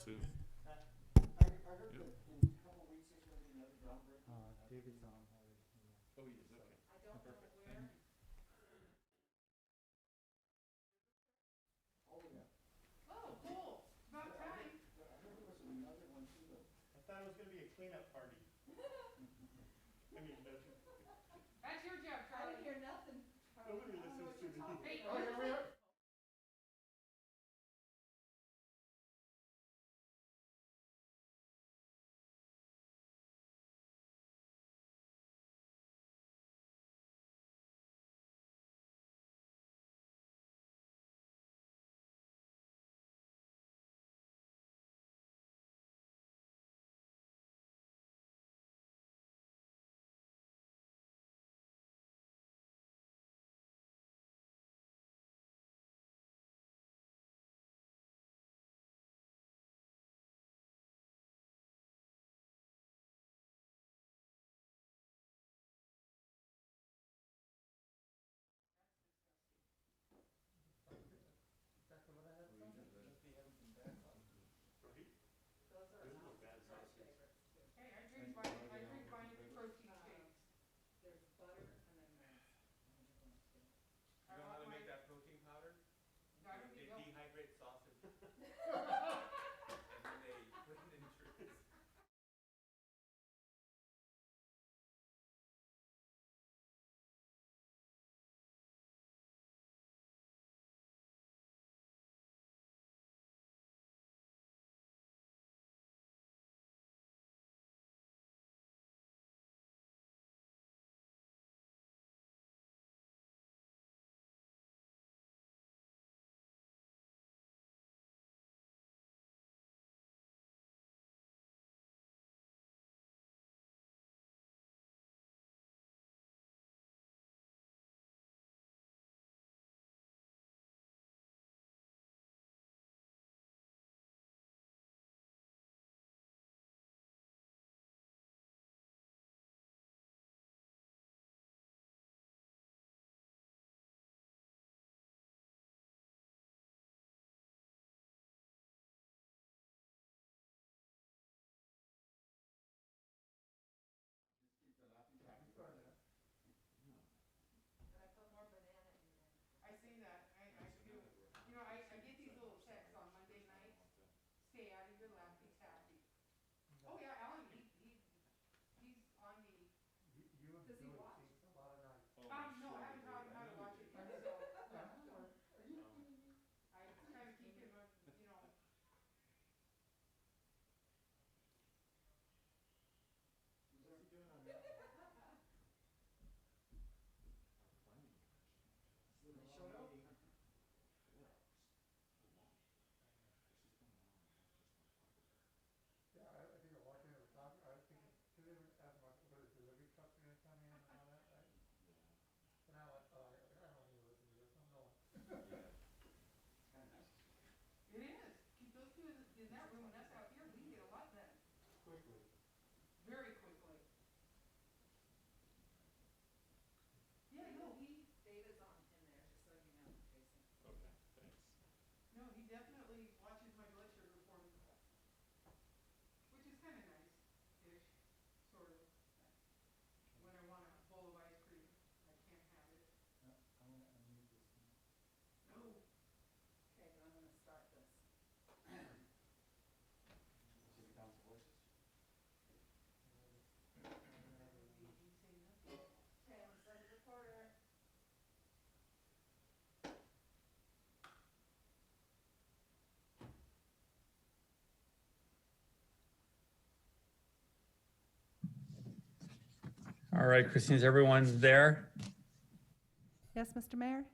soon. I heard Yep. that in a couple of weeks there's gonna be another groundbreaking. David's on already. Oh, he is, okay. I don't know Perfect. where. Oh, yeah. Oh, cool. About Yeah, time. I heard there was another one too, though. I thought it was gonna be a cleanup party. I mean, That's your job, I Charlie. didn't hear nothing. nobody I don't know listens what to you're me. talking- Hey, Oh, here we are. Exactly what I had Oh, from you him. did that. Must be having some bad sausages. Right? Those are There's no not bad my sausage. favorites too. Hey, I drink binary protein shakes. There's butter and then there's one of those too. I You know how want to make my- that protein powder? I don't They need milk. dehydrate sausage and then they put it in trees. Keep the laughing taffy for that. And I put more banana in there. I see that. I do. You know, I get these little texts on Monday nights. Stay out of your Laffy Taffy. Oh yeah, Alan, he's on the. You and Does he Billy watch? chased a lot of nights. Oh, I'm No, sure I haven't you taught did. him I how to know watch you it did. yet, so Are you kidding me? I try to keep him, you know. What's he doing on that? He showed up? Yeah, I think I'm watching it, we're talking, I think it's, cause they were asking about whether delivery trucks are gonna come in and all that, right? And I went, oh, I don't need to listen to this, I'm going. It's kinda nice. It is. Keep those two in that room and us out here, we can get a lot done. Quickly. Very quickly. Yeah, no, David's on in there, just so you know, Jason. Okay, thanks. no, he definitely watches my blood sugar for me. Which is kinda nice-ish, sort of. When I want a bowl of ice cream, I can't have it. I'm gonna unmute this thing. No. Okay, but I'm gonna start this. See the council voices? You say nothing. Okay, I'm gonna start the recorder. All right, Christine, is everyone there? Yes, Mr. Mayor?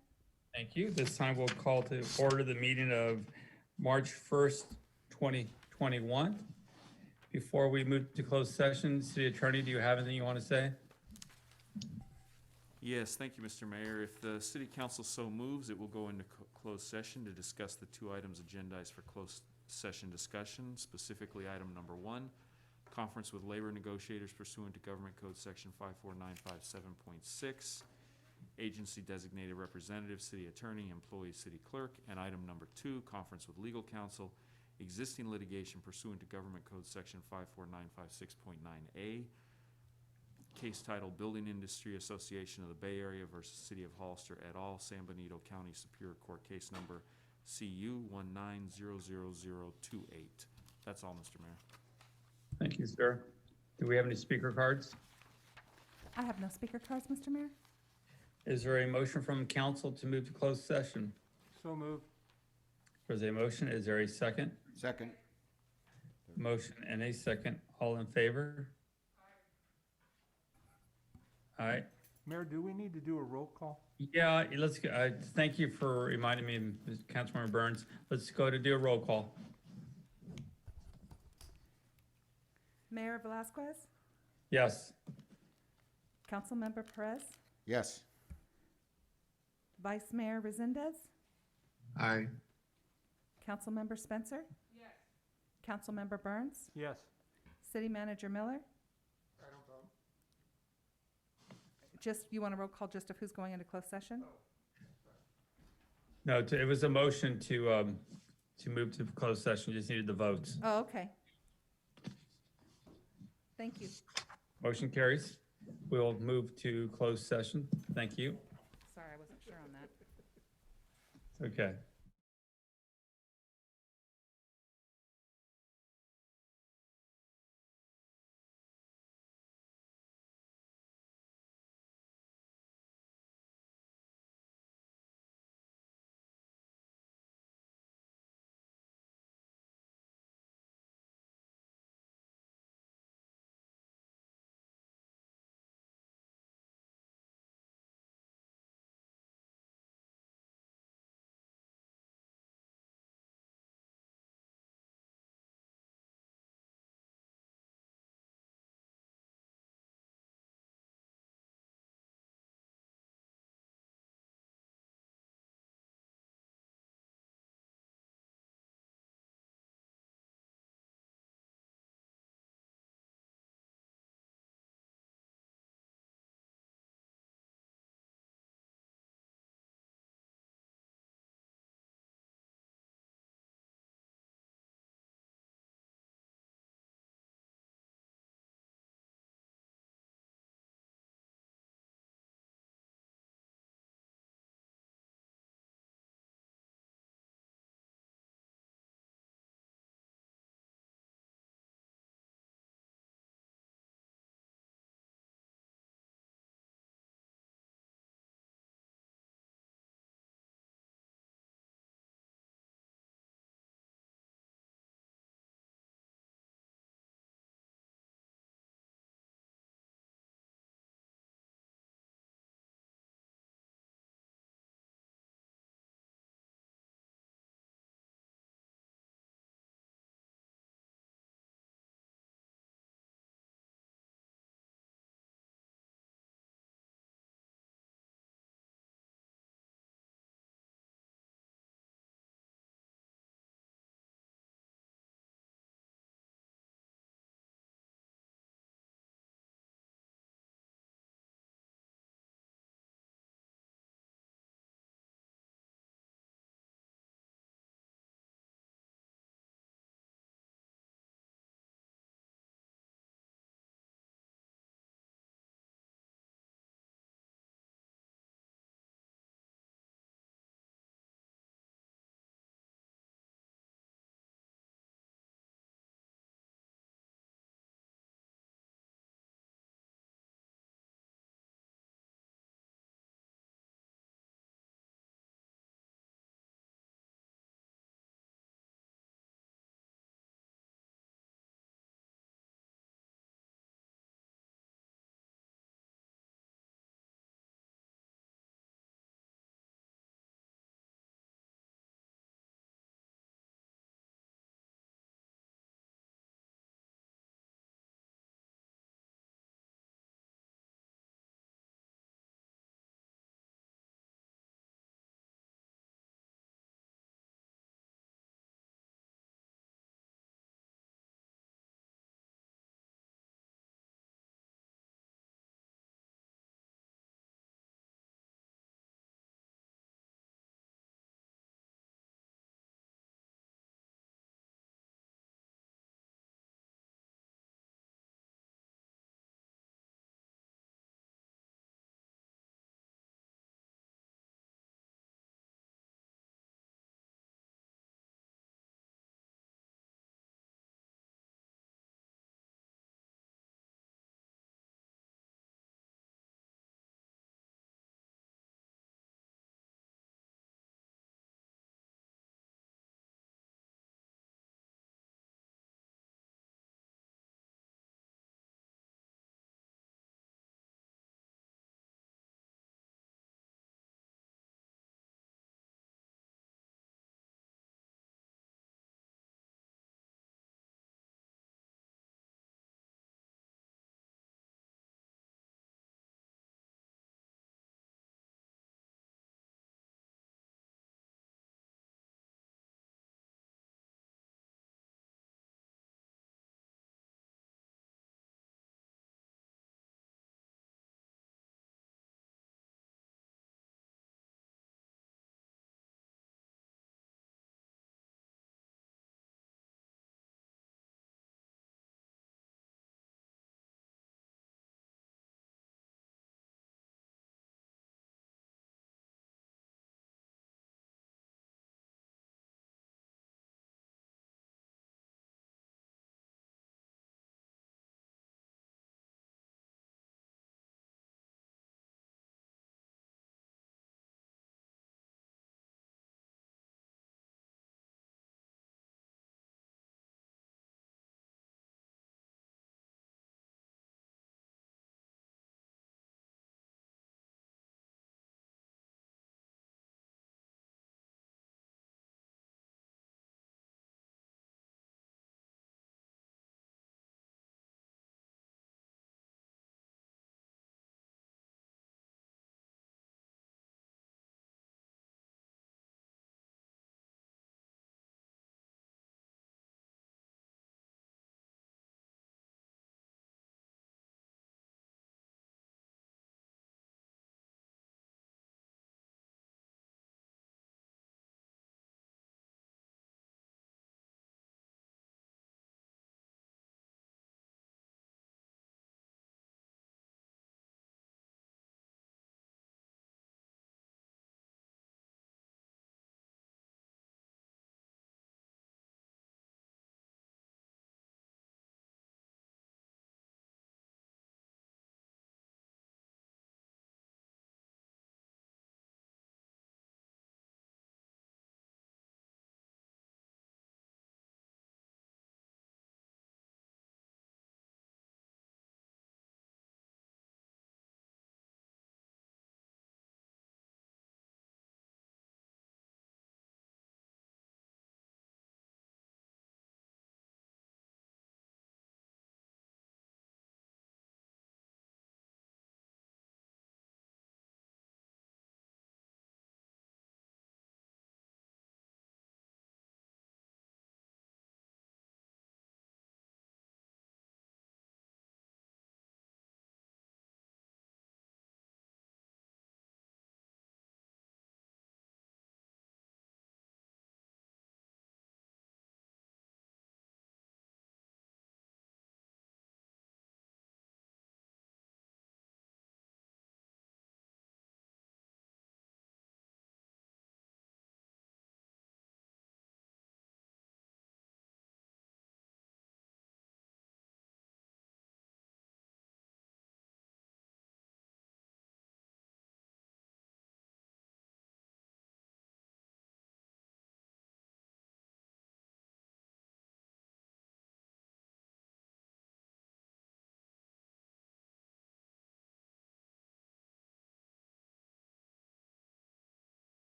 Thank you. This time we'll call to order the meeting of March 1st, 2021. Before we move to closed session, City Attorney, do you have anything you want to say? Yes, thank you, Mr. Mayor. If the city council so moves, it will go into closed session to discuss the two items agendized for closed session discussion, specifically item number 1, conference with labor negotiators pursuant to Government Code Section 54957.6, agency designated representative, city attorney, employee, city clerk, and item number 2, conference with legal counsel existing litigation pursuant to Government Code Section 54956.9A. Case titled Building Industry Association of the Bay Area versus City of Hollister et al., San Benito County Superior Court Case Number CU 190028. That's all, Mr. Mayor. Thank you, sir. Do we have any speaker cards? I have no speaker cards, Mr. Mayor. Is there a motion from council to move to closed session? So moved. There's a motion. Is there a second? Second. Motion and a second. All in favor? Aye. Mayor, do we need to do a roll call? Yeah, let's, thank you for reminding me, Councilmember Burns. Let's go to do a roll call. Mayor Velazquez, Yes. Councilmember Perez, Yes. Vice Mayor Resendez, Aye. Councilmember Spencer, Yes. Councilmember Burns, Yes. City Manager Miller. I don't vote. Just, you want a roll call just of who's going into closed session? No, it was a motion to move to closed session. You just needed the votes. Oh, okay. Thank you. Motion carries. We'll move to closed session. Thank you. Sorry, I wasn't sure on that. Okay.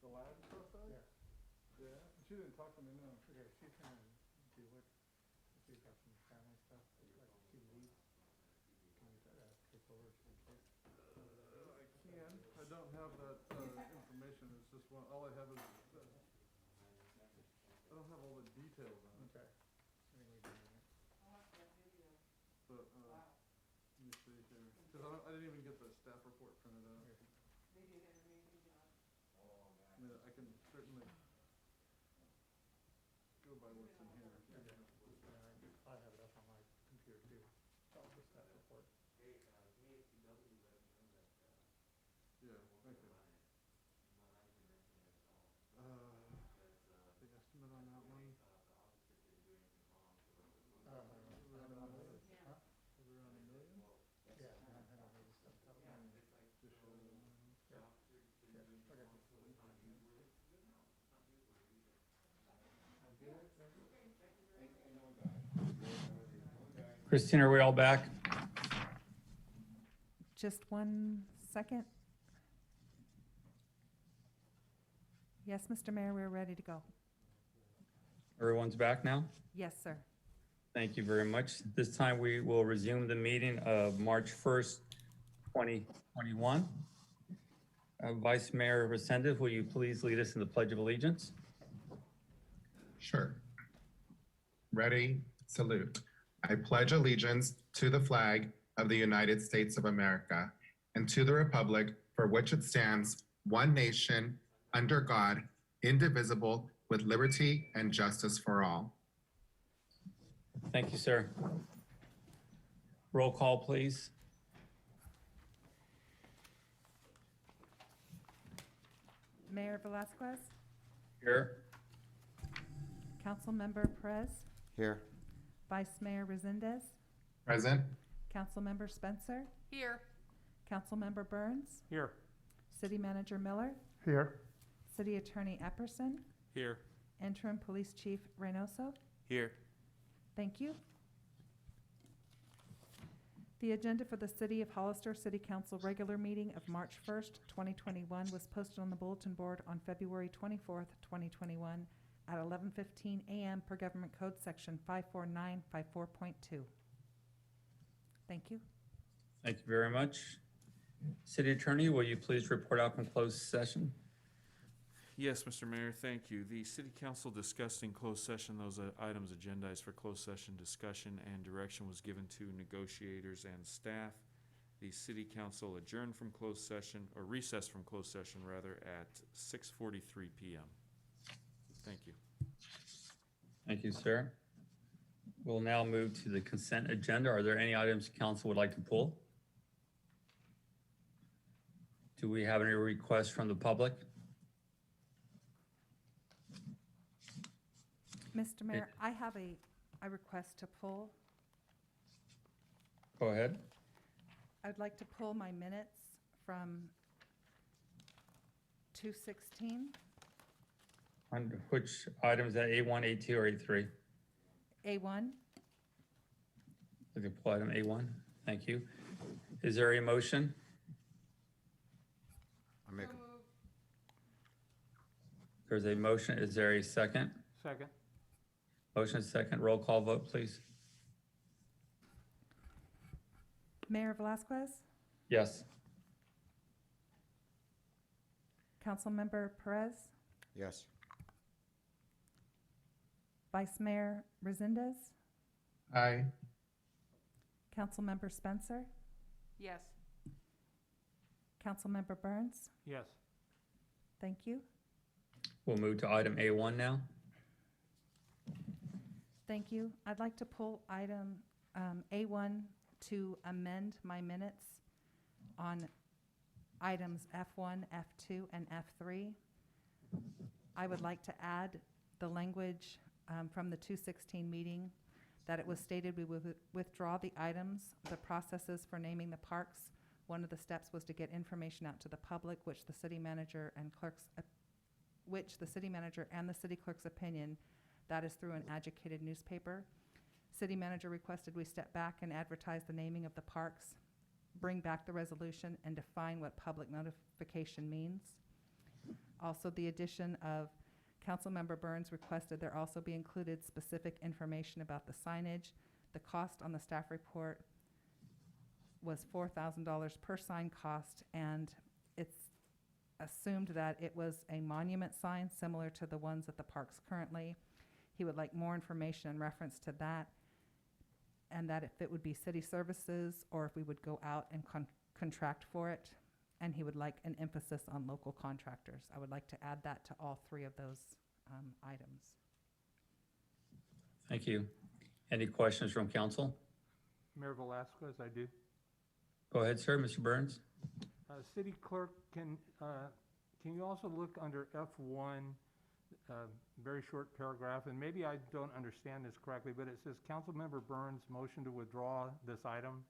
The lab stuff though? Yeah. Yeah, she didn't talk to me, no. Okay, she's trying to do what, she's got some family stuff, like she leaves. Can you take over in case? I can, I don't have that, information, it's just one, all I have is, I don't have all the details on it. Okay. But, let me see here, cause I didn't even get the staff report printed out. I mean, I can certainly go by what's in here. I have it up on my computer too, all the staff report. Hey, KFTW let me know that, Yeah, thank you. The estimate on that one? Around a million? Huh? Was it around $1 million? Yeah, 987,000. Just short of $1 million. Yeah. Okay. Christine, are we all back? Just 1 second. Yes, Mr. Mayor, we're ready to go. Everyone's back now? Yes, sir. Thank you very much. This time we will resume the meeting of March 1st, 2021. Vice Mayor Resendez, will you please lead us in the Pledge of Allegiance? Sure. Ready, salute. I pledge allegiance to the flag of the United States of America and to the republic for which it stands, one nation, under God, indivisible, with liberty and justice for all. Thank you, sir. Roll call, please. Mayor Velazquez, Here. Councilmember Perez, Here. Vice Mayor Resendez, Present? Councilmember Spencer, Here. Councilmember Burns, Here. City Manager Miller, Here. City Attorney Epperson, Here. Interim Police Chief Reynoso. Here. Thank you. The agenda for the City of Hollister City Council regular meeting of March 1st, 2021 was posted on the bulletin board on February 24th, 2021 at 11:15 a.m. per Government Code Section 54954.2. Thank you. Thank you very much. City Attorney, will you please report out from closed session? Yes, Mr. Mayor, thank you. The city council discussed in closed session those items agendized for closed session discussion, and direction was given to negotiators and staff. The city council adjourned from closed session, or recessed from closed session rather, at 6:43 p.m. Thank you. Thank you, sir. We'll now move to the consent agenda. Are there any items council would like to pull? Do we have any requests from the public? Mr. Mayor, I have a request to pull. Go ahead. I'd like to pull my minutes from 2:16, On which items, at A1, A2, or A3? A1. We can pull item A1. Thank you. Is there a motion? I make, There's a motion. Is there a second? Second. Motion second. Roll call vote, please. Mayor Velazquez, Yes. Councilmember Perez, yes. Vice Mayor Resendez, Aye. Councilmember Spencer, Yes. Councilmember Burns. Yes. Thank you. We'll move to item A1 now. Thank you. I'd like to pull item A1 to amend my minutes on items F1, F2, and F3. I would like to add the language from the 2:16 meeting that it was stated we would withdraw the items, the processes for naming the parks. One of the steps was to get information out to the public, which the city manager and clerk's which the city manager and the city clerk's opinion, that is through an educated newspaper. City manager requested we step back and advertise the naming of the parks, bring back the resolution, and define what public notification means. Also, the addition of Councilmember Burns requested there also be included specific information about the signage. The cost on the staff report was $4,000 per sign cost, and it's assumed that it was a monument sign similar to the ones at the parks currently. He would like more information in reference to that, and that if it would be city services or if we would go out and contract for it. And he would like an emphasis on local contractors. I would like to add that to all three of those items. Thank you. Any questions from council? Mayor Velazquez, I do. Go ahead, sir, Mr. Burns. City clerk, can you also look under F1, very short paragraph, and maybe I don't understand this correctly, but it says Councilmember Burns motion to withdraw this item.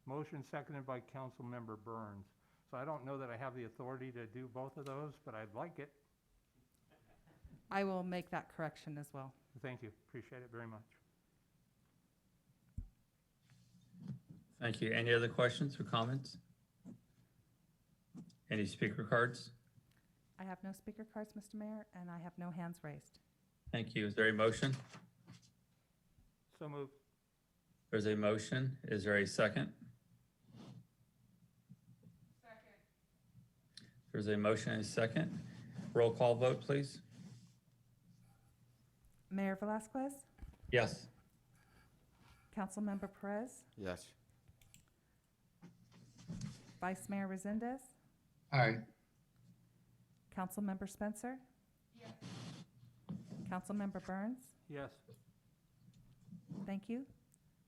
Motion seconded by Councilmember Burns. So I don't know that I have the authority to do both of those, but I'd like it. I will make that correction as well. Thank you. Appreciate it very much. Thank you. Any other questions or comments? Any speaker cards? I have no speaker cards, Mr. Mayor, and I have no hands raised. Thank you. Is there a motion? So moved. There's a motion. Is there a second? Second. There's a motion and a second. Roll call vote, please. Mayor Velazquez? Yes. Councilmember Perez? Yes. Vice Mayor Resendez? Aye. Councilmember Spencer? Yes. Councilmember Burns? Yes. Thank you.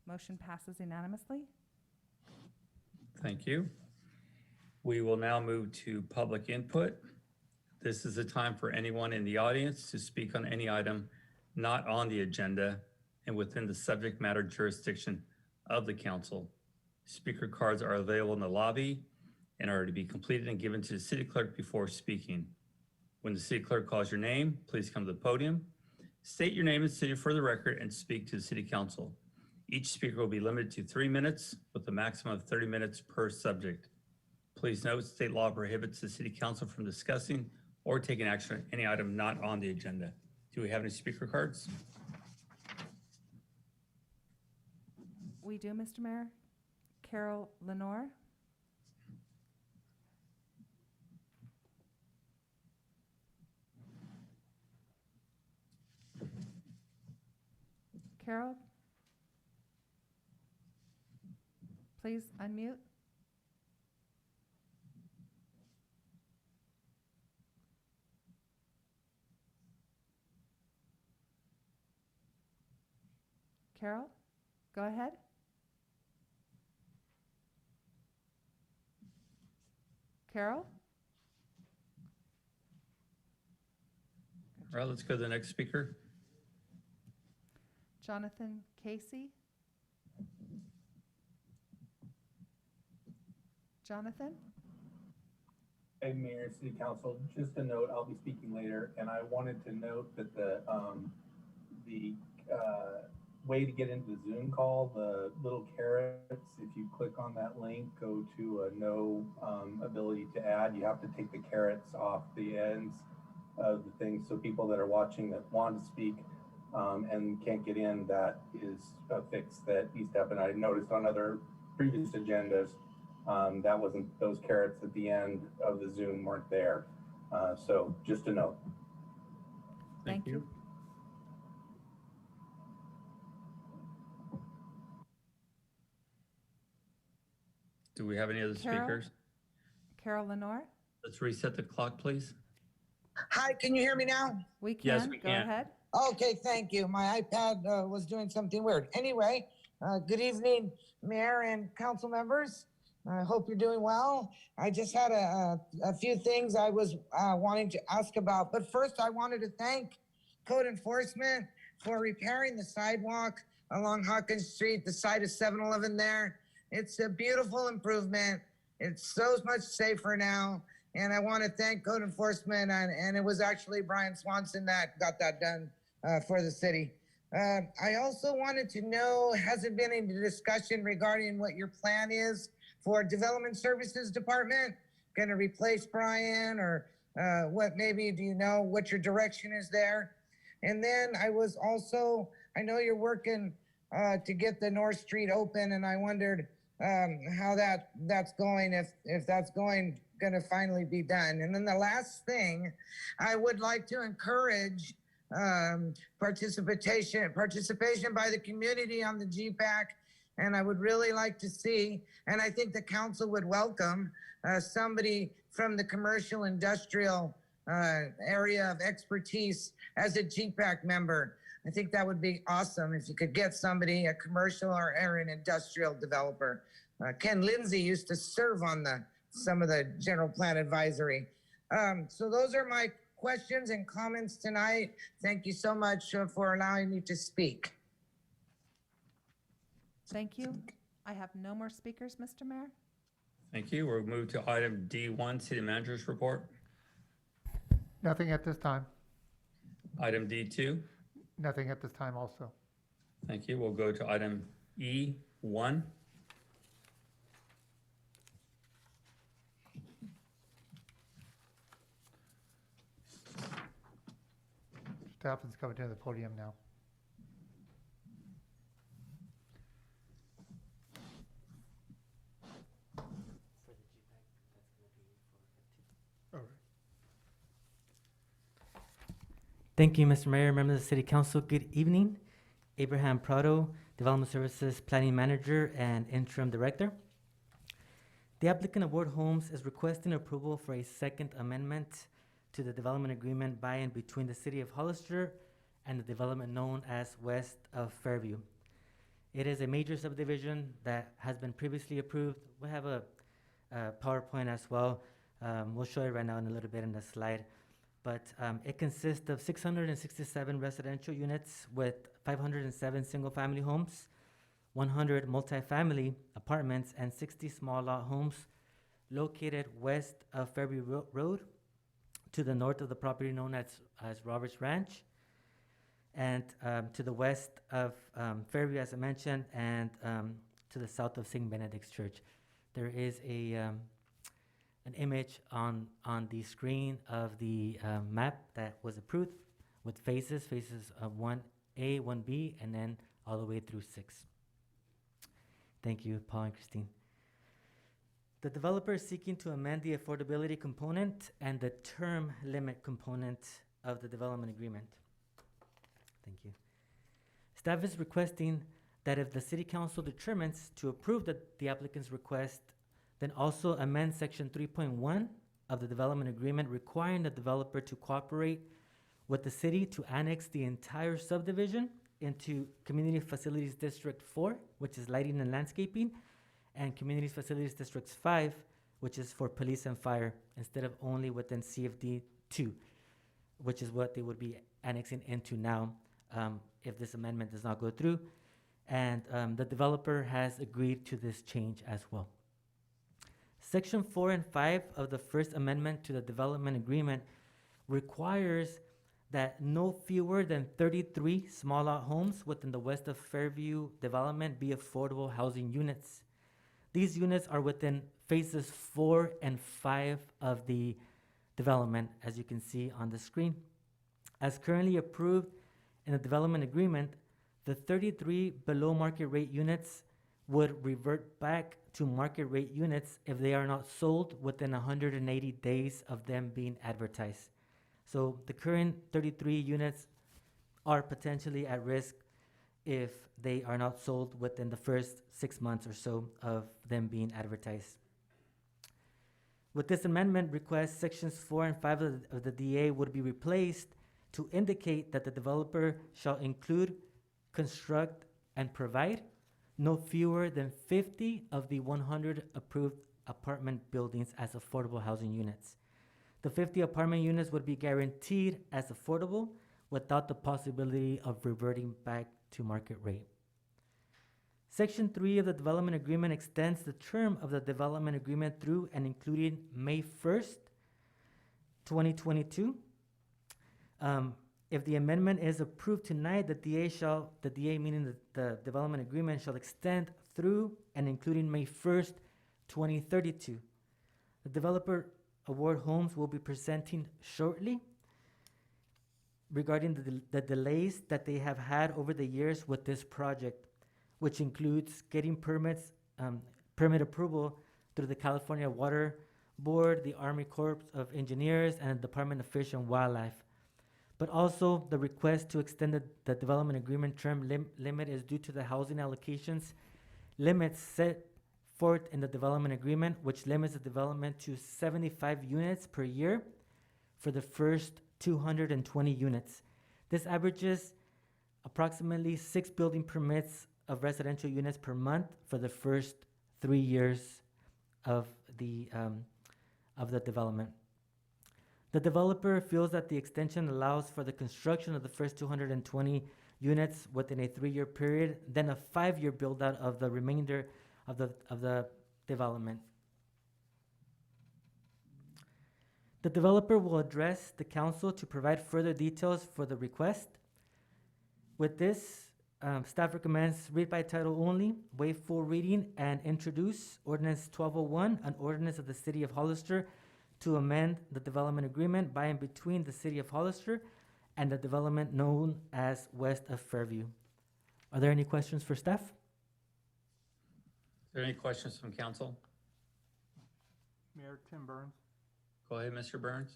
Motion passes unanimously. Thank you. We will now move to public input. This is a time for anyone in the audience to speak on any item not on the agenda and within the subject matter jurisdiction of the council. Speaker cards are available in the lobby and are to be completed and given to the city clerk before speaking. When the city clerk calls your name, please come to the podium, state your name and city for the record, and speak to the city council. Each speaker will be limited to 3 minutes with a maximum of 30 minutes per subject. Please note, state law prohibits the city council from discussing or taking action on any item not on the agenda. Do we have any speaker cards? We do, Mr. Mayor. Carol Lenore? Carol? Please unmute. Carol, go ahead. Carol? All right, let's go to the next speaker. Jonathan Casey? Jonathan? Hey, Mayor, City Council, just a note, I'll be speaking later, and I wanted to note that the way to get into the Zoom call, the little carrots, if you click on that link, go to a no ability to add, you have to take the carrots off the ends of the thing, so people that are watching that want to speak and can't get in, that is a fix that needs to happen. I noticed on other previous agendas, that wasn't, those carrots at the end of the Zoom weren't there. So just a note. Thank you. Do we have any other Carol? speakers? Carol Lenore? Let's reset the clock, please. Hi, can you hear me now? We can. Yes, we Go can. ahead. Okay, thank you. My iPad was doing something weird. Anyway, good evening, Mayor and council members. I hope you're doing well. I just had a few things I was wanting to ask about. But first, I wanted to thank Code Enforcement for repairing the sidewalk along Hawkins Street, the side of 7-Eleven there. It's a beautiful improvement. It's so much safer now. And I want to thank code enforcement, and it was actually Brian Swanson that got that done for the city. I also wanted to know, has it been any discussion regarding what your plan is for Development Services Department? Going to replace Brian, or what, maybe, do you know what your direction is there? And then I know you're working to get the North Street open, and I wondered how that's going, if that's going to finally be done. And then the last thing, I would like to encourage participation by the community on the GPAC, and I would really like to see, and I think the council would welcome somebody from the commercial industrial area of expertise as a GPAC member. I think that would be awesome if you could get somebody, a commercial or an industrial developer. Ken Lindsay used to serve on some of the general plan advisory. So those are my questions and comments tonight. Thank you so much for allowing me to speak. Thank you. I have no more speakers, Mr. Mayor. Thank you. We'll move to item D1, City Manager's Report. Nothing at this time. Item D2. Nothing at this time also. Thank you. We'll go to item E1. Staff is coming to the podium now. All right. Thank you, Mr. Mayor, members of the City Council. Good evening. Abraham Prado, Development Services Planning Manager and Interim Director. The applicant of Ward Homes is requesting approval for a second amendment to the development agreement by and between the City of Hollister and the development known as West of Fairview. It is a major subdivision that has been previously approved. We have a PowerPoint as well. We'll show it right now in a little bit in the slide. But it consists of 667 residential units with 507 single-family homes, 100 multifamily apartments, and 60 small lot homes located west of Fairview Road, to the north of the property known as Roberts Ranch, and to the west of Fairview, as I mentioned, and to the south of St. Benedict's Church. There is an image on the screen of the map that was approved with phases of 1A, 1B, and then all the way through 6. Thank you, Paul and Christine. The developer is seeking to amend the affordability component and the term limit component of the development agreement. Thank you. Staff is requesting that if the City Council determines to approve the applicant's request, then also amend Section 3.1 of the development agreement requiring the developer to cooperate with the city to annex the entire subdivision into Community Facilities District 4, which is lighting and landscaping, and Community Facilities Districts 5, which is for police and fire, instead of only within CFD 2, which is what they would be annexing into now if this amendment does not go through. And the developer has agreed to this change as well. Section 4 and 5 of the first amendment to the development agreement requires that no fewer than 33 small lot homes within the west of Fairview development be affordable housing units. These units are within phases 4 and 5 of the development, as you can see on the screen. As currently approved in the development agreement, the 33 below market rate units would revert back to market rate units if they are not sold within 180 days of them being advertised. So the current 33 units are potentially at risk if they are not sold within the first 6 months or so of them being advertised. With this amendment request, sections 4 and 5 of the DA would be replaced to indicate that the developer shall include, construct, and provide no fewer than 50 of the 100 approved apartment buildings as affordable housing units. The 50 apartment units would be guaranteed as affordable without the possibility of reverting back to market rate. Section 3 of the development agreement extends the term of the development agreement through and including May 1st, 2022. If the amendment is approved tonight, the DA meaning the development agreement shall extend through and including May 1st, 2032. The developer Award Homes will be presenting shortly regarding the delays that they have had over the years with this project, which includes getting permit approval through the California Water Board, the Army Corps of Engineers, and the Department of Fish and Wildlife. But also, the request to extend the development agreement term limit is due to the housing allocations limits set forth in the development agreement, which limits the development to 75 units per year for the first 220 units. This averages approximately 6 building permits of residential units per month for the first 3 years of the development. The developer feels that the extension allows for the construction of the first 220 units within a 3-year period, then a 5-year build-out of the remainder of the development. The developer will address the council to provide further details for the request. With this, staff recommends read by title only, waive full reading, and introduce Ordinance 1201, an ordinance of the City of Hollister to amend the development agreement by and between the City of Hollister and the development known as West of Fairview. Are there any questions for staff? Are there any questions from council? Mayor Tim Burns. Go ahead, Mr. Burns.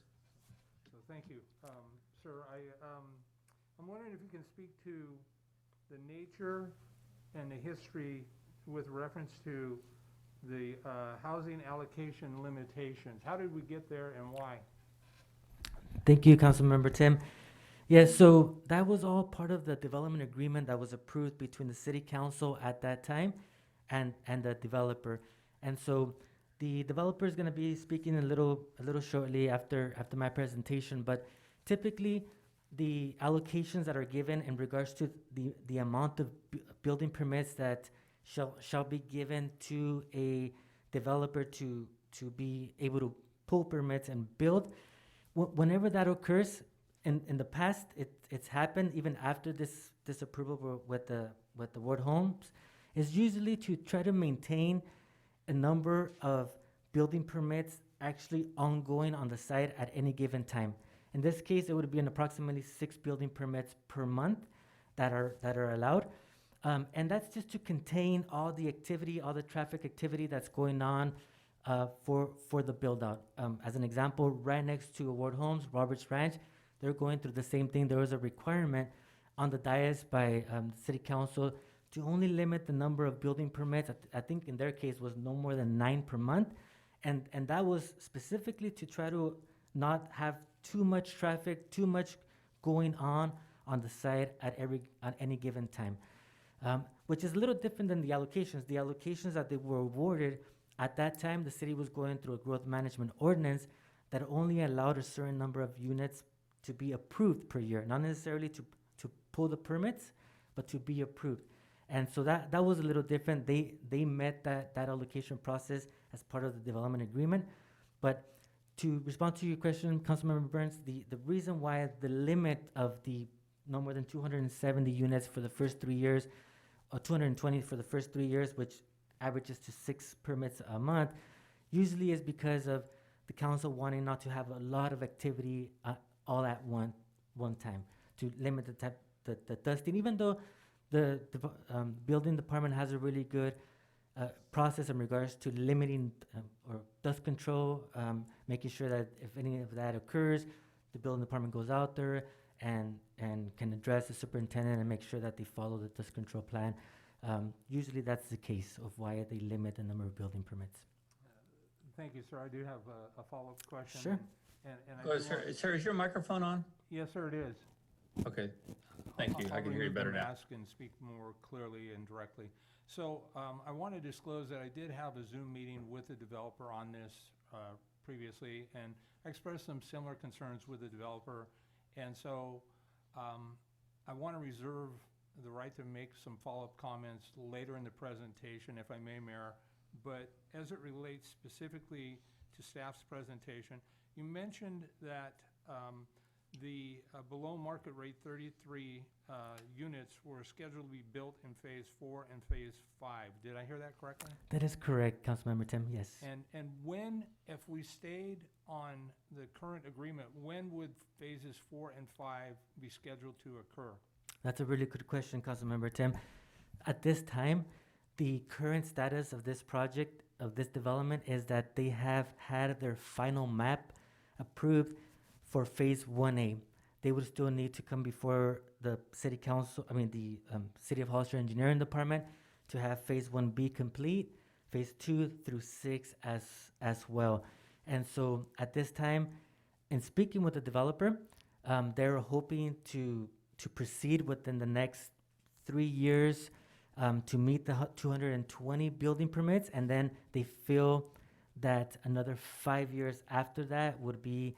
So thank you. Sir, I'm wondering if you can speak to the nature and the history with reference to the housing allocation limitations. How did we get there and why? Thank you, Councilmember Tim. Yes, so that was all part of the development agreement that was approved between the city council at that time and the developer. And so the developer is going to be speaking a little shortly after my presentation, but typically the allocations that are given in regards to the amount of building permits that shall be given to a developer to be able to pull permits and build. Whenever that occurs, in the past, it's happened even after this approval with the Award Homes, is usually to try to maintain a number of building permits actually ongoing on the site at any given time. In this case, it would be an approximately 6 building permits per month that are allowed. And that's just to contain all the activity, all the traffic activity that's going on for the build out. As an example, right next to Award Homes, Roberts Ranch, they're going through the same thing. There was a requirement on the dais by City Council to only limit the number of building permits. I think in their case was no more than 9 per month. And that was specifically to try to not have too much traffic, too much going on the site at any given time. Which is a little different than the allocations. The allocations that they were awarded at that time, the city was going through a growth management ordinance that only allowed a certain number of units to be approved per year, not necessarily to pull the permits, but to be approved. And so that was a little different. They met that allocation process as part of the development agreement. But to respond to your question, Councilmember Burns, the reason why the limit of the no more than 270 units for the first 3 years, or 220 for the first 3 years, which averages to 6 permits a month, usually is because of the council wanting not to have a lot of activity all at one time to limit the dusting. Even though the building department has a really good process in regards to limiting or dust control, making sure that if any of that occurs, the building department goes out there and can address the superintendent and make sure that they follow the dust control plan. Usually that's the case of why they limit the number of building permits. Thank you, sir. I do have a follow-up question. Sure. And I Go ahead, do sir. want- Sir, is your microphone on? Yes, sir, it is. Okay, thank you. I can hear you remove the better now. mask and speak more clearly and directly. So I want to disclose that I did have a Zoom meeting with the developer on this previously, and I expressed some similar concerns with the developer. And so I want to reserve the right to make some follow-up comments later in the presentation, if I may, Mayor. But as it relates specifically to staff's presentation, you mentioned that the below market rate 33 units were scheduled to be built in phase 4 and phase 5. Did I hear that correctly? That is correct, Councilmember Tim, yes. And when, if we stayed on the current agreement, when would phases 4 and 5 be scheduled to occur? That's a really good question, Councilmember Tim. At this time, the current status of this project, of this development, is that they have had their final map approved for phase 1A. They would still need to come before the city council, the City of Hollister Engineering Department to have phase 1B complete, phase 2 through 6 as well. And so at this time, in speaking with the developer, they're hoping to proceed within the next 3 years to meet the 220 building permits, and then they feel that another 5 years after that would be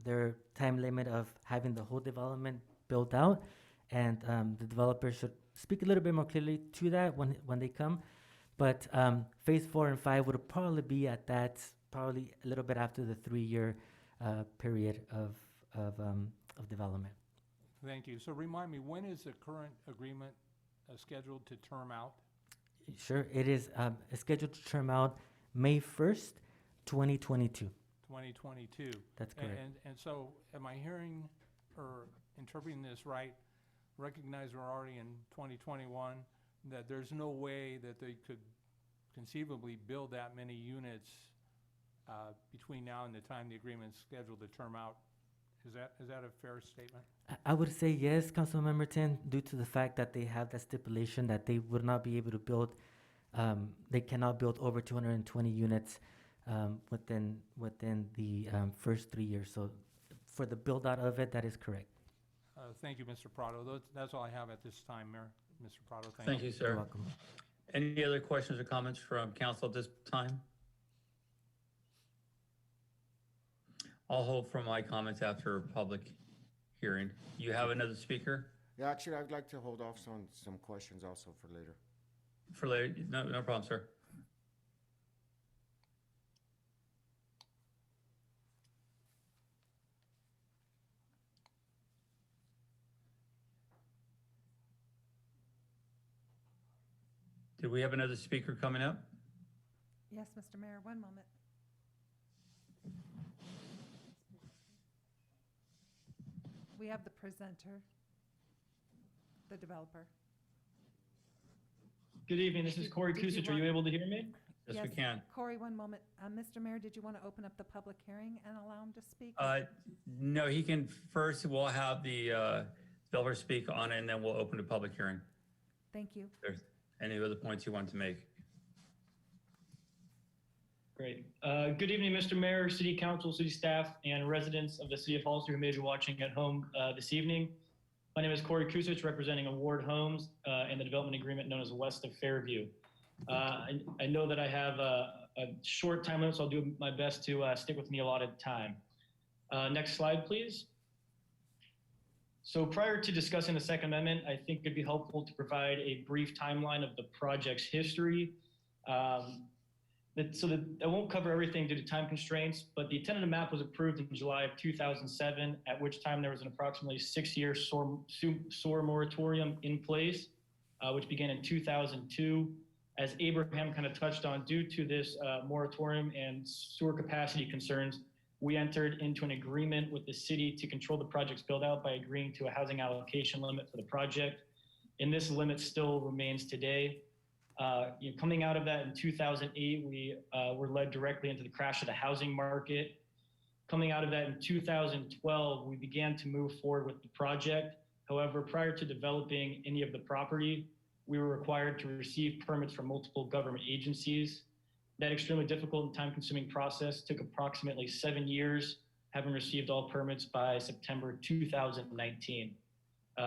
their time limit of having the whole development built out, and the developer should speak a little bit more clearly to that when they come. But phase 4 and 5 would probably be at that, probably a little bit after the 3-year period of development. Thank you. So remind me, when is the current agreement scheduled to term out? Sure, it is scheduled to term out May 1st, 2022. 2022. That's correct. And so am I hearing or interpreting this right? Recognize we're already in 2021, that there's no way that they could conceivably build that many units between now and the time the agreement's scheduled to term out. Is that a fair statement? I would say yes, Councilmember Tin, due to the fact that they have that stipulation that they would not be able to build, they cannot build over 220 units within the first 3 years. So for the build out of it, that is correct. Thank you, Mr. Prado. That's all I have at this time, Mayor. Mr. Prado, Thank you, sir. You're welcome. Any other questions or comments from council at this time? I'll hold for my comments after public hearing. You have another speaker Yeah, actually, I'd like to hold off on some questions also for later. for later? No problem, sir. Did we have another speaker coming up? Yes, Mr. Mayor, one moment. We have the presenter, the developer. Good evening, this is Corey Did you Kusich. Are want- you able to hear me? Yes, we can. Corey, one moment. Mr. Mayor, did you want to open up the public hearing and allow him to speak? No, he can first, we'll have the developer speak on it, and then we'll open the public hearing. Thank you. If there's any other points you want to make. Great. Good evening, Mr. Mayor, City Council, City staff, and residents of the City of Hollister who may be watching at home this evening. My name is Corey Kusich, representing Award Homes and the development agreement known as West of Fairview. I know that I have a short time limit, so I'll do my best to stick with me allotted time. Next slide, please. So prior to discussing the Second Amendment, I think it'd be helpful to provide a brief timeline of the project's history. So that I won't cover everything due to time constraints, but the tentative map was approved in July of 2007, at which time there was an approximately 6-year SOAR moratorium in place, which began in 2002. As Abraham kind of touched on, due to this moratorium and sewer capacity concerns, we entered into an agreement with the city to control the project's build out by agreeing to a housing allocation limit for the project. And this limit still remains today. Coming out of that in 2008, we were led directly into the crash of the housing market. Coming out of that in 2012, we began to move forward with the project. However, prior to developing any of the property, we were required to receive permits from multiple government agencies. That extremely difficult and time-consuming process took approximately 7 years, having received all permits by September 2019.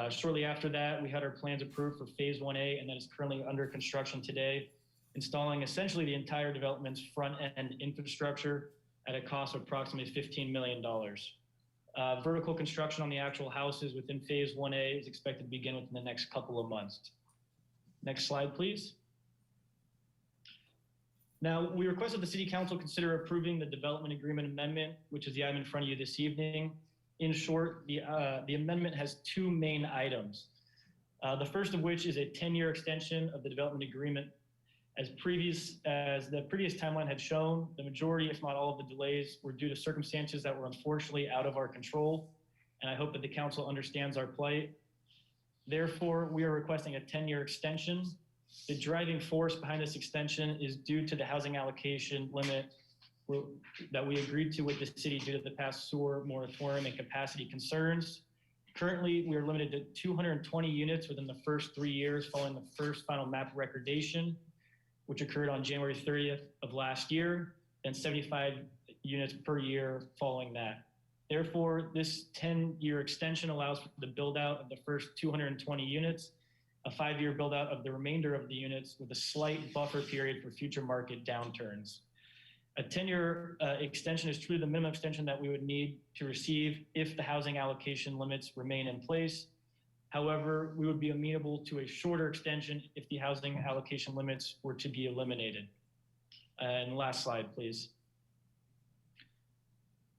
Shortly after that, we had our plans approved for phase 1A, and that is currently under construction today, installing essentially the entire development's front-end infrastructure at a cost of approximately $15 million. Vertical construction on the actual houses within phase 1A is expected to begin within the next couple of months. Next slide, please. Now, we request that the City Council consider approving the development agreement amendment, which is the item in front of you this evening. In short, the amendment has two main items. The first of which is a 10-year extension of the development agreement. As the previous timeline had shown, the majority, if not all of the delays were due to circumstances that were unfortunately out of our control, and I hope that the council understands our plight. Therefore, we are requesting a 10-year extension. The driving force behind this extension is due to the housing allocation limit that we agreed to with the city due to the past sewer moratorium and capacity concerns. Currently, we are limited to 220 units within the first 3 years following the first final map recordation, which occurred on January 30th of last year, and 75 units per year following that. Therefore, this 10-year extension allows for the build out of the first 220 units, a 5-year build out of the remainder of the units with a slight buffer period for future market downturns. A 10-year extension is truly the minimum extension that we would need to receive if the housing allocation limits remain in place. However, we would be amenable to a shorter extension if the housing allocation limits were to be eliminated. And last slide, please.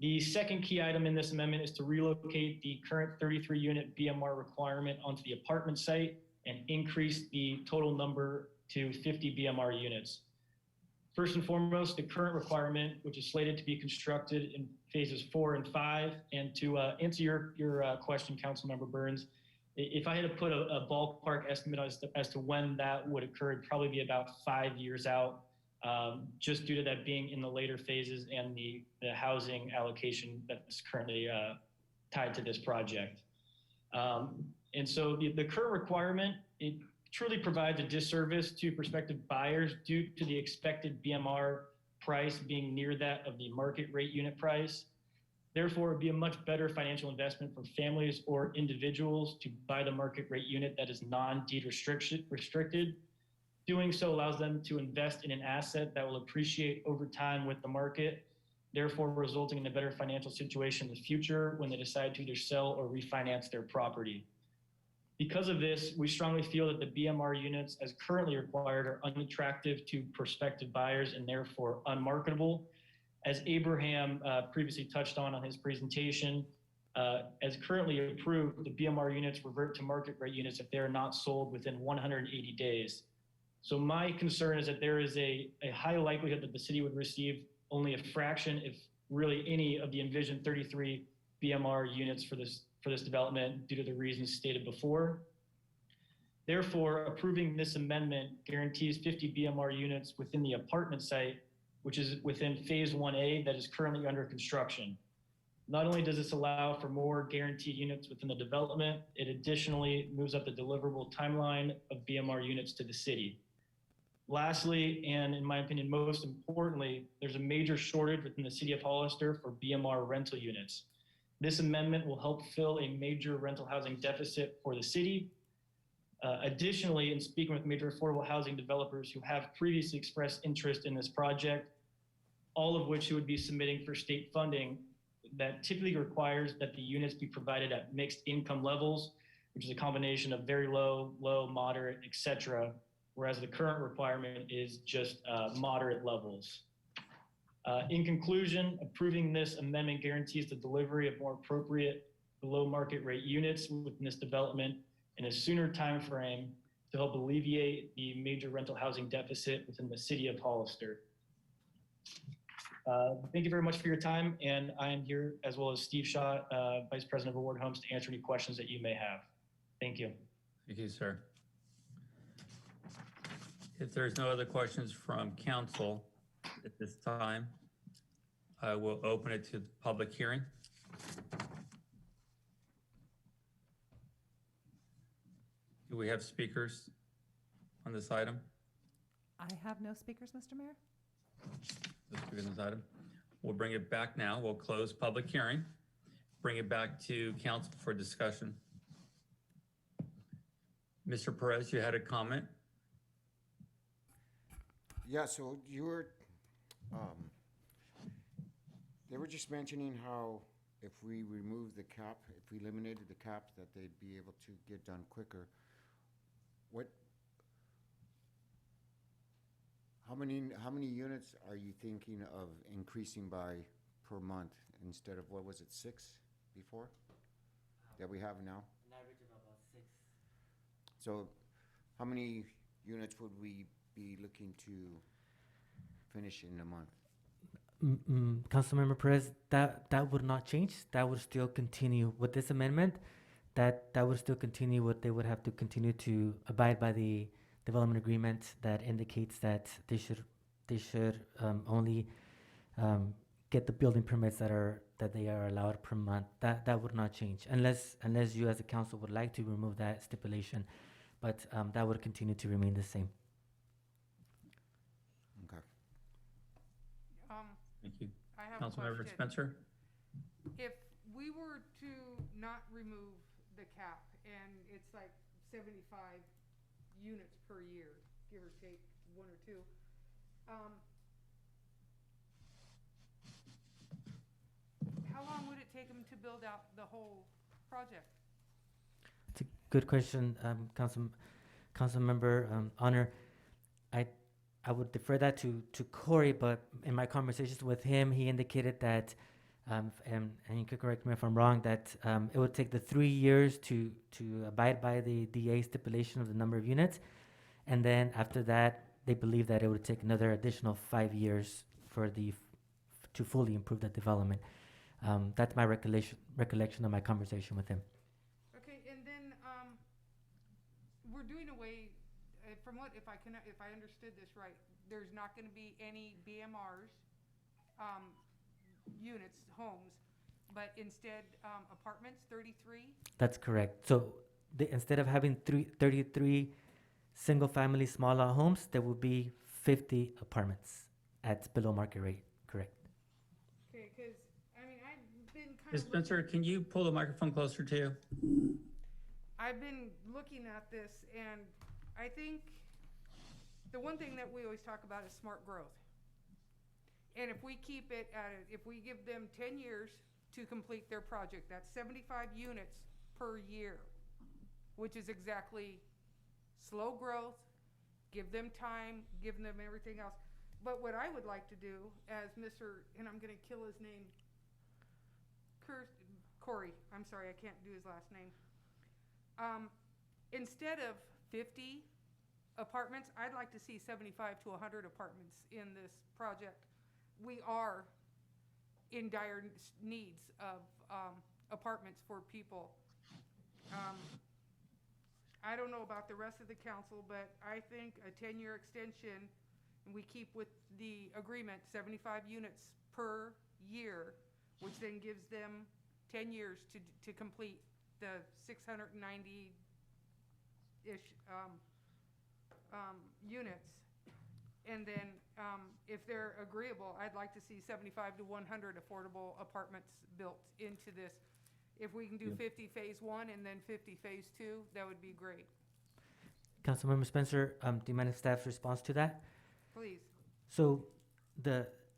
The second key item in this amendment is to relocate the current 33-unit BMR requirement onto the apartment site and increase the total number to 50 BMR units. First and foremost, the current requirement, which is slated to be constructed in phases 4 and 5, and to answer your question, Councilmember Burns, if I had to put a ballpark estimate as to when that would occur, it'd probably be about 5 years out, just due to that being in the later phases and the housing allocation that's currently tied to this project. And so the current requirement, it truly provides a disservice to prospective buyers due to the expected BMR price being near that of the market rate unit price. Therefore, it would be a much better financial investment for families or individuals to buy the market rate unit that is non-deed restricted. Doing so allows them to invest in an asset that will appreciate over time with the market, therefore resulting in a better financial situation in the future when they decide to either sell or refinance their property. Because of this, we strongly feel that the BMR units as currently required are unattractive to prospective buyers and therefore unmarketable. As Abraham previously touched on his presentation, as currently approved, the BMR units revert to market rate units if they are not sold within 180 days. So my concern is that there is a high likelihood that the city would receive only a fraction, if really any, of the envisioned 33 BMR units for this development due to the reasons stated before. Therefore, approving this amendment guarantees 50 BMR units within the apartment site, which is within phase 1A that is currently under construction. Not only does this allow for more guaranteed units within the development, it additionally moves up the deliverable timeline of BMR units to the city. Lastly, and in my opinion, most importantly, there's a major shortage within the city of Hollister for BMR rental units. This amendment will help fill a major rental housing deficit for the city. Additionally, in speaking with major affordable housing developers who have previously expressed interest in this project, all of which would be submitting for state funding, that typically requires that the units be provided at mixed income levels, which is a combination of very low, moderate, etc., whereas the current requirement is just moderate levels. In conclusion, approving this amendment guarantees the delivery of more appropriate below market rate units within this development in a sooner time frame to help alleviate the major rental housing deficit within the city of Hollister. Thank you very much for your time, and I am here, as well as Steve Shaw, Vice President of Award Homes, to answer any questions that you may have. Thank you. Thank you, sir. If there's no other questions from council at this time, I will open it to the public hearing. Do we have speakers on this item? I have no speakers, Mr. Mayor. No speakers on this item. We'll bring it back now. We'll close public hearing. Bring it back to council for discussion. Mr. Perez, you had a comment? Yeah, so you were, they were just mentioning how if we remove the cap, if we eliminated the cap, that they'd be able to get done quicker. How many units are you thinking of increasing by per month instead of, what was it, 6 before? That we have now? An average of about 6. So how many units would we be looking to finish in a month? Councilmember Perez, that would not change. That would still continue with this amendment. That would still continue. What they would have to continue to abide by the development agreement that indicates that they should only get the building permits that they are allowed per month. That would not change unless you as a council would like to remove that stipulation, but that would continue to remain the same. Okay. Thank you. I have a Councilmember question. Spencer? If we were to not remove the cap and it's like 75 units per year, give or take 1 or 2, how long would it take them to build out the whole project? It's a good question, Councilmember Honor. I would defer that to Corey, but in my conversations with him, he indicated that, and you could correct me if I'm wrong, that it would take the 3 years to abide by the DA stipulation of the number of units, and then after that, they believe that it would take another additional 5 years to fully improve that development. That's my recollection of my conversation with him. Okay, and then we're doing away, from what, if I understood this right, there's not going to be any BMRs, units, homes, but instead apartments, 33? That's correct. So instead of having 33 single-family small lot homes, there will be 50 apartments at below market rate. Correct. Okay, because, I mean, I've been kind Ms. of Spencer, can you pull the microphone closer to you? I've been looking at this, and I think the one thing that we always talk about is smart growth. And if we keep it at it, if we give them 10 years to complete their project, that's 75 units per year, which is exactly slow growth, give them time, give them everything else. But what I would like to do as Mr., and I'm gonna kill his name, Corey, I'm sorry, I can't do his last name. Instead of 50 apartments, I'd like to see 75 to 100 apartments in this project. We are in dire needs of apartments for people. I don't know about the rest of the council, but I think a 10-year extension, and we keep with the agreement, 75 units per year, which then gives them 10 years to complete the 690-ish units. And then if they're agreeable, I'd like to see 75 to 100 affordable apartments built into this. If we can do 50 phase 1 and then 50 phase 2, that would be great. Councilmember Spencer, do you mind if staff's response to that? Please. So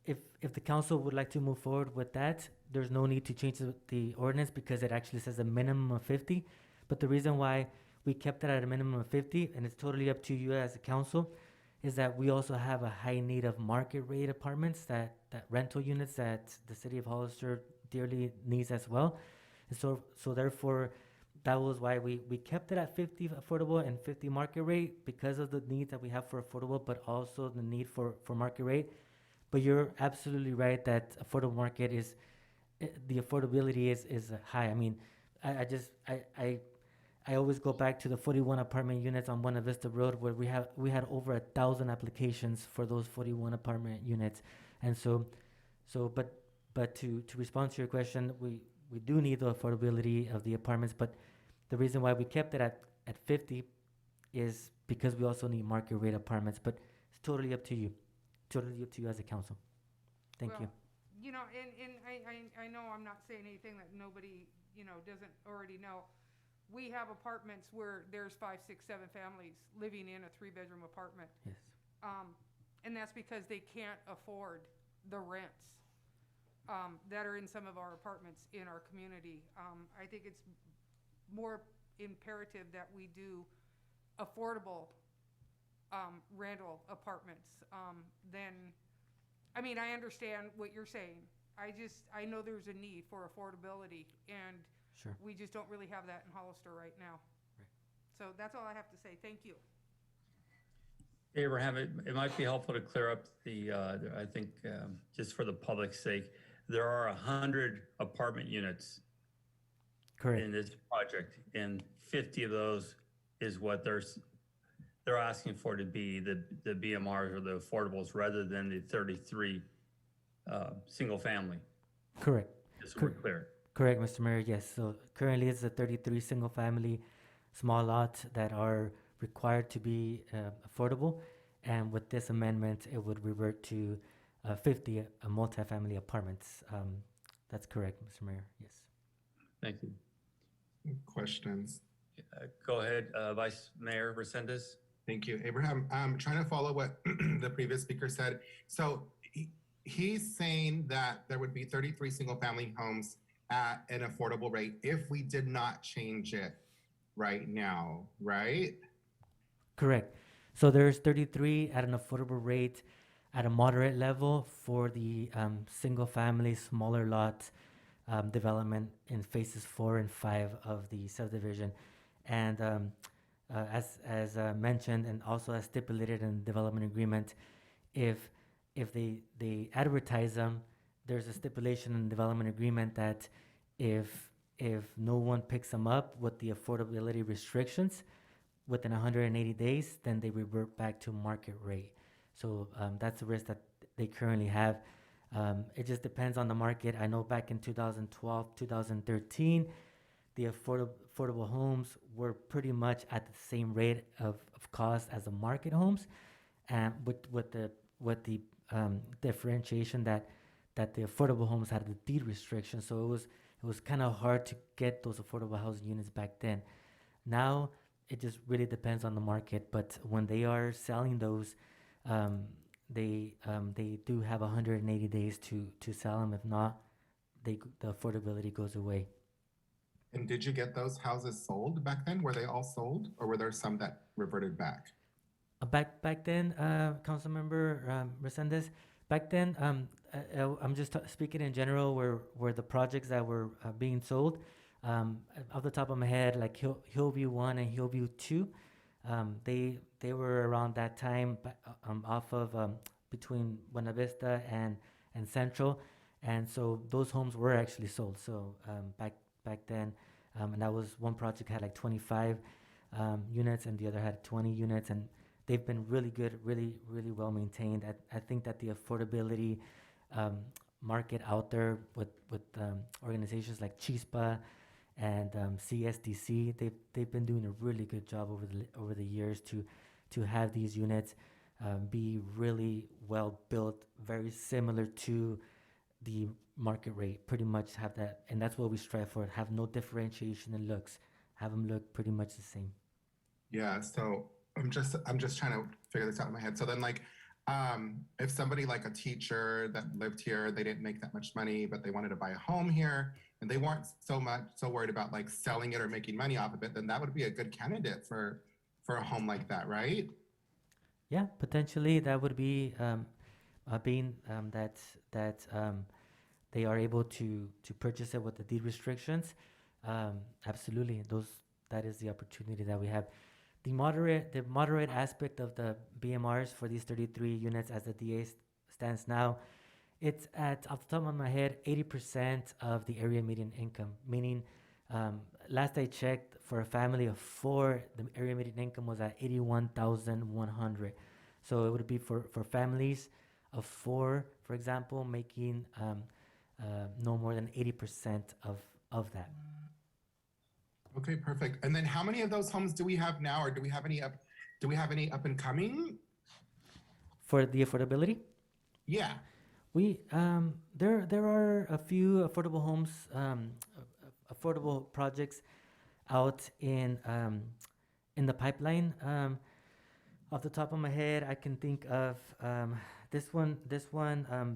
if the council would like to move forward with that, there's no need to change the ordinance because it actually says a minimum of 50. But the reason why we kept it at a minimum of 50, and it's totally up to you as a council, is that we also have a high need of market rate apartments, that rental units that the city of Hollister dearly needs as well. And so therefore, that was why we kept it at 50 affordable and 50 market rate, because of the need that we have for affordable, but also the need for market rate. But you're absolutely right that affordable market is, the affordability is high. I mean, I always go back to the 41 apartment units on Buena Vista Road, where we had over 1,000 applications for those 41 apartment units. And but to respond to your question, we do need the affordability of the apartments, but the reason why we kept it at 50 is because we also need market rate apartments, but it's totally up to you. Totally up to you as a council. Thank you. You know, and I know I'm not saying anything that nobody, doesn't already know. We have apartments where there's 5, 6, 7 families living in a 3-bedroom apartment. Yes. And that's because they can't afford the rents that are in some of our apartments in our community. I think it's more imperative that we do affordable rental apartments, then, I mean, I understand what you're saying. I know there's a need for affordability, and Sure. we just don't really have that in Hollister right now. Right. So that's all I have to say. Thank you. Abraham, it might be helpful to clear up I think, just for the public's sake, there are 100 apartment units Correct. in this project, and 50 of those is what they're asking for to be the BMRs or the affordables rather than the 33 single family, Correct. just so we're clear. Correct, Mr. Mayor. Yes. So currently it's the 33 single-family small lots that are required to be affordable, and with this amendment, it would revert to 50 multifamily apartments. That's correct, Mr. Mayor. Yes. Thank you. Questions? Go ahead, Vice Mayor Resendez. Thank you, Abraham. I'm trying to follow what the previous speaker said. So he's saying that there would be 33 single-family homes at an affordable rate if we did not change it right now, right? Correct. So there's 33 at an affordable rate at a moderate level for the single-family smaller lot development in phases 4 and 5 of the subdivision. And as mentioned and also as stipulated in the development agreement, if they advertise them, there's a stipulation in the development agreement that if no one picks them up with the affordability restrictions within 180 days, then they revert back to market rate. So that's a risk that they currently have. It just depends on the market. I know back in 2012, 2013, the affordable homes were pretty much at the same rate of cost as the market homes, and with the differentiation that the affordable homes had the deed restriction. So it was kind of hard to get those affordable housing units back then. Now it just really depends on the market. But when they are selling those, they do have 180 days to sell them. If not, the affordability goes away. And did you get those houses sold back then? Were they all sold, or were there some that reverted back? Back then, Councilmember Resendez, back then, I'm just speaking in general where the projects that were being sold, off the top of my head, like Hillview 1 and Hillview 2, they were around that time off of between Buena Vista and Central, and so those homes were actually sold. So back then, and that was one project had like 25 units and the other had 20 units, and they've been really good, really well maintained. I think that the affordability market out there with organizations like Chispa and CSDC, they've been doing a really good job over the years to have these units be really well built, very similar to the market rate. Pretty much have that, and that's what we strive for. Have no differentiation in looks. Have them look pretty much the same. Yeah. So I'm just trying to figure this out in my head. So then, like, if somebody like a teacher that lived here, they didn't make that much money, but they wanted to buy a home here, and they weren't so worried about like selling it or making money off of it, then that would be a good candidate for a home like that, right? Yeah, potentially that would be being that they are able to purchase it with the deed restrictions. Absolutely, that is the opportunity that we have. The moderate aspect of the BMRs for these 33 units as the DA stands now, it's at, off the top of my head, 80% of the area median income, meaning last I checked, for a family of 4, the area median income was at 81,100. So it would be for families of 4, for example, making no more than 80% of that. Okay, perfect. And then how many of those homes do we have now, or do we have any up and coming? For the affordability? Yeah. We there are a few affordable homes, affordable projects out in the pipeline. Off the top of my head, I can think of this one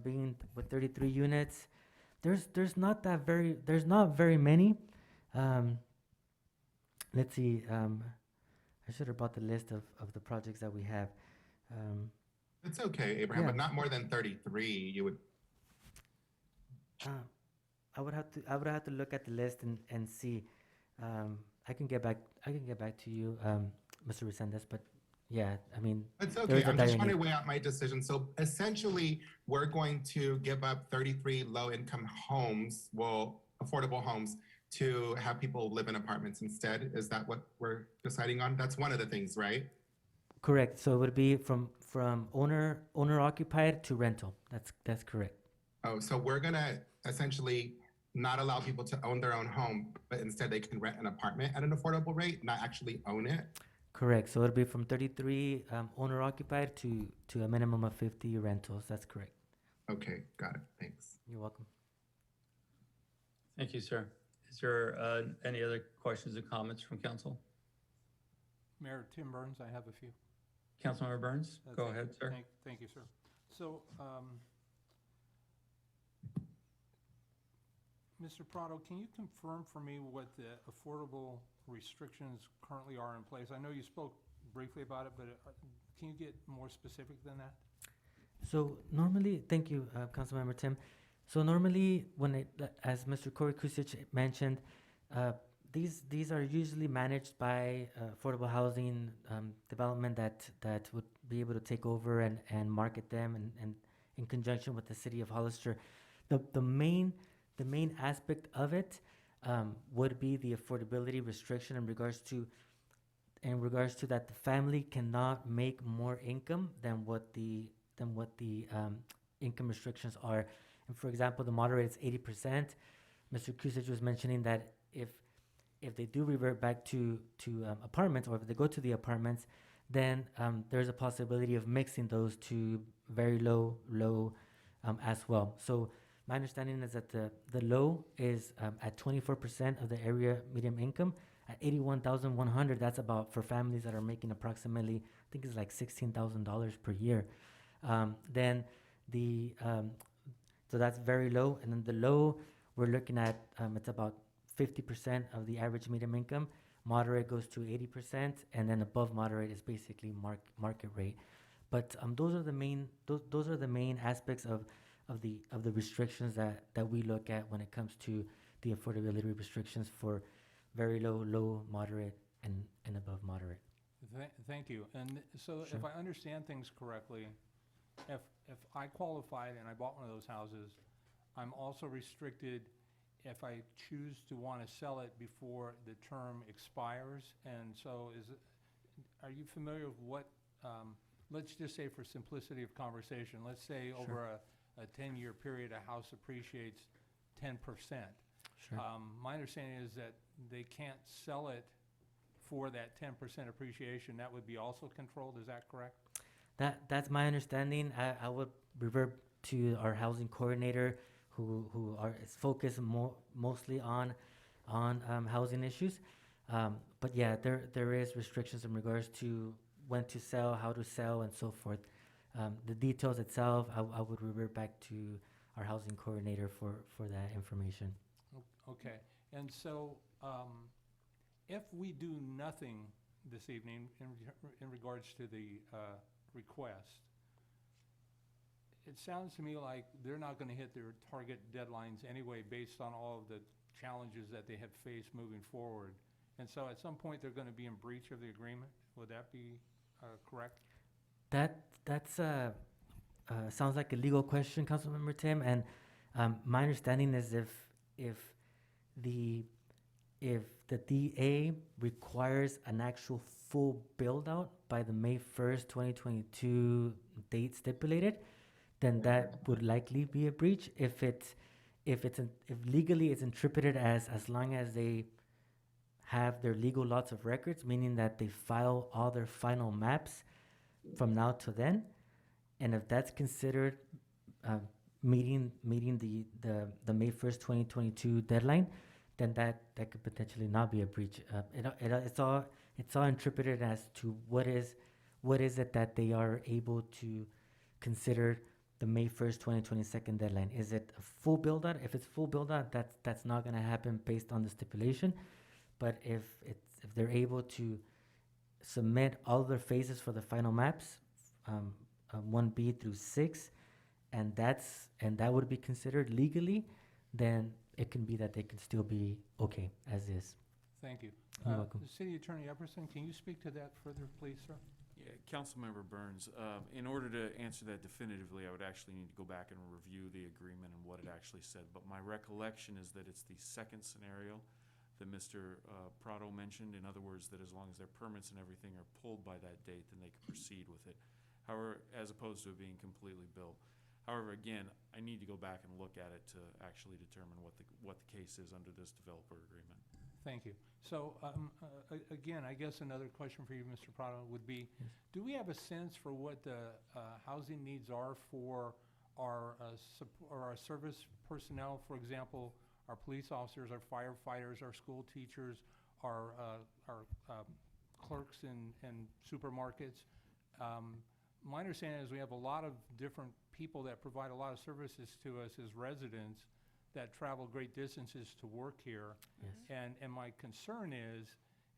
being with 33 units. There's not very many. Let's see. I should have brought the list of the projects that we have. It's okay, Abraham, Yeah. but not more than 33. You would, I would have to look at the list and see. I can get back to you, Mr. Resendez, but yeah, I mean, it's there okay. is a I'm just dire trying to need. weigh out my decision. So essentially, we're going to give up 33 low-income homes, well, affordable homes, to have people live in apartments instead. Is that what we're deciding on? That's one of the things, right? Correct. So it would be from owner occupied to rental. That's correct. Oh, so we're gonna essentially not allow people to own their own home, but instead they can rent an apartment at an affordable rate, not actually own it. Correct. So it'll be from 33 owner occupied to a minimum of 50 rentals. That's correct. Okay, got it. Thanks. You're welcome. Thank you, sir. Is there any other questions or comments from council? Mayor Tim Burns, I have a few. Councilmember Burns, go Thank- ahead, sir. Thank you, sir. So, Mr. Prado, can you confirm for me what the affordable restrictions currently are in place? I know you spoke briefly about it, but can you get more specific than that? So normally, thank you, Councilmember Tim. So normally, as Mr. Corey Kusic mentioned, these are usually managed by affordable housing development that would be able to take over and market them and in conjunction with the city of Hollister. The main aspect of it would be the affordability restriction in regards to that the family cannot make more income than what the income restrictions are. And for example, the moderate is 80%. Mr. Kusic was mentioning that if they do revert back to apartments, or if they go to the apartments, then there's a possibility of mixing those to very low as well. So my understanding is that the low is at 24% of the area median income. At 81,100, that's about for families that are making approximately, I think it's like $16,000 per year. Then so that's very low. And then the low, we're looking at, it's about 50% of the average median income. Moderate goes to 80%, and then above moderate is basically market rate. But those are the main aspects of the restrictions that we look at when it comes to the affordability restrictions for very low, moderate, and above moderate. Thank you. And so Sure. if I understand things correctly, if I qualified and I bought one of those houses, I'm also restricted if I choose to want to sell it before the term expires. And so are you familiar with what, let's just say for simplicity of conversation, let's say Sure. over a 10-year period, a house appreciates 10%. Sure. My understanding is that they can't sell it for that 10% appreciation. That would be also controlled, is that correct? That's my understanding. I would revert to our housing coordinator, who is focused mostly on housing issues. But yeah, there is restrictions in regards to when to sell, how to sell, and so forth. The details itself, I would revert back to our housing coordinator for that information. Okay, and so if we do nothing this evening in regards to the request, it sounds to me like they're not going to hit their target deadlines anyway based on all of the challenges that they have faced moving forward. And so at some point, they're going to be in breach of the agreement. Would that be correct? That's sounds like a legal question, Councilmember Tim. And my understanding is if the DA requires an actual full build out by the May 1st, 2022 date stipulated, then that would likely be a breach. If legally it's interpreted as long as they have their legal lots of records, meaning that they file all their final maps from now to then, and if that's considered meeting the May 1st, 2022 deadline, then that could potentially not be a breach. It's all interpreted as to what is it that they are able to consider the May 1st, 2022 deadline. Is it a full build out? If it's full build out, that's not going to happen based on the stipulation. But if they're able to submit all their phases for the final maps 1B through 6, and that would be considered legally, then it can be that they can still be okay as is. Thank you. You're welcome. City Attorney Epperson, can you speak to that further, please, sir? Yeah, Councilmember Burns, in order to answer that definitively, I would actually need to go back and review the agreement and what it actually said. But my recollection is that it's the second scenario that Mr. Prado mentioned. In other words, that as long as their permits and everything are pulled by that date, then they can proceed with it. However, as opposed to it being completely built. However, again, I need to go back and look at it to actually determine what the case is under this developer agreement. Thank you. So, again, I guess another question for you, Mr. Prado, would be, do we have a sense for what the housing needs are for our service personnel? For example, our police officers, our firefighters, our school teachers, our clerks in supermarkets. My understanding is we have a lot of different people that provide a lot of services to us as residents that travel great distances to work here. Yes. And my concern is,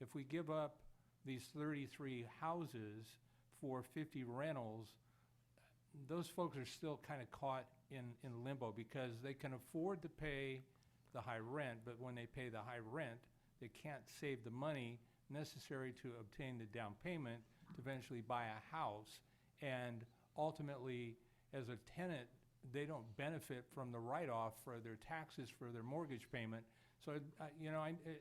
if we give up these 33 houses for 50 rentals, those folks are still kind of caught in limbo because they can afford to pay the high rent, but when they pay the high rent, they can't save the money necessary to obtain the down payment to eventually buy a house. And ultimately, as a tenant, they don't benefit from the write-off for their taxes for their mortgage payment. So,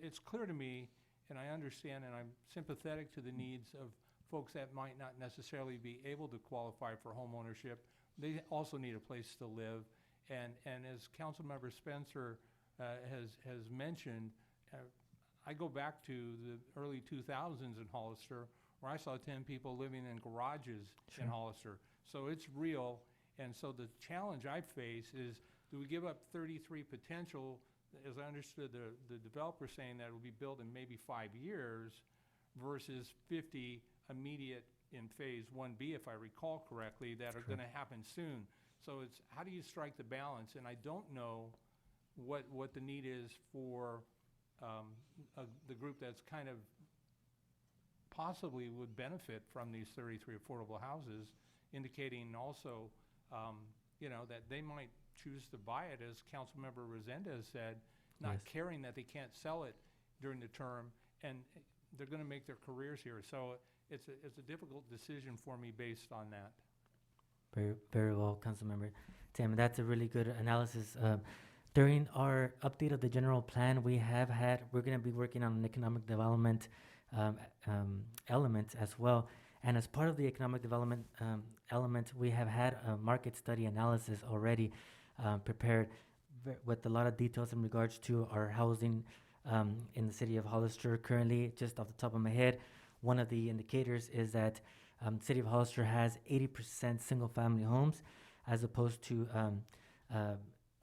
it's clear to me, and I understand, and I'm sympathetic to the needs of folks that might not necessarily be able to qualify for home ownership. They also need a place to live. And as Councilmember Spencer has mentioned, I go back to the early 2000s in Hollister, where I saw 10 people living in garages in Hollister. So it's real. And so the challenge I face is, do we give up 33 potential, as I understood the developer saying that it will be built in maybe 5 years, versus 50 immediate in phase 1B, if I recall correctly, that are going to happen soon. So it's, how do you strike the balance? And I don't know what the need is for the group that's kind of possibly would benefit from these 33 affordable houses, indicating also, that they might choose to buy it, as Councilmember Resendez said, not caring that they can't sell it during the term, and they're going to make their careers here. So it's a difficult decision for me based on that. Very, very well, Councilmember Tim. That's a really good analysis. During our update of the general plan, we're going to be working on an economic development element as well. And as part of the economic development element, we have had a market study analysis already prepared with a lot of details in regards to our housing in the city of Hollister. Currently, just off the top of my head, one of the indicators is that the city of Hollister has 80% single-family homes, as opposed to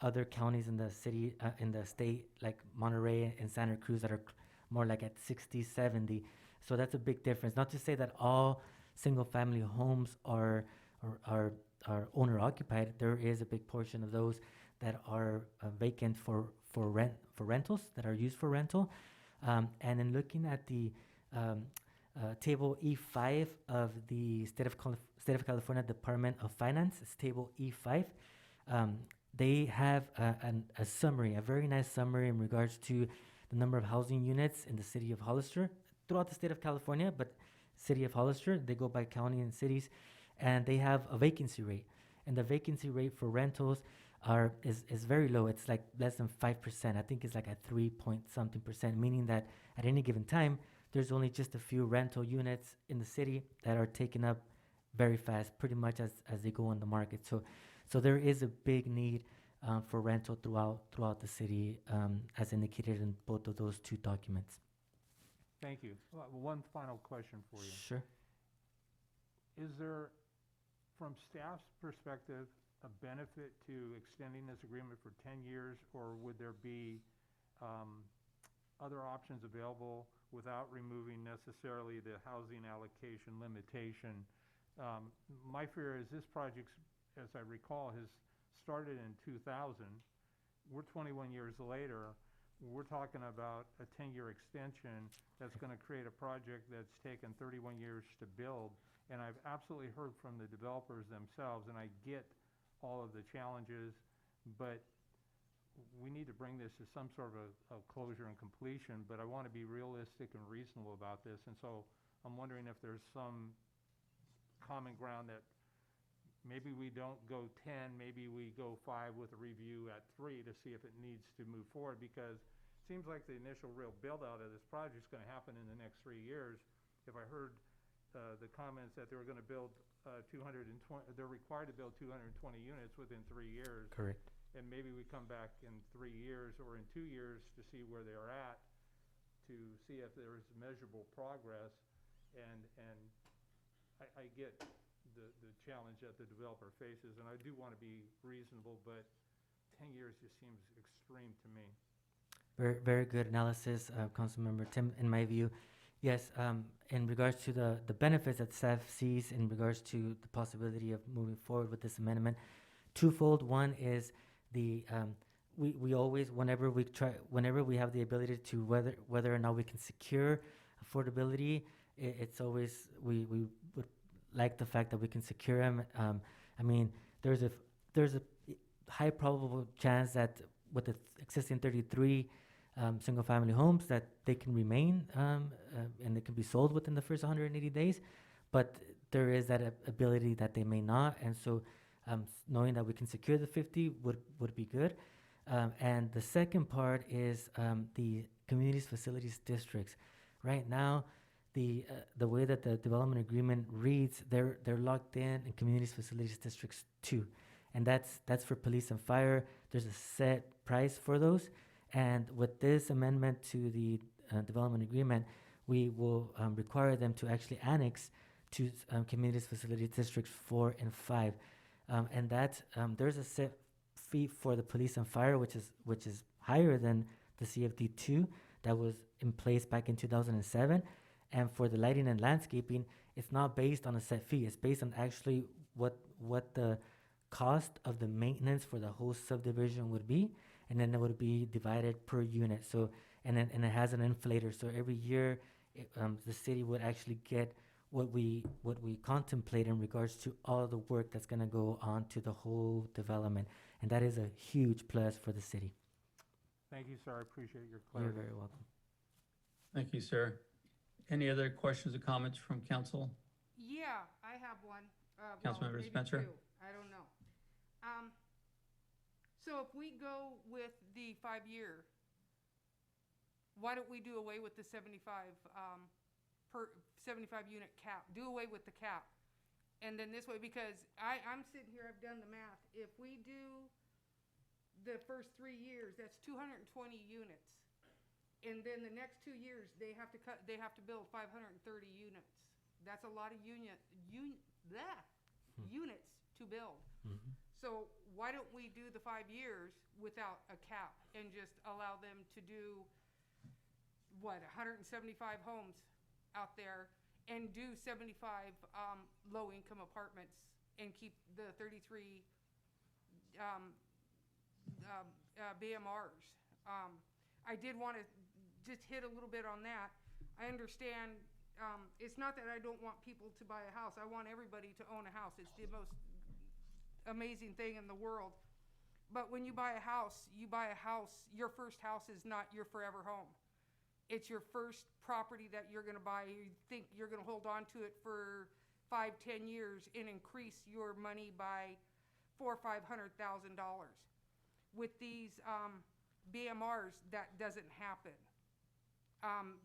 other counties in the city, in the state, like Monterey and Santa Cruz, that are more like at 60, 70. So that's a big difference. Not to say that all single-family homes are owner-occupied. There is a big portion of those that are vacant for rentals, that are used for rental. And in looking at the table E5 of the State of California Department of Finance, it's table E5. They have a summary, a very nice summary in regards to the number of housing units in the city of Hollister, throughout the state of California, but city of Hollister, they go by county and cities, and they have a vacancy rate. And the vacancy rate for rentals is very low. It's like less than 5%. I think it's like at 3-point-something%, meaning that at any given time, there's only just a few rental units in the city that are taken up very fast, pretty much as they go on the market. So there is a big need for rental throughout the city, as indicated in both of those two documents. Thank you. One final question for you. Sure. Is there, from staff's perspective, a benefit to extending this agreement for 10 years, or would there be other options available without removing necessarily the housing allocation limitation? My fear is this project, as I recall, has started in 2000. We're 21 years later. We're talking about a 10-year extension that's going to create a project that's taken 31 years to build. And I've absolutely heard from the developers themselves, and I get all of the challenges, but we need to bring this to some sort of a closure and completion, but I want to be realistic and reasonable about this. And so I'm wondering if there's some common ground that maybe we don't go 10, maybe we go 5 with a review at 3 to see if it needs to move forward, because it seems like the initial real build out of this project is going to happen in the next 3 years. If I heard the comments that they were going to build 220, they're required to build 220 units within 3 years. Correct. And maybe we come back in 3 years or in 2 years to see where they are at, to see if there is measurable progress. And I get the challenge that the developer faces, and I do want to be reasonable, but 10 years just seems extreme to me. Very, very good analysis, Councilmember Tim, in my view. Yes, in regards to the benefits that staff sees in regards to the possibility of moving forward with this amendment, twofold. One is we always, whenever we have the ability to, whether or not we can secure affordability, it's always, we would like the fact that we can secure them. I mean, there's a high probable chance that with the existing 33 single-family homes that they can remain and they can be sold within the first 180 days, but there is that ability that they may not, and so knowing that we can secure the 50 would be good. And the second part is the communities, facilities, districts. Right now, the way that the development agreement reads, they're locked in communities, facilities, districts 2, and that's for police and fire. There's a set price for those. And with this amendment to the development agreement, we will require them to actually annex to communities, facilities, districts 4 and 5. And that there's a set fee for the police and fire, which is higher than the CFD2 that was in place back in 2007. And for the lighting and landscaping, it's not based on a set fee. It's based on actually what the cost of the maintenance for the whole subdivision would be, and then it would be divided per unit. So and it has an inflator. So every year, the city would actually get what we contemplate in regards to all the work that's going to go on to the whole development, and that is a huge plus for the city. Thank you, sir. I appreciate your clarity. You're very welcome. Thank you, sir. Any other questions or comments from council? Yeah, I have one. Councilmember maybe Spencer? 2. I don't know. So if we go with the 5-year, why don't we do away with the 75 unit cap? Do away with the cap, and then this way, because I'm sitting here, I've done the math. If we do the first 3 years, that's 220 units. And then the next 2 years, they have to build 530 units. That's a lot of units to build. Mm-hmm. So why don't we do the 5 years without a cap and just allow them to do 175 homes out there and do 75 low-income apartments and keep the 33 BMRs. I did want to just hit a little bit on that. I understand it's not that I don't want people to buy a house. I want everybody to own a house. It's the most amazing thing in the world. But when you buy a house, your first house is not your forever home. It's your first property that you're going to buy. You think you're going to hold on to it for 5-10 years and increase your money by $400,000 or $500,000. With these BMRs, that doesn't happen.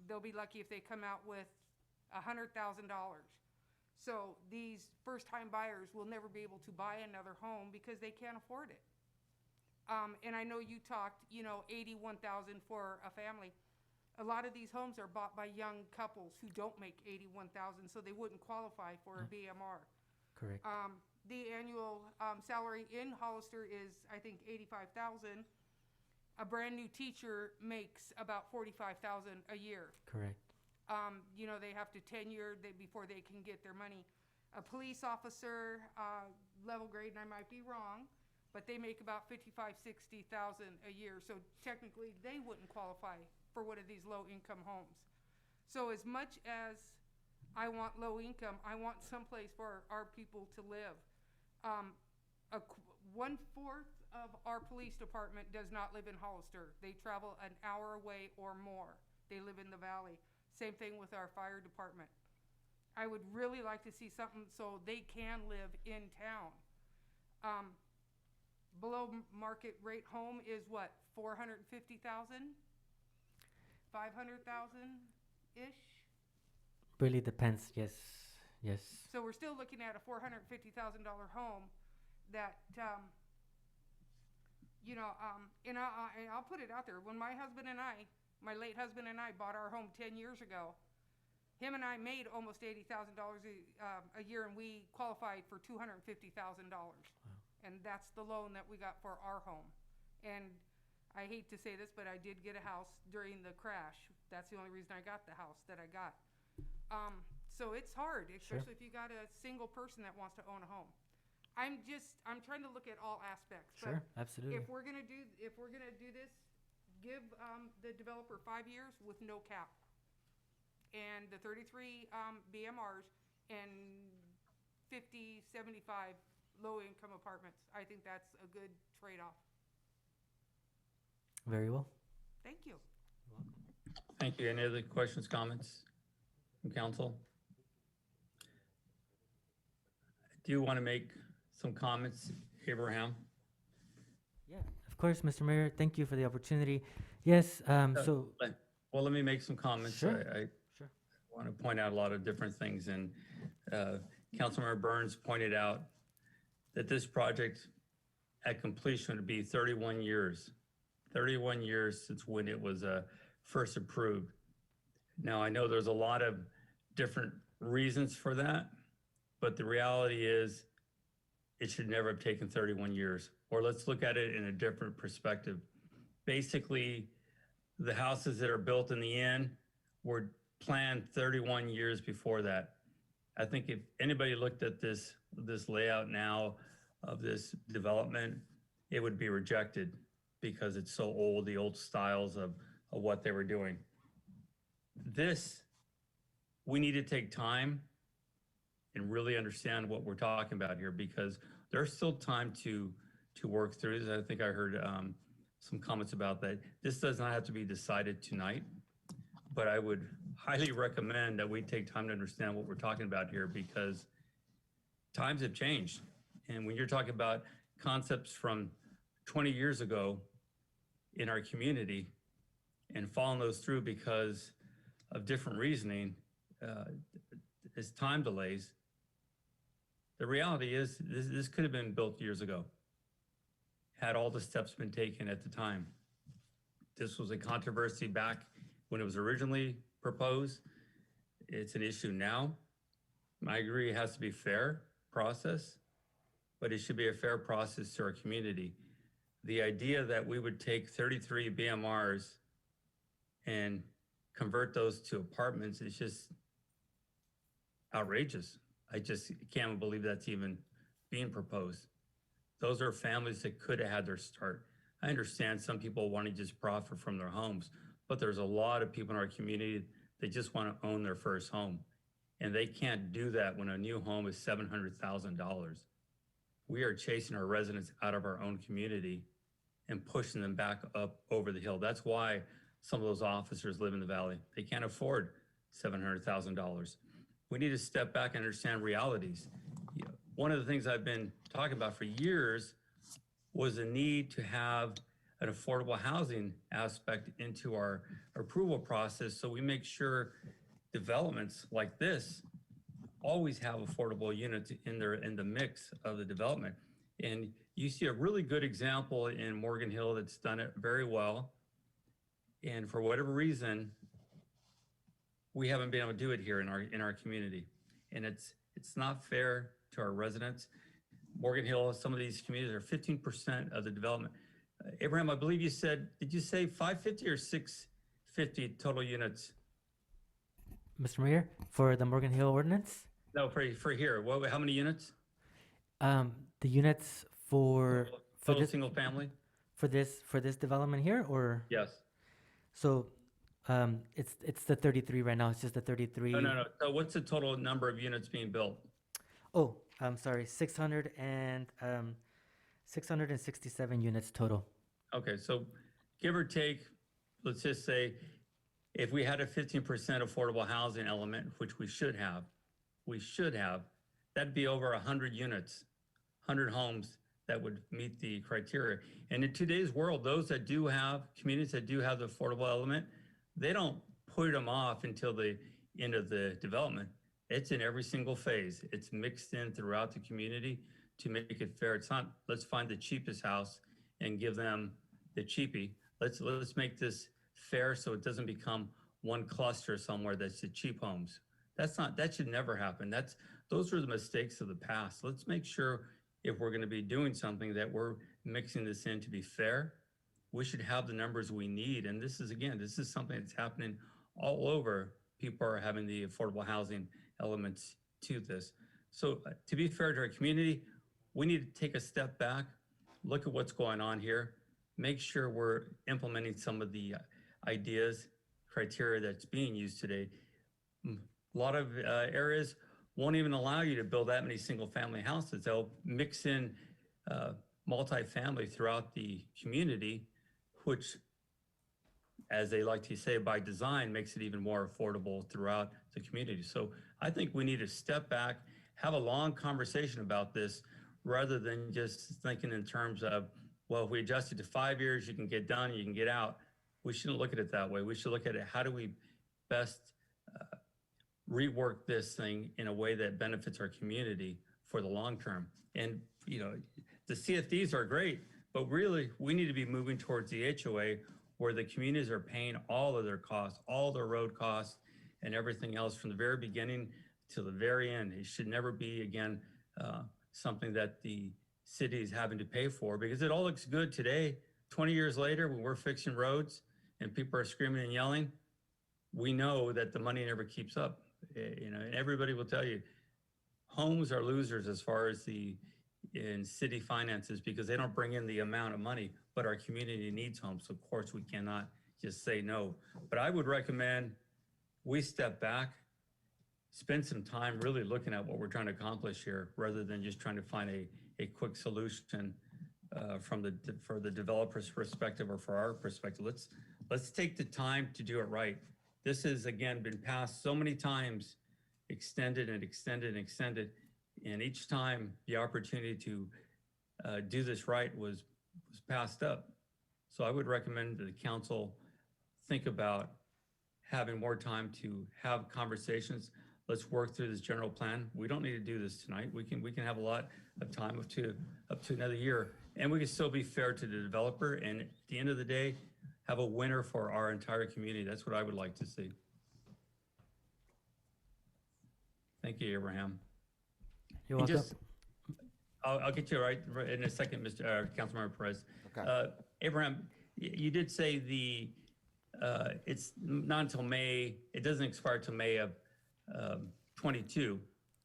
They'll be lucky if they come out with $100,000. So these first-time buyers will never be able to buy another home because they can't afford it. And I know you talked, $81,000 for a family. A lot of these homes are bought by young couples who don't make $81,000, so they wouldn't qualify for a BMR. Correct. The annual salary in Hollister is, I think, $85,000. A brand new teacher makes about $45,000 a year. Correct. They have to tenure before they can get their money. A police officer, level grade, and I might be wrong, but they make about $55,000, $60,000 a year. So technically, they wouldn't qualify for one of these low-income homes. So as much as I want low income. I want someplace for our people to live. 1/4 of our police department does not live in Hollister. They travel an hour away or more. They live in the valley. Same thing with our fire department. I would really like to see something so they can live in town. Below market rate home is what, 450,000? 500,000-ish? Really depends, yes, yes. So we're still looking at a $450,000 home that, and I'll put it out there. When my late husband and I bought our home 10 years ago, him and I made almost $80,000 a year, and we qualified for $250,000. And that's the loan that we got for our home. And I hate to say this, but I did get a house during the crash. That's the only reason I got the house that I got. So it's hard, especially if you got a single person that wants to own a home. I'm trying to look at all aspects. Sure, absolutely. If we're gonna do this, give the developer 5 years with no cap, and the 33 BMRs and 50, 75 low-income apartments. I think that's a good trade-off. Very well. Thank you. Thank you. Any other questions, comments from council? Do you want to make some comments, Abraham? Yeah, of course, Mr. Mayor. Thank you for the opportunity. Yes, Well, let me make some comments. Sure. I Sure. want to point out a lot of different things, and Councilmember Burns pointed out that this project at completion would be 31 years. 31 years since when it was first approved. Now, I know there's a lot of different reasons for that, but the reality is it should never have taken 31 years. Or let's look at it in a different perspective. Basically, the houses that are built in the end were planned 31 years before that. I think if anybody looked at this layout now of this development, it would be rejected because it's so old, the old styles of what they were doing. We need to take time and really understand what we're talking about here, because there's still time to work through this. I think I heard some comments about that. This does not have to be decided tonight, but I would highly recommend that we take time to understand what we're talking about here, because times have changed. And when you're talking about concepts from 20 years ago in our community and following those through because of different reasoning, as time delays, the reality is this could have been built years ago, had all the steps been taken at the time. This was a controversy back when it was originally proposed. It's an issue now. I agree it has to be a fair process, but it should be a fair process to our community. The idea that we would take 33 BMRs and convert those to apartments is just outrageous. I just can't believe that's even being proposed. Those are families that could have had their start. I understand some people want to just profit from their homes, but there's a lot of people in our community that just want to own their first home. And they can't do that when a new home is $700,000. We are chasing our residents out of our own community and pushing them back up over the hill. That's why some of those officers live in the valley. They can't afford $700,000. We need to step back and understand realities. One of the things I've been talking about for years was the need to have an affordable housing aspect into our approval process, so we make sure developments like this always have affordable units in the mix of the development. And you see a really good example in Morgan Hill that's done it very well. And for whatever reason, we haven't been able to do it here in our community. And it's not fair to our residents. Morgan Hill, some of these communities are 15% of the development. Abraham, I believe you said, did you say 550 or 650 total units? Mr. Mayor, for the Morgan Hill ordinance? No, for here. How many units? The units for Total this single family? for this development here, or Yes. so It's the 33 right now. It's just the 33. No. So what's the total number of units being built? Oh, I'm sorry. 667 units total. Okay, so give or take, let's just say, if we had a 15% affordable housing element, which we should have, that'd be over 100 units, 100 homes that would meet the criteria. And in today's world, those that do have, communities that do have the affordable element, they don't put them off until the end of the development. It's in every single phase. It's mixed in throughout the community to make it fair. It's not, let's find the cheapest house and give them the cheapie. Let's make this fair so it doesn't become one cluster somewhere that's the cheap homes. That should never happen. Those are the mistakes of the past. Let's make sure if we're going to be doing something that we're mixing this in to be fair. We should have the numbers we need. And this is something that's happening all over. People are having the affordable housing elements to this. So to be fair to our community, we need to take a step back, look at what's going on here, make sure we're implementing some of the ideas, criteria that's being used today. A lot of areas won't even allow you to build that many single family houses. They'll mix in multifamily throughout the community, which, as they like to say, by design, makes it even more affordable throughout the community. So I think we need to step back, have a long conversation about this, rather than just thinking in terms of, well, if we adjust it to 5 years, you can get done, you can get out. We shouldn't look at it that way. We should look at it, how do we best rework this thing in a way that benefits our community for the long term? And, the CFDs are great, but really we need to be moving towards the HOA, where the communities are paying all of their costs, all their road costs and everything else from the very beginning to the very end. It should never be, again, something that the city is having to pay for, because it all looks good today. 20 years later, when we're fixing roads and people are screaming and yelling, we know that the money never keeps up. And everybody will tell you, homes are losers as far as in city finances, because they don't bring in the amount of money, but our community needs homes. So of course we cannot just say no. But I would recommend we step back, spend some time really looking at what we're trying to accomplish here, rather than just trying to find a quick solution for the developer's perspective or for our perspective. Let's take the time to do it right. This has, again, been passed so many times, extended and extended and extended. And each time the opportunity to do this right was passed up. So I would recommend that the council think about having more time to have conversations. Let's work through this general plan. We don't need to do this tonight. We can have a lot of time up to another year, and we can still be fair to the developer. And at the end of the day, have a winner for our entire community. That's what I would like to see. Thank you, Abraham. You're And welcome. I'll get you right in a second, Councilmember Perez. Okay. Abraham, you did say it's not until May, it doesn't expire till May of 22.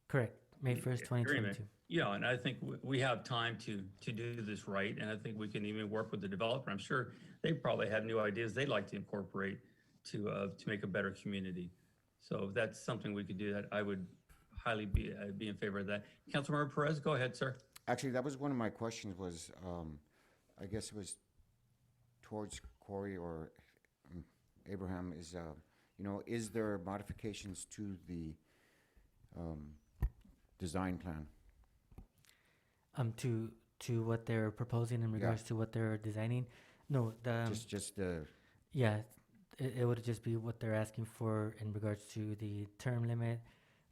Correct. May 1st, 2022. Yeah, and I think we have time to do this right, and I think we can even work with the developer. I'm sure they probably have new ideas they'd like to incorporate to make a better community. So if that's something we could do, that I would highly be in favor of that. Councilmember Perez, go ahead, sir. Actually, that was one of my questions was, I guess it was towards Corey or Abraham, is there modifications to the design plan? To what they're proposing in regards to what they're designing? No, Just the, yeah, it would just be what they're asking for in regards to the term limit,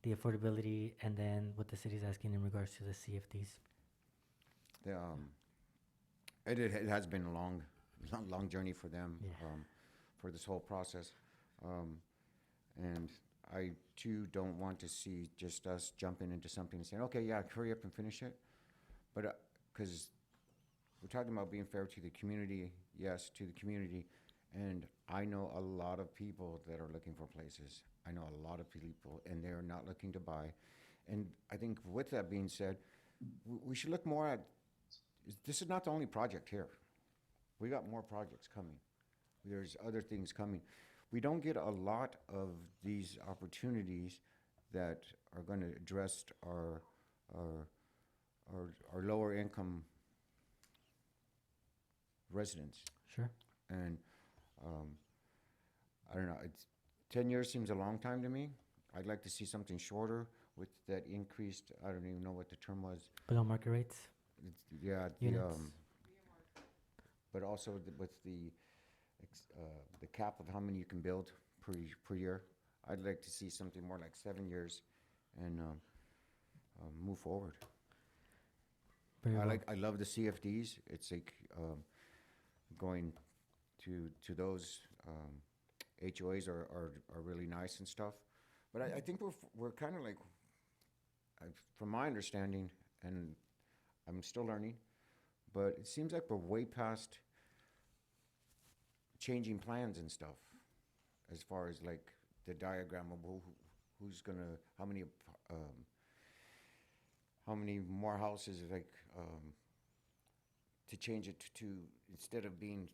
the affordability, and then what the city's asking in regards to the CFDs. it has been a long journey for them, Yeah. for this whole process. And I too don't want to see just us jumping into something and saying, okay, yeah, hurry up and finish it. But, because we're talking about being fair to the community, yes, to the community. And I know a lot of people that are looking for places. I know a lot of people, and they're not looking to buy. And I think with that being said, we should look more at, this is not the only project here. We got more projects coming. There's other things coming. we don't get a lot of these opportunities that are going to address our lower income residents. Sure. And I don't know, 10 years seems a long time to me. I'd like to see something shorter with that increased, I don't even know what the term was. Below market rates. Yeah, Units. but also with the cap of how many you can build per year. I'd like to see something more like 7 years and move forward. Very well. I love the CFDs. It's like going to those HOAs are really nice and stuff. But I think we're kind of like, from my understanding, and I'm still learning, but it seems like we're way past changing plans and stuff, as far as like the diagram of who's gonna, how many more houses, like to change it to instead of being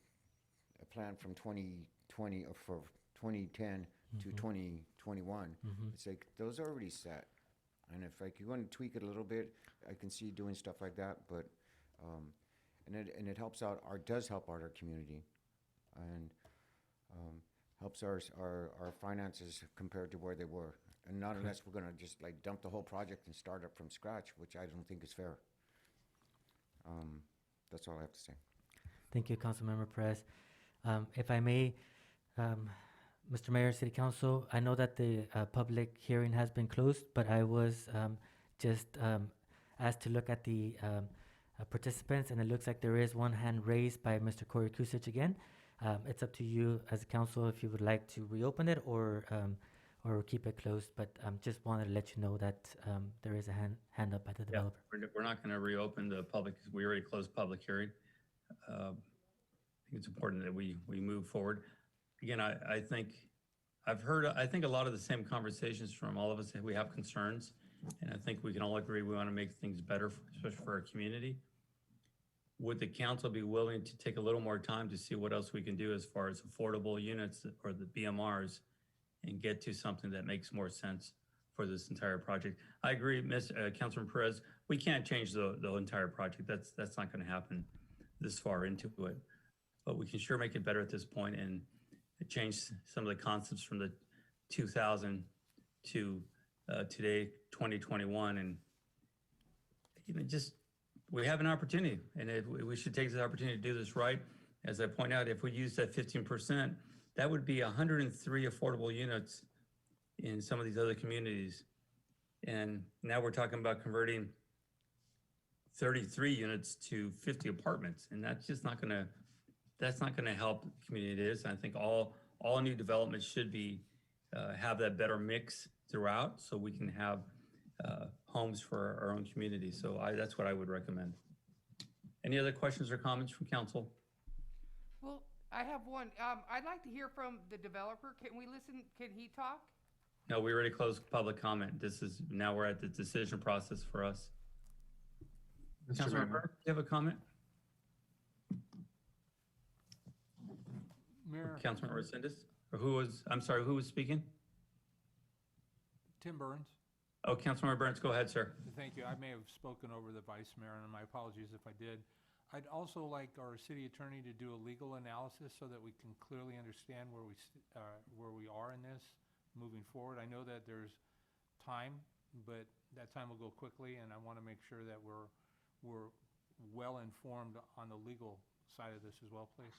a plan from 2020 or for 2010 to 2021. It's like those are already set, and if like you want to tweak it a little bit, I can see doing stuff like that. But and it helps out does help out our community, and helps our finances compared to where they were, and not unless we're gonna just like dump the whole project and start up from scratch, which I don't think is fair. That's all I have to say. Thank you, Councilmember Perez. If I may, Mr. Mayor, City Council, I know that the public hearing has been closed, but I was just asked to look at the participants, and it looks like there is one hand raised by Mr. Corey Kusich again. It's up to you as a council if you would like to reopen it or keep it closed, but just wanted to let you know that there is a hand up by the developer. We're not going to reopen the public, because we already closed public hearing. I think it's important that we move forward. Again, I think a lot of the same conversations from all of us. We have concerns, and I think we can all agree we want to make things better, especially for our community. Would the council be willing to take a little more time to see what else we can do as far as affordable units or the BMRs, and get to something that makes more sense for this entire project? I agree, Councilman Perez, we can't change the entire project. That's not going to happen this far into it. But we can sure make it better at this point and change some of the concepts from the 2000 to today, 2021. And just, we have an opportunity, and we should take this opportunity to do this right. As I point out, if we use that 15%, that would be 103 affordable units in some of these other communities. And now we're talking about converting 33 units to 50 apartments. And that's just not gonna help the community it is. I think all new developments should be, have that better mix throughout, so we can have homes for our own community. So that's what I would recommend. Any other questions or comments from council? Well, I have one. I'd like to hear from the developer. Can we listen? Can he talk? No, we already closed public comment. Now we're at the decision process for us. Councilor Burke, do you have a comment? Mayor, Councilman Resendez? Or who was speaking? Tim Burns. Oh, Councilmember Burns, go ahead, sir. Thank you. I may have spoken over the vice mayor, and my apologies if I did. I'd also like our city attorney to do a legal analysis so that we can clearly understand where we are in this moving forward. I know that there's time, but that time will go quickly, and I want to make sure that we're well informed on the legal side of this as well, please.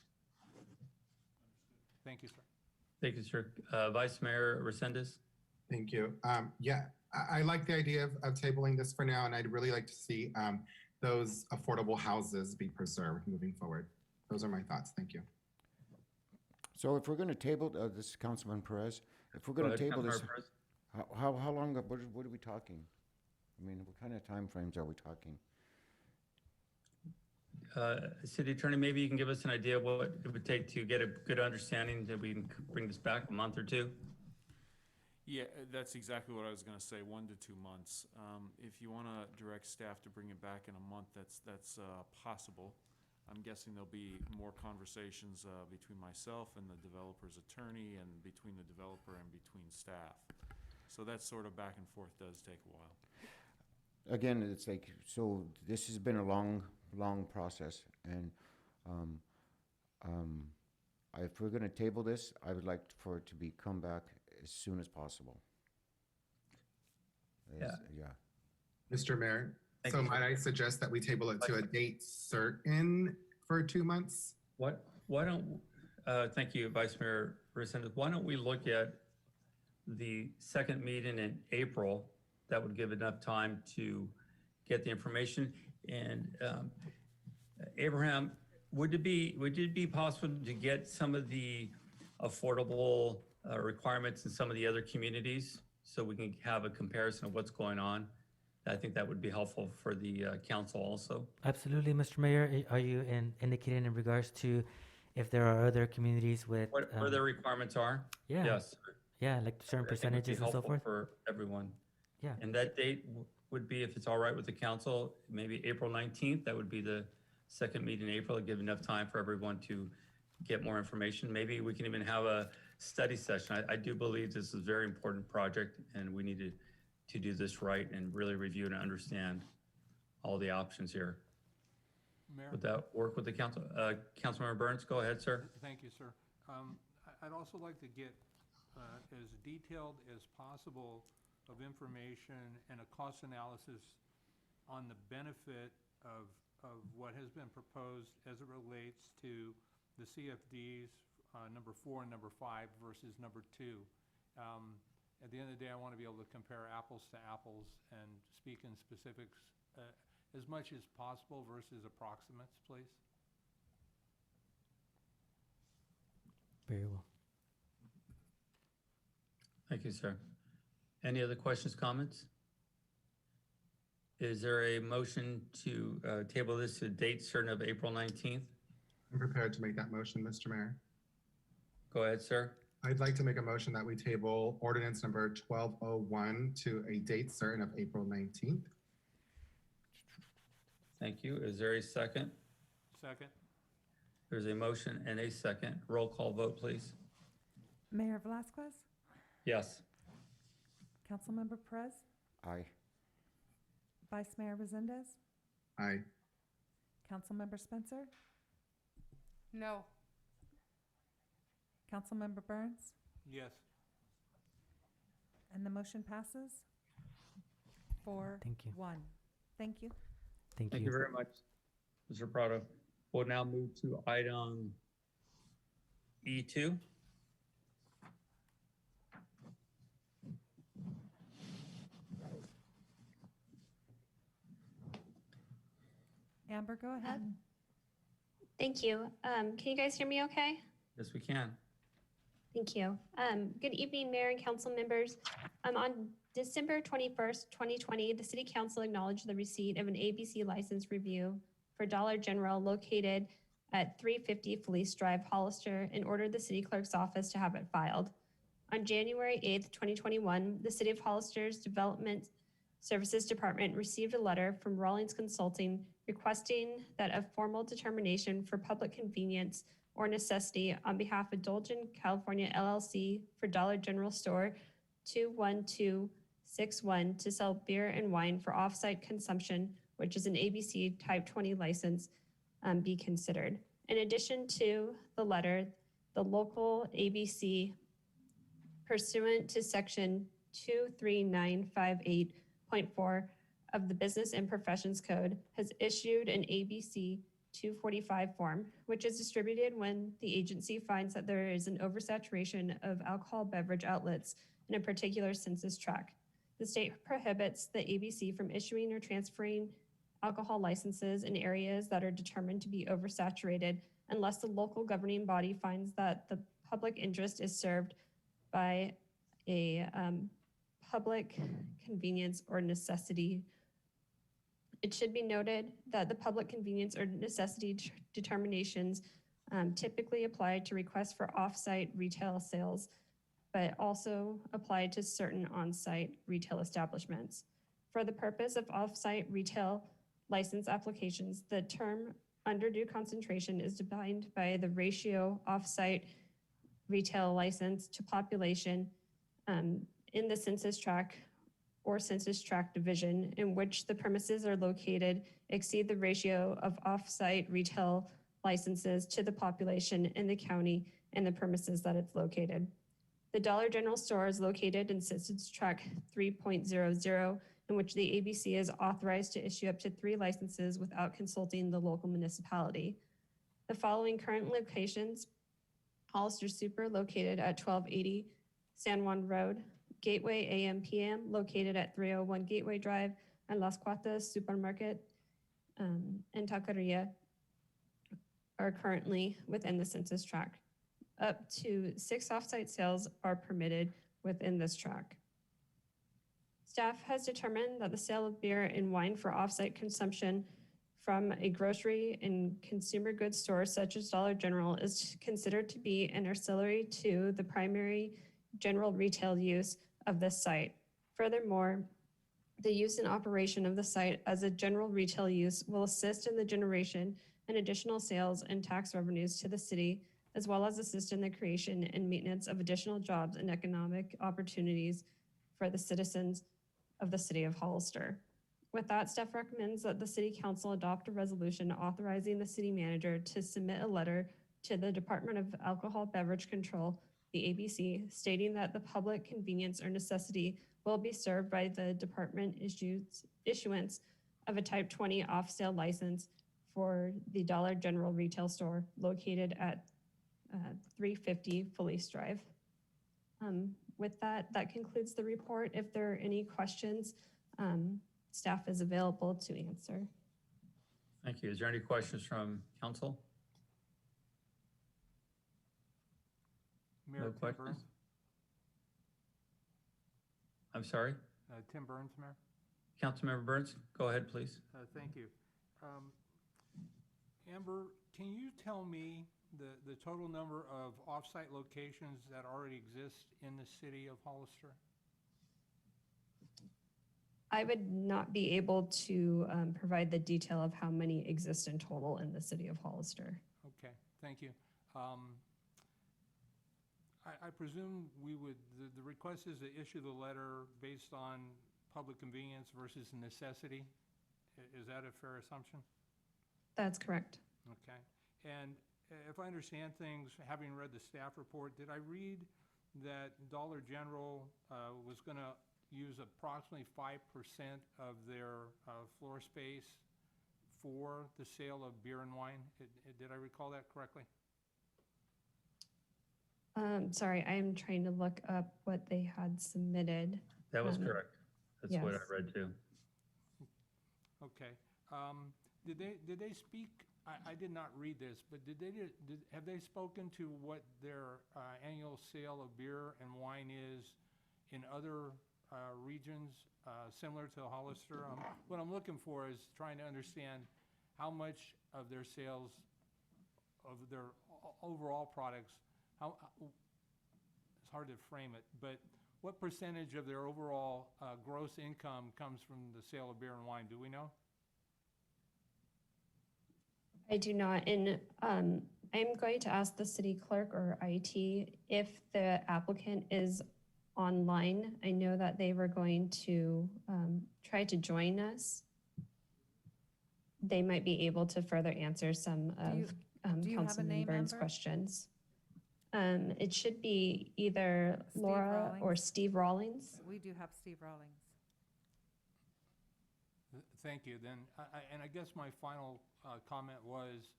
Thank you, sir. Thank you, sir. Vice Mayor Resendez? Thank you. Yeah, I like the idea of tabling this for now, and I'd really like to see those affordable houses be preserved moving forward. Those are my thoughts. Thank you. So if we're going to table this, Councilman Perez, if we're going to table this, how long? What are we talking? I mean, what kind of time frames are we talking? City Attorney, maybe you can give us an idea of what it would take to get a good understanding that we can bring this back a month or two? Yeah, that's exactly what I was gonna say, 1 to 2 months. If you wanna direct staff to bring it back in a month, that's possible. I'm guessing there'll be more conversations between myself and the developer's attorney and between the developer and between staff. So that sort of back and forth does take a while. Again, it's like, so this has been a long, long process, and if we're gonna table this, I would like for it to be come back as soon as possible. Yeah. Yeah. Mr. Mayor, Thank so you, sir. might I suggest that we table it to a date certain for 2 months? Why don't, thank you, Vice Mayor Resendez. Why don't we look at the second meeting in April? That would give enough time to get the information. And Abraham, would it be possible to get some of the affordable requirements in some of the other communities so we can have a comparison of what's going on? I think that would be helpful for the council also. Absolutely, Mr. Mayor. Are you indicating in regards to if there are other communities with Where the requirements are? yeah, Yes. yeah, like certain I think it would be percentages and so helpful forth? for everyone. Yeah. And that date would be, if it's all right with the council, maybe April 19th. That would be the second meeting in April. It'd give enough time for everyone to get more information. Maybe we can even have a study session. I do believe this is a very important project, and we need to do this right and really review and understand all the options here. Mayor? Would that work with the council? Councilmember Burns, go ahead, sir. Thank you, sir. I'd also like to get as detailed as possible of information and a cost analysis on the benefit of what has been proposed as it relates to the CFDs, number 4 and number 5 versus number 2. At the end of the day, I want to be able to compare apples to apples and speak in specifics as much as possible versus approximates, please. Very well. Thank you, sir. Any other questions, comments? Is there a motion to table this to a date certain of April 19th? I'm prepared to make that motion, Mr. Mayor. Go ahead, sir. I'd like to make a motion that we table ordinance number 1201 to a date certain of April 19th. Thank you. Is there a second? Second. There's a motion and a second. Roll call vote, please. Mayor Velazquez? Yes. Councilmember Perez? Aye. Vice Mayor Resendez? Aye. Councilmember Spencer? No. Councilmember Burns? Yes. And the motion passes 4-1. Thank you. Thank you. Thank Thank you. you very much, Mr. Prado. We'll now move to item E2. Amber, go ahead. Thank you. Can you guys hear me okay? Yes, we can. Thank you. Good evening, Mayor and council members. On December 21st, 2020, the City Council acknowledged the receipt of an ABC license review for Dollar General located at 350 Felice Drive, Hollister, and ordered the City Clerk's office to have it filed. On January 8th, 2021, the City of Hollister's Development Services Department received a letter from Rawlings Consulting requesting that a formal determination for public convenience or necessity on behalf of Dolgen, California LLC for Dollar General Store 21261 to sell beer and wine for off-site consumption, which is an ABC Type 20 license, be considered. In addition to the letter, the local ABC, pursuant to Section 23958.4 of the Business and Professions Code, has issued an ABC 245 form, which is distributed when the agency finds that there is an oversaturation of alcohol beverage outlets in a particular census tract. The state prohibits the ABC from issuing or transferring alcohol licenses in areas that are determined to be oversaturated unless the local governing body finds that the public interest is served by a public convenience or necessity. It should be noted that the public convenience or necessity determinations typically apply to requests for off-site retail sales, but also apply to certain on-site retail establishments. For the purpose of off-site retail license applications, the term Undue concentration is defined by the ratio off-site retail license to population in the census tract or census tract division in which the premises are located exceed the ratio of off-site retail licenses to the population in the county and the premises that it's located. The Dollar General store is located in census tract 3.00, in which the ABC is authorized to issue up to 3 licenses without consulting the local municipality. The following current locations: Hollister Super, located at 1280 San Juan Road; Gateway AM/PM, located at 301 Gateway Drive; and Las Cuatas Supermarket and Taqueria are currently within the census tract. Up to 6 off-site sales are permitted within this tract. Staff has determined that the sale of beer and wine for off-site consumption from a grocery and consumer goods store such as Dollar General is considered to be an ancillary to the primary general retail use of this site. Furthermore, the use and operation of the site as a general retail use will assist in the generation and additional sales and tax revenues to the city, as well as assist in the creation and maintenance of additional jobs and economic opportunities for the citizens of the city of Hollister. With that, staff recommends that the city council adopt a resolution authorizing the city manager to submit a letter to the Department of Alcohol Beverage Control, the ABC, stating that the public convenience or necessity will be served by the department issuance of a type 20 off-sale license for the Dollar General retail store located at 350 Felice Drive. With that concludes the report. If there are any questions, staff is available to answer. Thank you. Is there any questions from council? Mayor, No Tim questions? Burns. I'm sorry? Tim Burns, Mayor. Councilmember Burns, go ahead, please. Thank you. Amber, can you tell me the total number of off-site locations that already exist in the city of Hollister? I would not be able to provide the detail of how many exist in total in the city of Hollister. Okay, thank you. I presume we would, the request is to issue the letter based on public convenience versus necessity. Is that a fair assumption? That's correct. Okay. And if I understand things, having read the staff report, did I read that Dollar General was going to use approximately 5% of their floor space for the sale of beer and wine? Did I recall that correctly? Sorry, I'm trying to look up what they had submitted. That was correct. That's what I yes. read too. Okay. Did they speak? I did not read this, but have they spoken to what their annual sale of beer and wine is in other regions similar to Hollister? What I'm looking for is trying to understand how much of their sales of their overall products, it's hard to frame it, but what percentage of their overall gross income comes from the sale of beer and wine? Do we know? I do not. And I'm going to ask the city clerk or IT if the applicant is online. I know that they were going to try to join us. They might be able to further answer some of Councilman Burns' questions. It should be either Steve Laura Rawlings. or Steve Rawlings. We do have Steve Rawlings. Thank you. Then, and I guess my final comment was,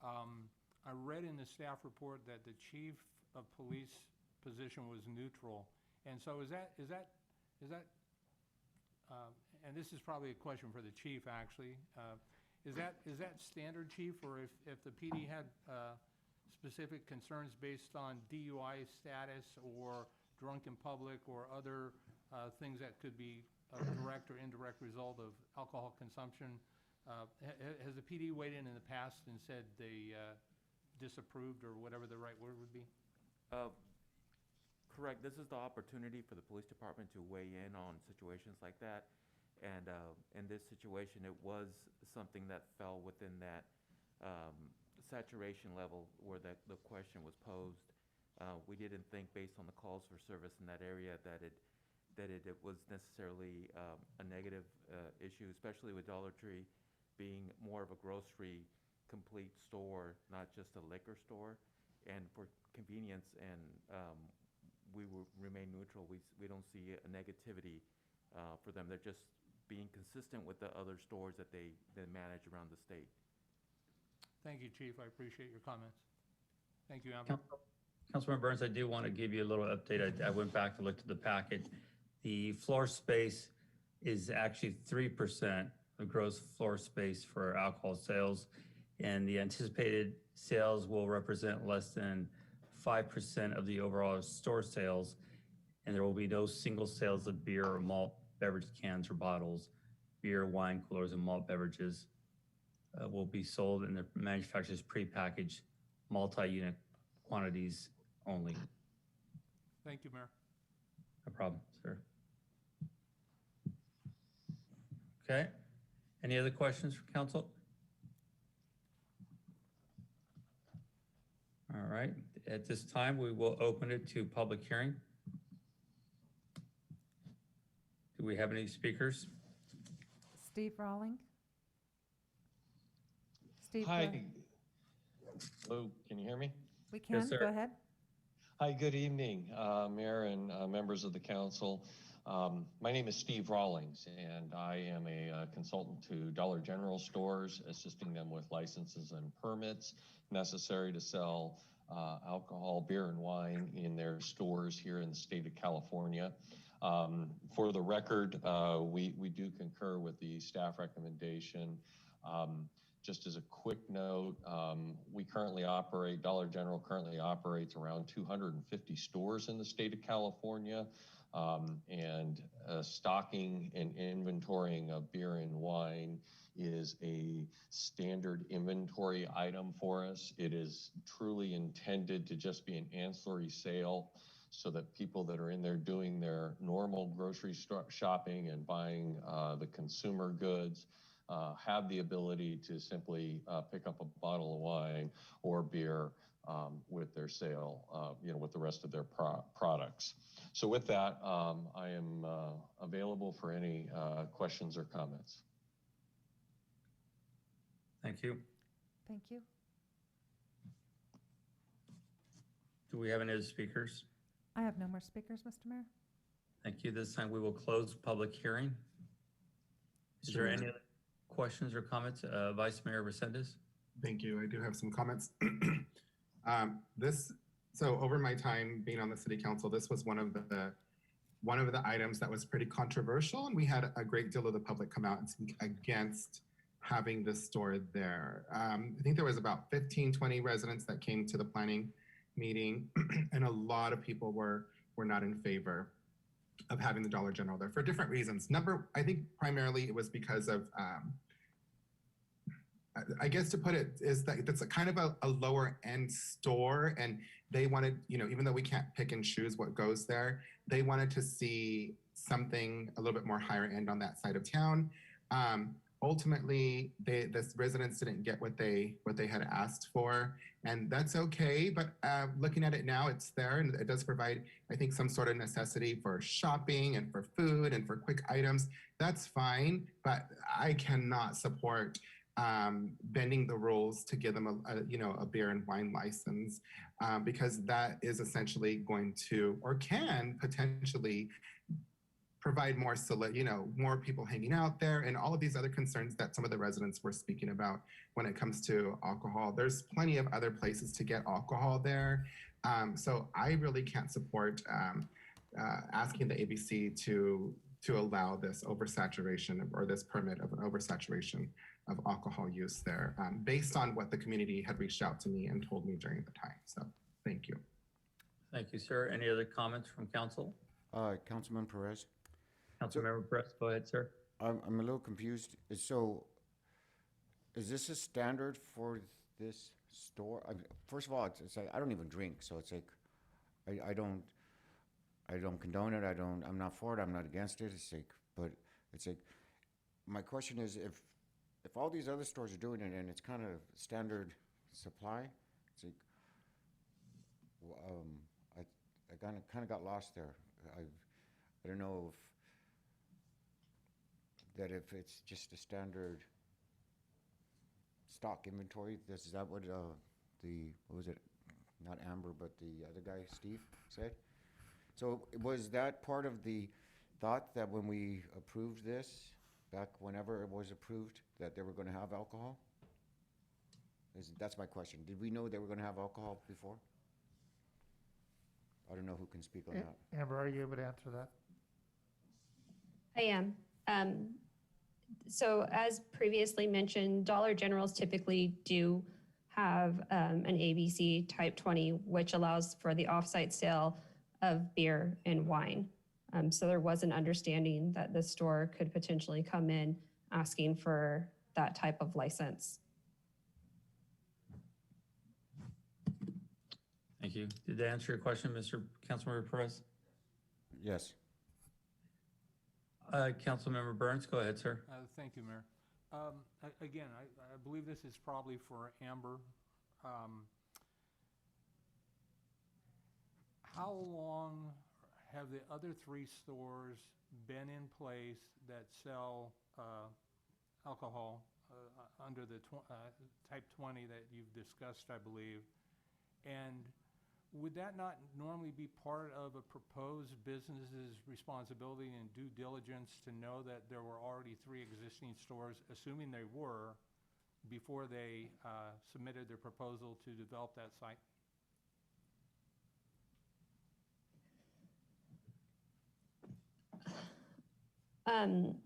I read in the staff report that the chief of police position was neutral, and so is that, and this is probably a question for the chief actually. Is that standard, chief, or if the PD had specific concerns based on DUI status or drunk in public or other things that could be a direct or indirect result of alcohol consumption, has the PD weighed in the past and said they disapproved, or whatever the right word would be? Correct. This is the opportunity for the police department to weigh in on situations like that. And in this situation, it was something that fell within that saturation level where the question was posed. We didn't think, based on the calls for service in that area, that it was necessarily a negative issue, especially with Dollar Tree being more of a grocery complete store, not just a liquor store. And for convenience, and we will remain neutral. We don't see a negativity for them. They're just being consistent with the other stores that they manage around the state. Thank you, Chief. I appreciate your comments. Thank you, Amber. Councilman Burns, I do want to give you a little update. I went back to look at the packet. The floor space is actually 3% of gross floor space for alcohol sales, and the anticipated sales will represent less than 5% of the overall store sales, and there will be no single sales of beer or malt beverage cans or bottles. Beer, wine coolers, and malt beverages will be sold in the manufacturer's prepackaged multi-unit quantities only. Thank you, Mayor. No problem, sir. Okay. Any other questions for council? All right. At this time, we will open it to public hearing. Do we have any speakers? Steve Rawling? Steve, Hi. go- Hello, can you hear me? We can, sir. go ahead. Hi, good evening, Mayor and members of the council. My name is Steve Rawlings, and I am a consultant to Dollar General stores, assisting them with licenses and permits necessary to sell alcohol, beer, and wine in their stores here in the state of California. For the record, we do concur with the staff recommendation. Just as a quick note, Dollar General currently operates around 250 stores in the state of California. And stocking and inventorying of beer and wine is a standard inventory item for us. It is truly intended to just be an ancillary sale so that people that are in there doing their normal grocery shopping and buying the consumer goods have the ability to simply pick up a bottle of wine or beer with their sale, with the rest of their products. So with that, I am available for any questions or comments. Thank you. Thank you. Do we have any other speakers? I have no more speakers, Mr. Mayor. Thank you. This time we will close public hearing. Is there any other questions or comments? Vice Mayor Resendez? Thank you. I do have some comments. So over my time being on the city council, this was one of the items that was pretty controversial, and we had a great deal of the public come out and speak against having this store there. I think there was about 15, 20 residents that came to the planning meeting, and a lot of people were not in favor of having the Dollar General there for different reasons. I think primarily it was because of I guess to put it is that it's a kind of a lower end store, and they wanted, even though we can't pick and choose what goes there, they wanted to see something a little bit more higher end on that side of town. Ultimately, the residents didn't get what they had asked for, and that's okay. But looking at it now, it's there, and it does provide, I think, some sort of necessity for shopping and for food and for quick items. That's fine, but I cannot support bending the rules to give them a beer and wine license, because that is essentially going to, or can potentially, provide more more people hanging out there, and all of these other concerns that some of the residents were speaking about when it comes to alcohol. There's plenty of other places to get alcohol there, so I really can't support asking the ABC to allow this oversaturation or this permit of an oversaturation of alcohol use there, based on what the community had reached out to me and told me during the time. So thank you. Thank you, sir. Any other comments from council? Councilman Perez? Councilmember Perez, go ahead, sir. I'm a little confused. So, is this a standard for this store? First of all, it's like, I don't even drink, so it's like, I don't condone it. I'm not for it. I'm not against it. It's like, but it's like, my question is, if all these other stores are doing it and it's kind of standard supply, it's like, I kind of got lost there. I don't know if it's just a standard stock inventory. Is that what what was it? Not Amber, but the other guy, Steve, said? So was that part of the thought that when we approved this, back whenever it was approved, that they were going to have alcohol? That's my question. Did we know they were going to have alcohol before? I don't know who can speak on that. Amber, are you able to answer that? I am. So as previously mentioned, Dollar Generals typically do have an ABC Type 20, which allows for the off-site sale of beer and wine. So there was an understanding that the store could potentially come in asking for that type of license. Thank you. Did that answer your question, Mr. Councilmember Perez? Yes. Councilmember Burns, go ahead, sir. Thank you, Mayor. Again, I believe this is probably for Amber. How long have the other 3 stores been in place that sell alcohol under the Type 20 that you've discussed, I believe? And would that not normally be part of a proposed business's responsibility and due diligence to know that there were already 3 existing stores, assuming they were, before they submitted their proposal to develop that site? I'm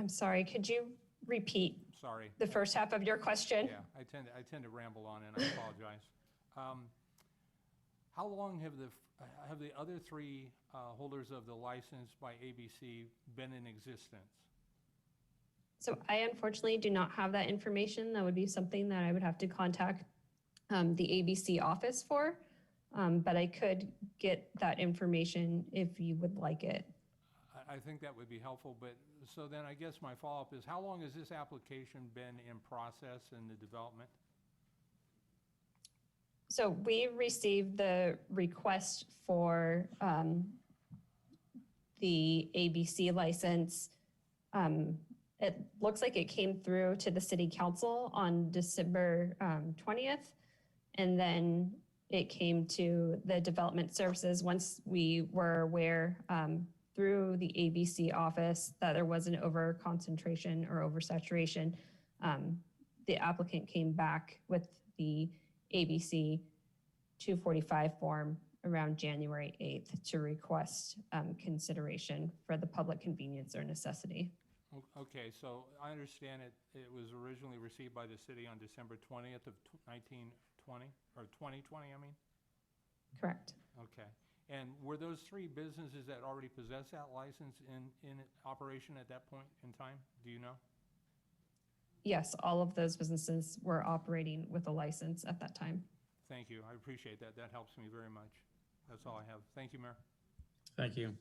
sorry, could you repeat Sorry. the first half of your question? Yeah, I tend to ramble on, and I apologize. How long have the other 3 holders of the license by ABC been in existence? So I unfortunately do not have that information. That would be something that I would have to contact the ABC office for, but I could get that information if you would like it. I think that would be helpful, but so then I guess my follow-up is, how long has this application been in process in the development? So we received the request for the ABC license. It looks like it came through to the city council on December 20th, and then it came to the development services once we were aware through the ABC office that there was an over-concentration or oversaturation. The applicant came back with the ABC 245 form around January 8th to request consideration for the public convenience or necessity. Okay, so I understand it was originally received by the city on December 20th of 1920, or 2020, I mean? Correct. Okay. And were those 3 businesses that already possess that license in operation at that point in time? Do you know? Yes, all of those businesses were operating with a license at that time. Thank you. I appreciate that. That helps me very much. That's all I have. Thank you, Mayor. Thank you.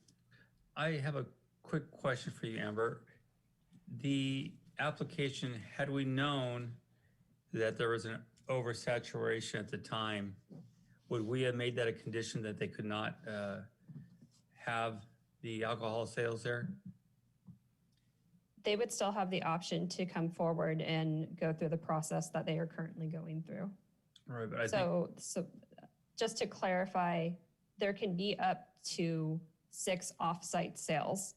I have a quick question for you, Amber. The application, had we known that there was an oversaturation at the time, would we have made that a condition that they could not have the alcohol sales there? They would still have the option to come forward and go through the process that they are currently going through. Right, but So just to clarify, there can be up to 6 off-site sales,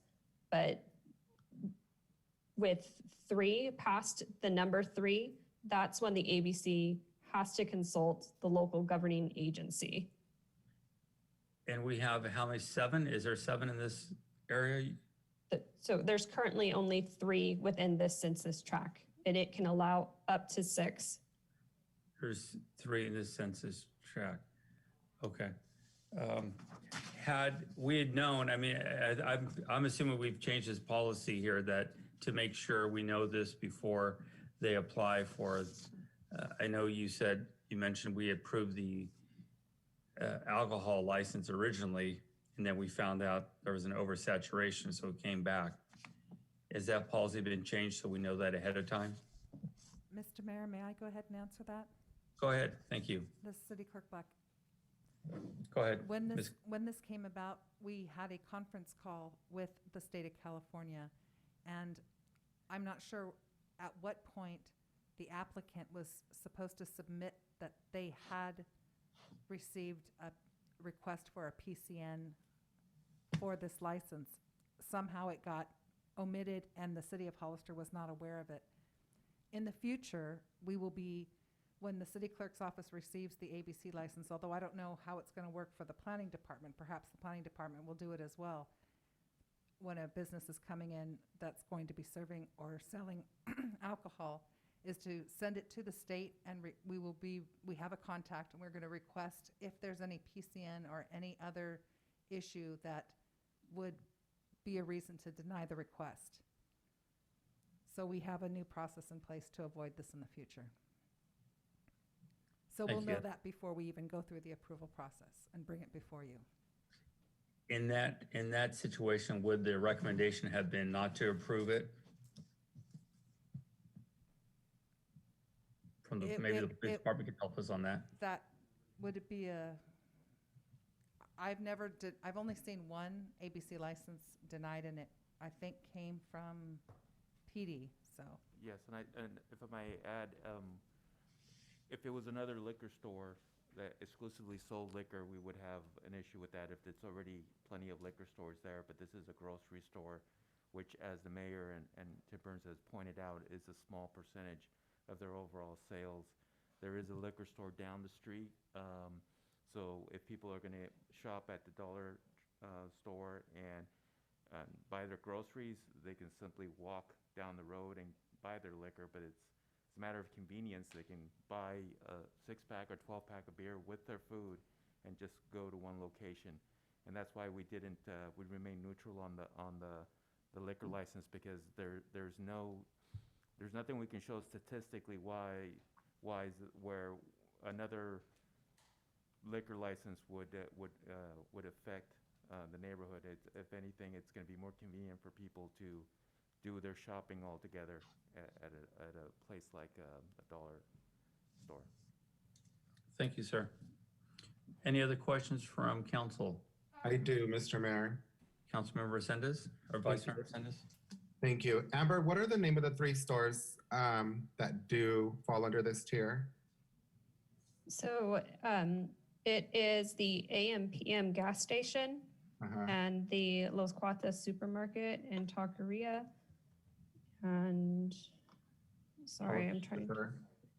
but with 3 past the number 3, that's when the ABC has to consult the local governing agency. And we have how many? 7? Is there 7 in this area? So there's currently only 3 within this census tract, and it can allow up to 6. There's 3 in this census tract. Okay. Had we had known, I mean, I'm assuming we've changed this policy here that to make sure we know this before they apply for. I know you mentioned we approved the alcohol license originally, and then we found out there was an oversaturation, so it came back. Has that policy been changed so we know that ahead of time? Mr. Mayor, may I go ahead and answer that? Go ahead, thank you. The City Clerk Black. Go ahead. When Ms. this came about, we had a conference call with the state of California, and I'm not sure at what point the applicant was supposed to submit that they had received a request for a PCN for this license. Somehow it got omitted, and the city of Hollister was not aware of it. In the future, we will be, when the city clerk's office receives the ABC license, although I don't know how it's going to work for the planning department, perhaps the planning department will do it as well. When a business is coming in that's going to be serving or selling alcohol, is to send it to the state, and we have a contact, and we're going to request if there's any PCN or any other issue that would be a reason to deny the request. So we have a new process in place to avoid this in the future. So we'll Thank know you. that before we even go through the approval process and bring it before you. In that situation, would the recommendation have been not to approve it? From the, maybe the police department could help us on that. That, would it be a, I've only seen one ABC license denied, and it, I think, came from PD, so. Yes, and if I may add, if it was another liquor store that exclusively sold liquor, we would have an issue with that if it's already plenty of liquor stores there. But this is a grocery store, which, as the mayor and Tim Burns has pointed out, is a small percentage of their overall sales. There is a liquor store down the street, so if people are going to shop at the dollar store and buy their groceries, they can simply walk down the road and buy their liquor. But it's a matter of convenience. They can buy a 6-pack or 12-pack of beer with their food and just go to one location. And that's why we didn't. We remain neutral on the liquor license, because there's nothing we can show statistically where another liquor license would affect the neighborhood. If anything, it's going to be more convenient for people to do their shopping all together at a place like a dollar store. Thank you, sir. Any other questions from council? I do, Mr. Mayor. Councilmember Resendez or Vice Mayor Resendez? Thank you. Amber, what are the name of the 3 stores that do fall under this tier? So it is the AM/PM gas station and the Los Cuates supermarket in Taqueria. And sorry, I'm trying to.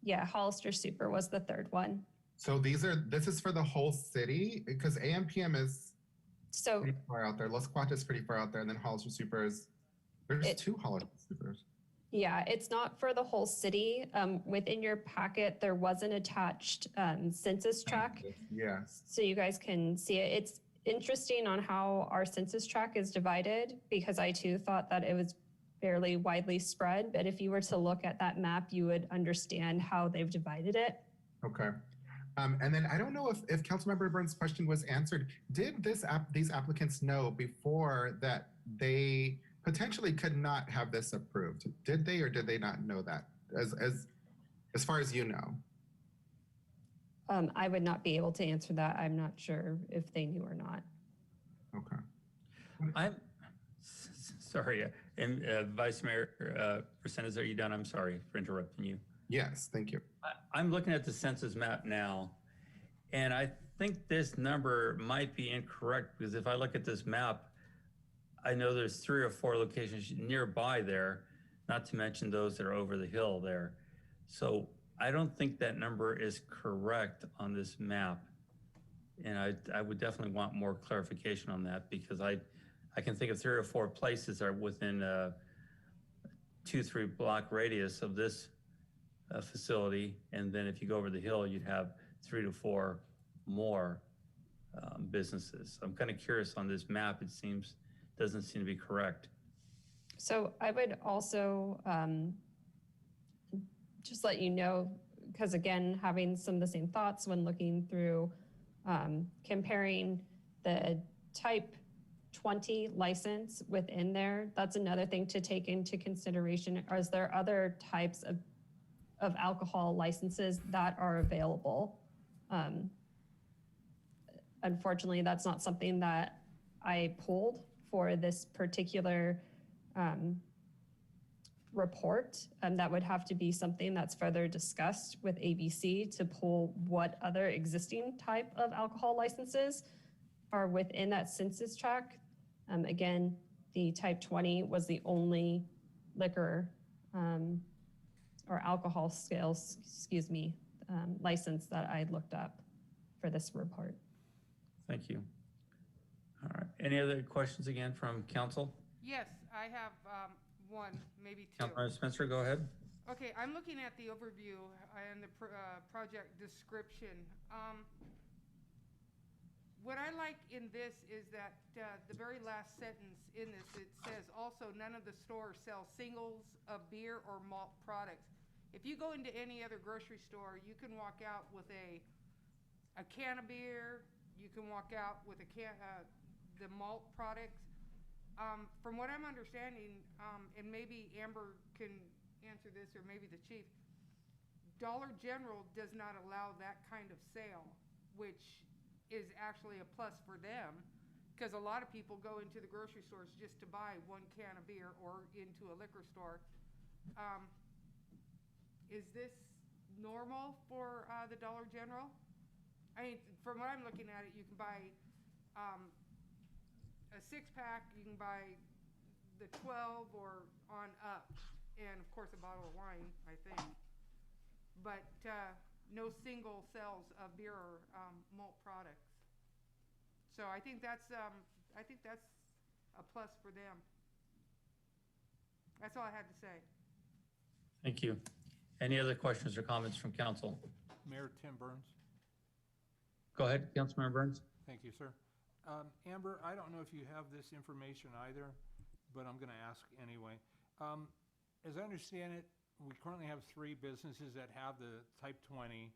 Yeah, Hollister Super was the 3rd one. So this is for the whole city, because AM/PM is pretty far out there. Los Cuates is pretty far out there, and then Hollister Super is, there's 2 Hollister Supers. Yeah, it's not for the whole city. Within your packet, there was an attached census tract. Yes. So you guys can see it. It's interesting on how our census tract is divided, because I too thought that it was fairly widely spread. But if you were to look at that map, you would understand how they've divided it. Okay. And then I don't know if Councilmember Burns' question was answered. Did these applicants know before that they potentially could not have this approved? Did they, or did they not know that, as far as you know? I would not be able to answer that. I'm not sure if they knew or not. Okay. I'm sorry, and Vice Mayor Resendez, are you done? I'm sorry for interrupting you. Yes, thank you. I'm looking at the census map now, and I think this number might be incorrect, because if I look at this map, I know there's 3 or 4 locations nearby there, not to mention those that are over the hill there. So I don't think that number is correct on this map. And I would definitely want more clarification on that, because I can think of 3 or 4 places that are within a 2-3 block radius of this facility. And then if you go over the hill, you'd have 3 to 4 more businesses. I'm kind of curious on this map. It doesn't seem to be correct. So I would also just let you know, because again, having some of the same thoughts when looking through comparing the type 20 license within there, that's another thing to take into consideration. Is there other types of alcohol licenses that are available? Unfortunately, that's not something that I pulled for this particular report. That would have to be something that's further discussed with ABC to pull what other existing type of alcohol licenses are within that census tract. Again, the type 20 was the only liquor or alcohol scales, license that I looked up for this report. Thank you. All right. Any other questions again from council? Yes, I have one, maybe two. Councilmember Spencer, go ahead. Okay, I'm looking at the overview and the project description. What I like in this is that the very last sentence in this, it says also none of the stores sell singles of beer or malt products. If you go into any other grocery store, you can walk out with a can of beer, you can walk out with a can, the malt products. From what I'm understanding, and maybe Amber can answer this, or maybe the chief, Dollar General does not allow that kind of sale, which is actually a plus for them, because a lot of people go into the grocery stores just to buy one can of beer or into a liquor store. Is this normal for the Dollar General? I mean, from what I'm looking at it, you can buy a 6-pack, you can buy the 12 or on up, and of course a bottle of wine, I think. But no single sales of beer or malt products. So I think that's a plus for them. That's all I had to say. Thank you. Any other questions or comments from council? Mayor Tim Burns. Go ahead, Councilmember Burns. Thank you, sir. Amber, I don't know if you have this information either, but I'm going to ask anyway. As I understand it, we currently have 3 businesses that have the type 20.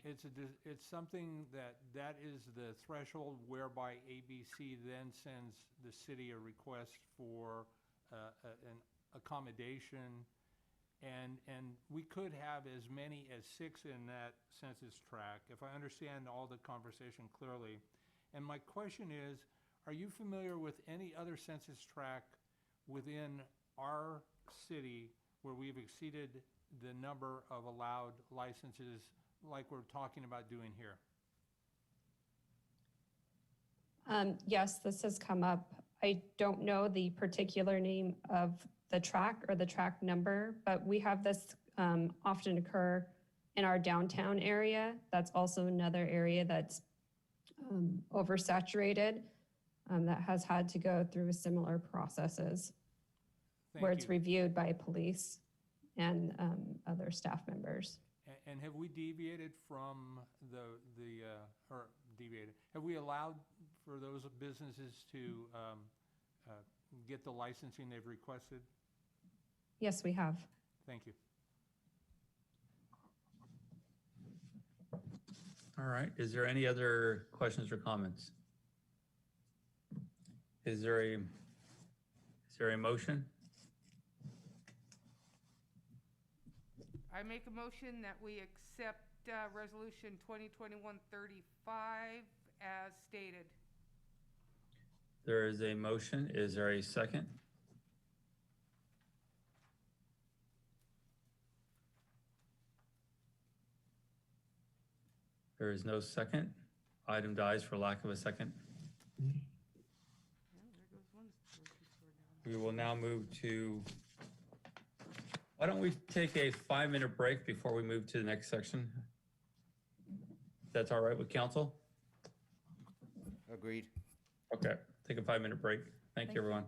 It's something that is the threshold whereby ABC then sends the city a request for an accommodation, and we could have as many as 6 in that census tract, if I understand all the conversation clearly. And my question is, are you familiar with any other census tract within our city where we've exceeded the number of allowed licenses like we're talking about doing here? Yes, this has come up. I don't know the particular name of the track or the track number, but we have this often occur in our downtown area. That's also another area that's oversaturated, that has had to go through similar processes where it's reviewed by police and other staff members. And have we deviated from have we allowed for those businesses to get the licensing they've requested? Yes, we have. Thank you. All right. Is there any other questions or comments? Is there a motion? I make a motion that we accept Resolution 2021-35 as stated. There is a motion. Is there a second? There is no second. Item dies for lack of a second. We will now move to, why don't we take a 5-minute break before we move to the next section? That's all right with council? Agreed. Okay, take a 5-minute break. Thank you, everyone.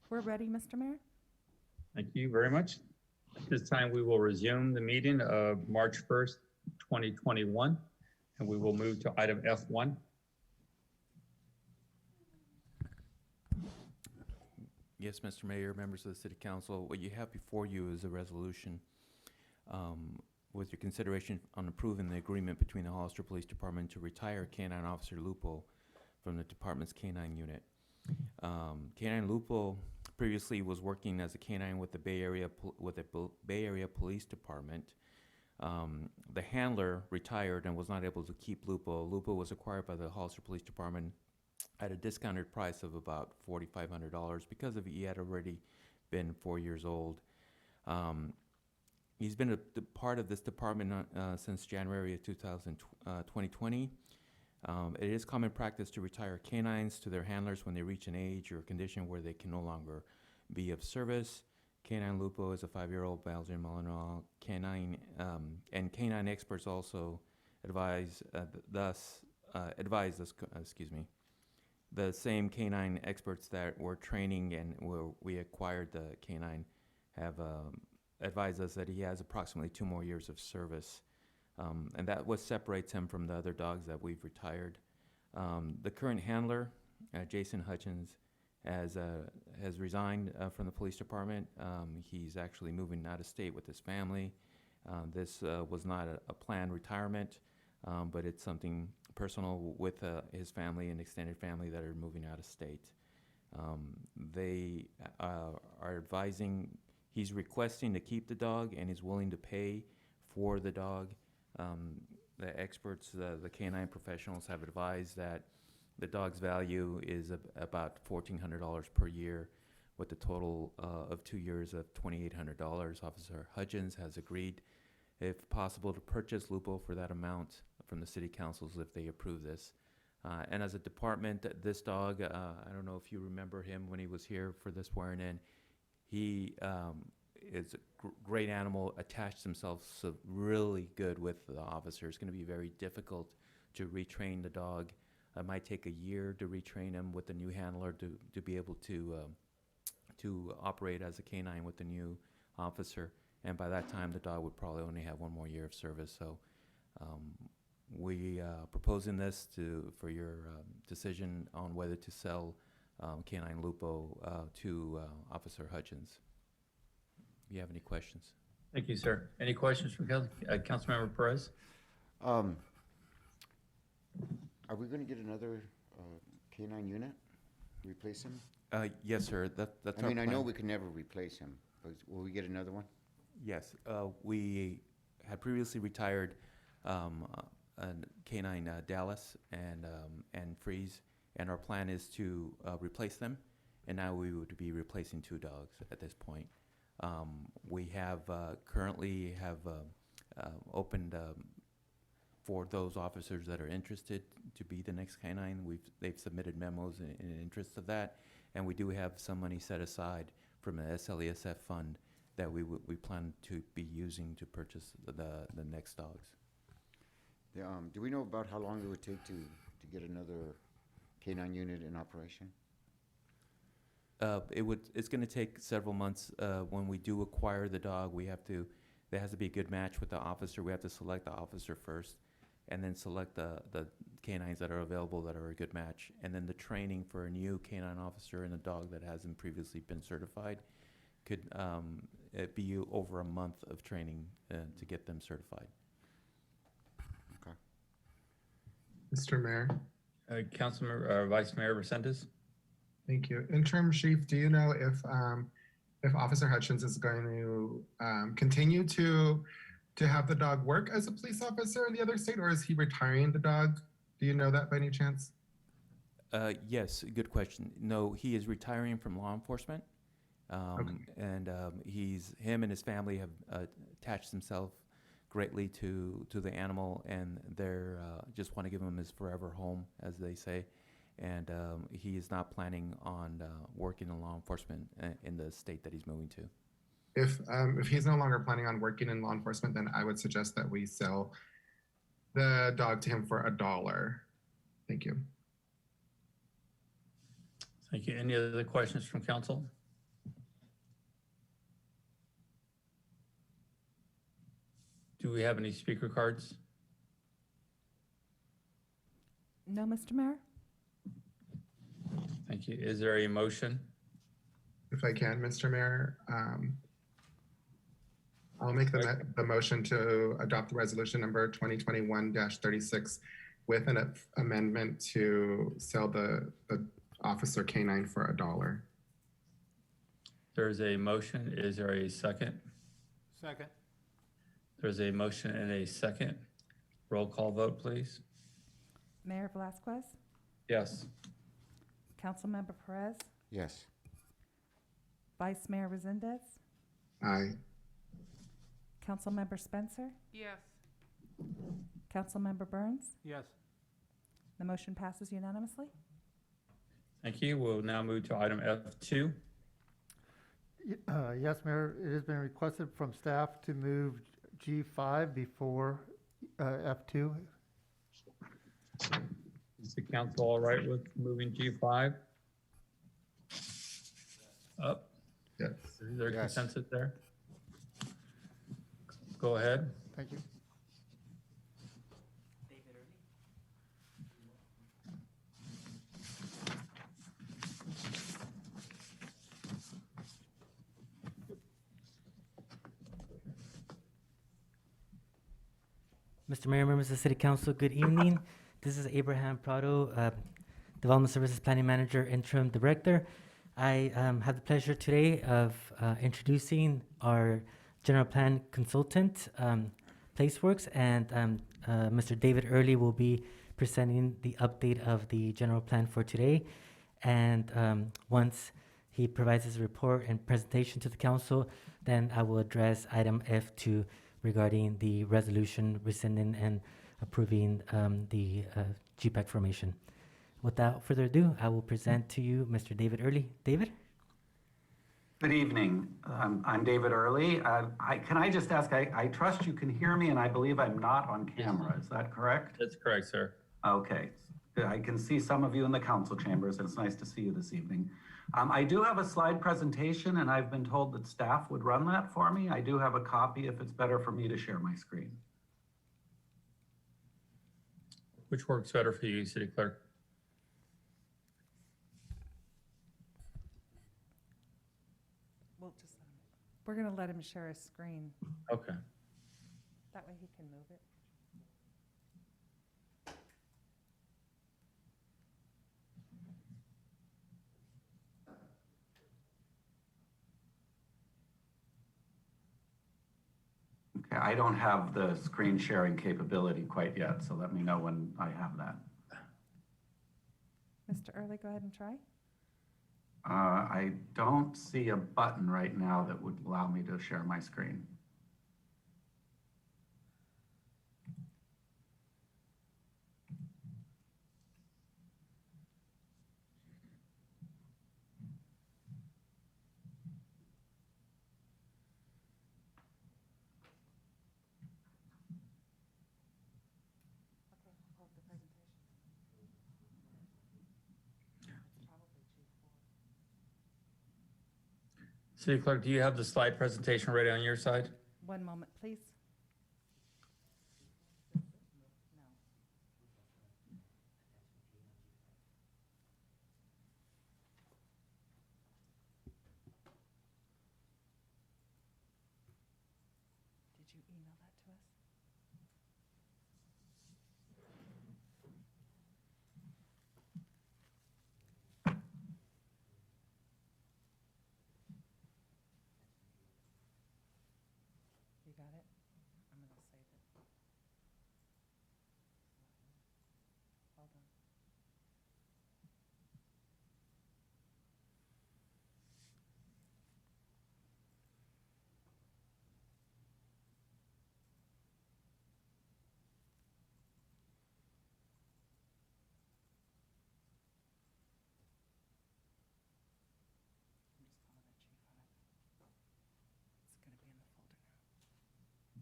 We're ready, Mr. Mayor? Thank you very much. At this time, we will resume the meeting of March 1st, 2021, and we will move to item F1. Yes, Mr. Mayor, members of the City Council, what you have before you is a resolution with your consideration on approving the agreement between the Hollister Police Department to retire Canine Officer Lupo from the department's Canine unit. Canine Lupo previously was working as a canine with the Bay Area Police Department. The handler retired and was not able to keep Lupo. Lupo was acquired by the Hollister Police Department at a discounted price of about $4,500 because he had already been 4 years old. He's been a part of this department since January of 2020. It is common practice to retire canines to their handlers when they reach an age or condition where they can no longer be of service. Canine Lupo is a 5-year-old Belgian Malinois canine, and canine experts also advise us, the same canine experts that were training and we acquired the canine have advised us that he has approximately 2 more years of service. And that what separates him from the other dogs that we've retired. The current handler, Jason Hutchins, has resigned from the police department. He's actually moving out of state with his family. This was not a planned retirement, but it's something personal with his family and extended family that are moving out of state. They are advising, he's requesting to keep the dog and is willing to pay for the dog. The experts, the canine professionals have advised that the dog's value is about $1,400 per year with a total of 2 years of $2,800. Officer Hutchins has agreed, if possible, to purchase Lupo for that amount from the city councils if they approve this. And as a department, this dog, I don't know if you remember him when he was here for this swearing in, he is a great animal, attached himself so really good with the officer. It's going to be very difficult to retrain the dog. It might take a year to retrain him with the new handler to be able to operate as a canine with the new officer. And by that time, the dog would probably only have 1 more year of service. So we proposing this for your decision on whether to sell Canine Lupo to Officer Hutchins. Do you have any questions? Thank you, sir. Any questions from Councilmember Perez? Are we going to get another canine unit? Replace him? Yes, sir. That's I mean, our I know plan. we can never replace him, but will we get another one? Yes, we had previously retired a canine Dallas and Freeze, and our plan is to replace them, and now we would be replacing 2 dogs at this point. We have currently opened for those officers that are interested to be the next canine. They've submitted memos in interest of that, and we do have some money set aside from the SLESF fund that we plan to be using to purchase the next dogs. Do we know about how long it would take to get another canine unit in operation? It's going to take several months. When we do acquire the dog, there has to be a good match with the officer. We have to select the officer first, and then select the canines that are available that are a good match. And then the training for a new canine officer and a dog that hasn't previously been certified could it be over a month of training to get them certified. Okay. Mr. Mayor. Councilmember, Vice Mayor Resendez? Thank you. Interim Chief, do you know if Officer Hutchins is going to continue to have the dog work as a police officer in the other state, or is he retiring the dog? Do you know that by any chance? Yes, good question. No, he is retiring from law enforcement, and him and his family have attached themselves greatly to the animal, and they're just want to give him his forever home, as they say. And he is not planning on working in law enforcement in the state that he's moving to. If he's no longer planning on working in law enforcement, then I would suggest that we sell the dog to him for $1. Thank you. Thank you. Any other questions from council? Do we have any speaker cards? No, Mr. Mayor? Thank you. Is there a motion? If I can, Mr. Mayor, I'll make the motion to adopt the resolution number 2021-36 with an amendment to sell the officer canine for $1. There's a motion. Is there a second? Second. There's a motion and a second. Roll call vote, please. Mayor Velazquez? Yes. Councilmember Perez? Yes. Vice Mayor Resendez? Aye. Councilmember Spencer? Yes. Councilmember Burns? Yes. The motion passes unanimously. Thank you. We'll now move to item F2. Yes, Mayor, it has been requested from staff to move G5 before F2. Is the council all right with moving G5 up? Yes. Is there Yes. consensus there? Go ahead. Thank you. Mr. Mayor, members of the City Council, good evening. This is Abraham Prado, Development Services Planning Manager, Interim Director. I have the pleasure today of introducing our General Plan Consultant, Placeworks, and Mr. David Early will be presenting the update of the General Plan for today. And once he provides his report and presentation to the Council, then I will address item F2 regarding the resolution rescinding and approving the GPAC formation. Without further ado, I will present to you Mr. David Early. David? Good evening. I'm David Early. Can I just ask, I trust you can hear me and I believe I'm not on camera. Is that correct? That's correct, sir. Okay. I can see some of you in the council chambers and it's nice to see you this evening. I do have a slide presentation and I've been told that staff would run that for me. I do have a copy if it's better for me to share my screen. Which works better for you, City Clerk? We're going to let him share his screen. Okay. That way he can move it. Okay, I don't have the screen sharing capability quite yet, so let me know when I have that. Mr. Early, go ahead and try. I don't see a button right now that would allow me to share my screen. City Clerk, do you have the slide presentation ready on your side? One moment, please. Did you email that to us? You got it? I'm going to save it. Hold on. I'm just calling it G5. It's going to be in the folder now.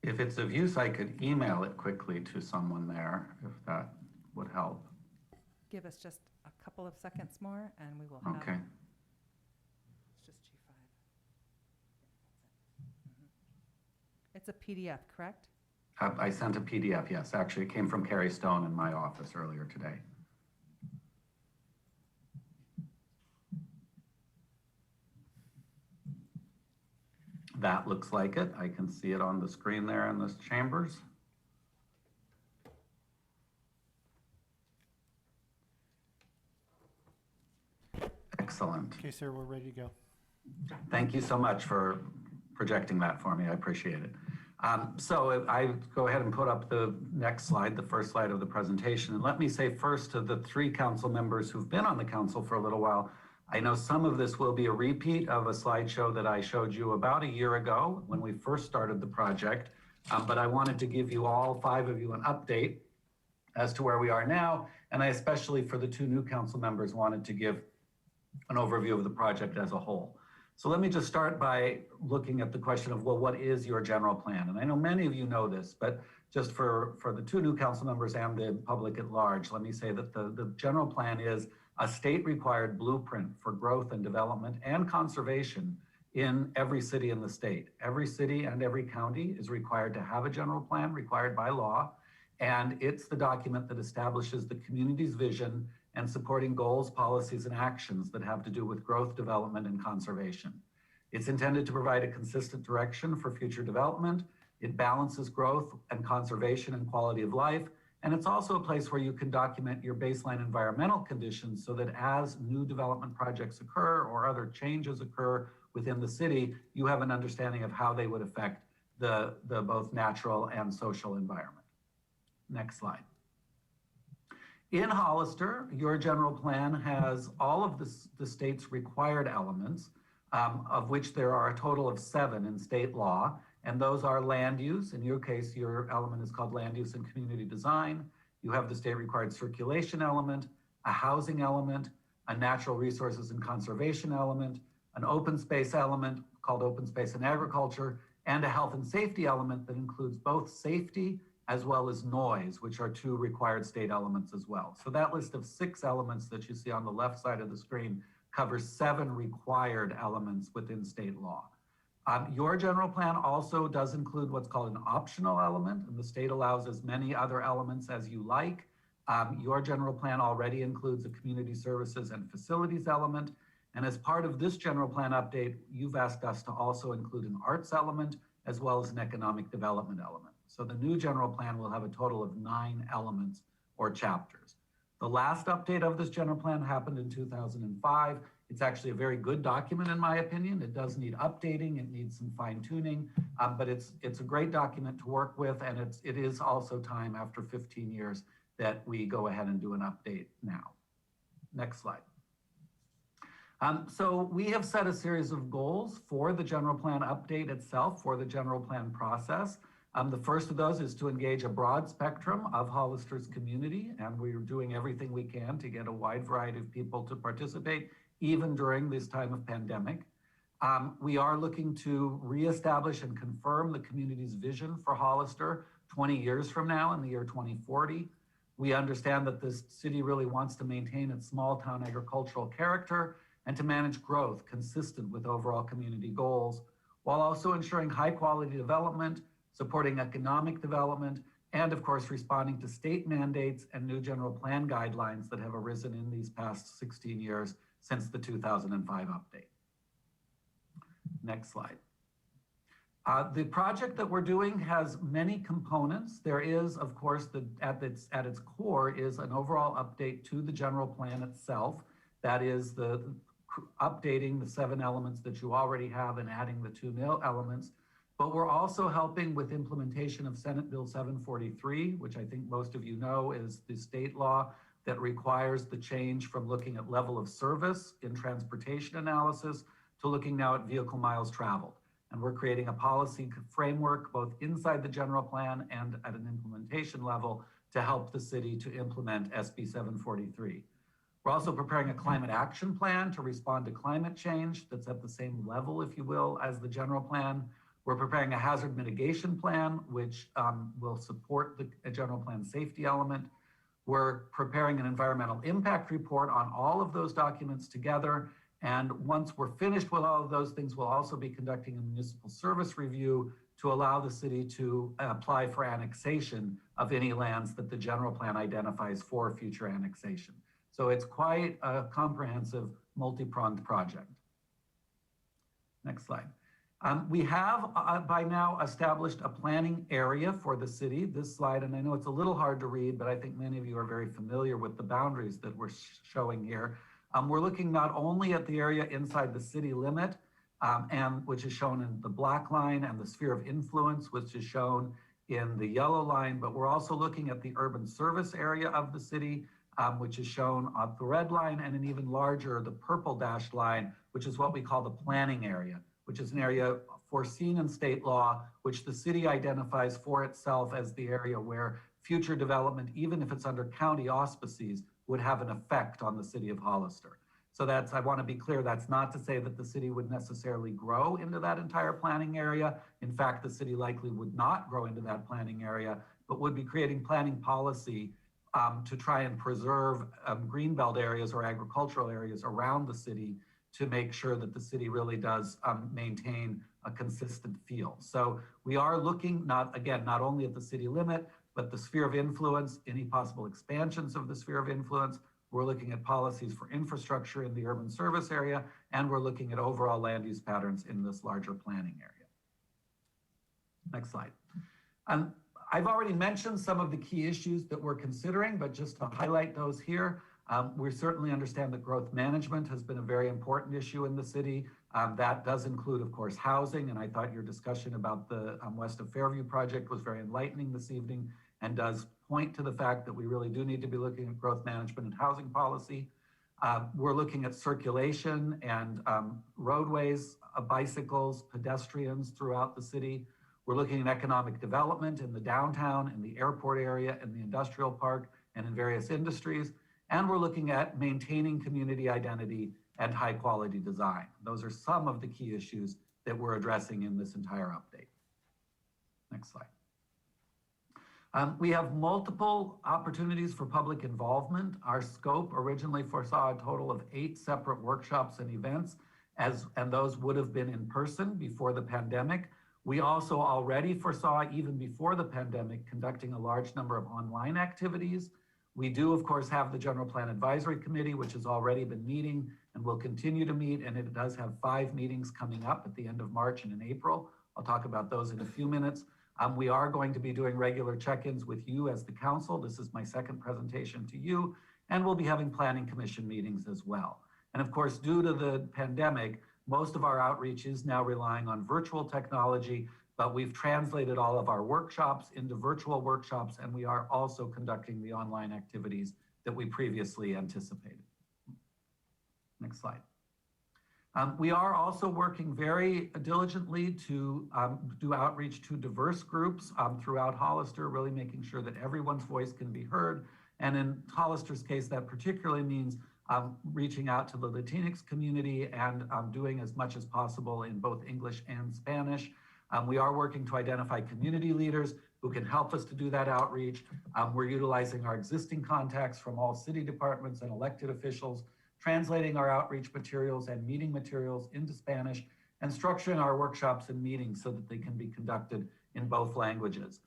If it's of use, I could email it quickly to someone there, if that would help. Give us just a couple of seconds more and we will have. Okay. It's just G5. It's a PDF, correct? I sent a PDF, yes. Actually, it came from Carrie Stone in my office earlier today. That looks like it. I can see it on the screen there in this chambers. Excellent. Okay, sir, we're ready to go. Thank you so much for projecting that for me. I appreciate it. So I go ahead and put up the next slide, the first slide of the presentation. And let me say first to the 3 council members who've been on the council for a little while, I know some of this will be a repeat of a slideshow that I showed you about a year ago when we first started the project. But I wanted to give you all 5 of you an update as to where we are now. And I especially for the 2 new council members wanted to give an overview of the project as a whole. So let me just start by looking at the question of, well, what is your general plan? And I know many of you know this, but just for the 2 new council members and the public at large, let me say that the general plan is a state-required blueprint for growth and development and conservation in every city in the state. Every city and every county is required to have a general plan required by law, and it's the document that establishes the community's vision and supporting goals, policies, and actions that have to do with growth, development, and conservation. It's intended to provide a consistent direction for future development. It balances growth and conservation and quality of life. And it's also a place where you can document your baseline environmental conditions so that as new development projects occur or other changes occur within the city, you have an understanding of how they would affect the both natural and social environment. Next slide. In Hollister, your general plan has all of the state's required elements, of which there are a total of 7 in state law. And those are land use. In your case, your element is called land use and community design. You have the state required circulation element, a housing element, a natural resources and conservation element, an open space element called open space and agriculture, and a health and safety element that includes both safety as well as noise, which are 2 required state elements as well. So that list of 6 elements that you see on the left side of the screen covers 7 required elements within state law. Your general plan also does include what's called an optional element, and the state allows as many other elements as you like. Your general plan already includes a community services and facilities element. And as part of this general plan update, you've asked us to also include an arts element as well as an economic development element. So the new general plan will have a total of 9 elements or chapters. The last update of this general plan happened in 2005. It's actually a very good document in my opinion. It does need updating, it needs some fine tuning, but it's a great document to work with, and it is also time after 15 years that we go ahead and do an update now. Next slide. So we have set a series of goals for the general plan update itself, for the general plan process. The first of those is to engage a broad spectrum of Hollister's community, and we're doing everything we can to get a wide variety of people to participate, even during this time of pandemic. We are looking to reestablish and confirm the community's vision for Hollister 20 years from now in the year 2040. We understand that this city really wants to maintain its small town agricultural character and to manage growth consistent with overall community goals, while also ensuring high quality development, supporting economic development, and of course, responding to state mandates and new general plan guidelines that have arisen in these past 16 years since the 2005 update. Next slide. The project that we're doing has many components. There is, of course, at its core is an overall update to the general plan itself. That is updating the 7 elements that you already have and adding the 2 new elements. But we're also helping with implementation of Senate Bill 743, which I think most of you know is the state law that requires the change from looking at level of service in transportation analysis to looking now at vehicle miles traveled. And we're creating a policy framework both inside the general plan and at an implementation level to help the city to implement SB 743. We're also preparing a climate action plan to respond to climate change that's at the same level, if you will, as the general plan. We're preparing a hazard mitigation plan, which will support the general plan safety element. We're preparing an environmental impact report on all of those documents together. And once we're finished with all of those things, we'll also be conducting a municipal service review to allow the city to apply for annexation of any lands that the general plan identifies for future annexation. So it's quite a comprehensive, multi-pronged project. Next slide. We have by now established a planning area for the city. This slide, and I know it's a little hard to read, but I think many of you are very familiar with the boundaries that we're showing here. We're looking not only at the area inside the city limit, and which is shown in the black line, and the sphere of influence, which is shown in the yellow line, but we're also looking at the urban service area of the city, which is shown on the red line, and an even larger, the purple dashed line, which is what we call the planning area, which is an area foreseen in state law, which the city identifies for itself as the area where future development, even if it's under county auspices, would have an effect on the city of Hollister. So I want to be clear, that's not to say that the city would necessarily grow into that entire planning area. In fact, the city likely would not grow into that planning area, but would be creating planning policy to try and preserve greenbelt areas or agricultural areas around the city to make sure that the city really does maintain a consistent feel. So we are looking not only at the city limit, but the sphere of influence, any possible expansions of the sphere of influence. We're looking at policies for infrastructure in the urban service area, and we're looking at overall land use patterns in this larger planning area. Next slide. I've already mentioned some of the key issues that we're considering, but just to highlight those here, we certainly understand that growth management has been a very important issue in the city. That does include, of course, housing, and I thought your discussion about the West of Fairview project was very enlightening this evening and does point to the fact that we really do need to be looking at growth management and housing policy. We're looking at circulation and roadways, bicycles, pedestrians throughout the city. We're looking at economic development in the downtown, in the airport area, in the industrial park, and in various industries. And we're looking at maintaining community identity and high quality design. Those are some of the key issues that we're addressing in this entire update. Next slide. We have multiple opportunities for public involvement. Our scope originally foresaw a total of 8 separate workshops and events, and those would have been in person before the pandemic. We also already foresaw, even before the pandemic, conducting a large number of online activities. We do, of course, have the General Plan Advisory Committee, which has already been meeting and will continue to meet, and it does have 5 meetings coming up at the end of March and in April. I'll talk about those in a few minutes. We are going to be doing regular check-ins with you as the council. This is my second presentation to you, and we'll be having planning commission meetings as well. And of course, due to the pandemic, most of our outreach is now relying on virtual technology, but we've translated all of our workshops into virtual workshops, and we are also conducting the online activities that we previously anticipated. Next slide. We are also working very diligently to do outreach to diverse groups throughout Hollister, really making sure that everyone's voice can be heard. And in Hollister's case, that particularly means reaching out to the Latinx community and doing as much as possible in both English and Spanish. We are working to identify community leaders who can help us to do that outreach. We're utilizing our existing contacts from all city departments and elected officials, translating our outreach materials and meeting materials into Spanish, and structuring our workshops and meetings so that they can be conducted in both languages.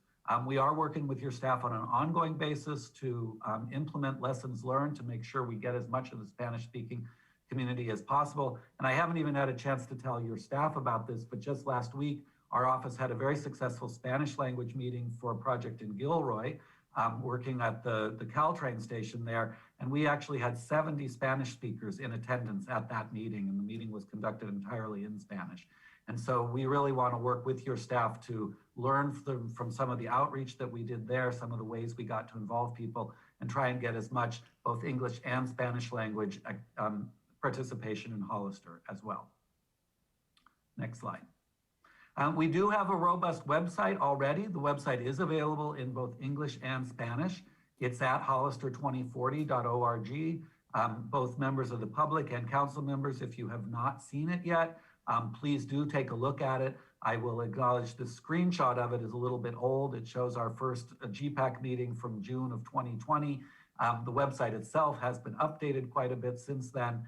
We are working with your staff on an ongoing basis to implement lessons learned to make sure we get as much of the Spanish-speaking community as possible. And I haven't even had a chance to tell your staff about this, but just last week, our office had a very successful Spanish language meeting for a project in Gilroy, working at the Caltrain station there. And we actually had 70 Spanish speakers in attendance at that meeting, and the meeting was conducted entirely in Spanish. And so we really want to work with your staff to learn from some of the outreach that we did there, some of the ways we got to involve people, and try and get as much both English and Spanish language participation in Hollister as well. Next slide. We do have a robust website already. The website is available in both English and Spanish. It's at hollister2040.org. Both members of the public and council members, if you have not seen it yet, please do take a look at it. I will acknowledge the screenshot of it is a little bit old. It shows our first GPAC meeting from June of 2020. The website itself has been updated quite a bit since then,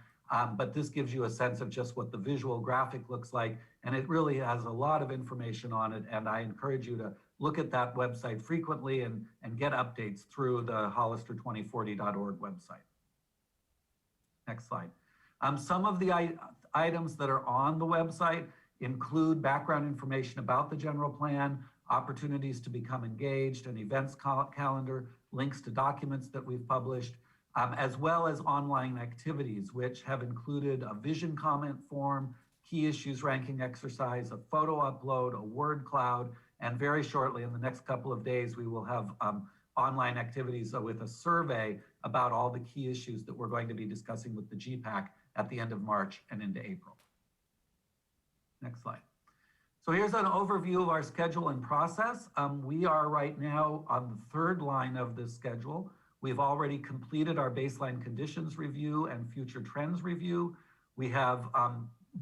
but this gives you a sense of just what the visual graphic looks like, and it really has a lot of information on it, and I encourage you to look at that website frequently and get updates through the Hollister2040.org website. Next slide. Some of the items that are on the website include background information about the general plan, opportunities to become engaged, an events calendar, links to documents that we've published, as well as online activities, which have included a vision comment form, key issues ranking exercise, a photo upload, a word cloud, and very shortly, in the next couple of days, we will have online activities with a survey about all the key issues that we're going to be discussing with the GPAC at the end of March and into April. Next slide. So here's an overview of our schedule and process. We are right now on the third line of this schedule. We've already completed our baseline conditions review and future trends review. We have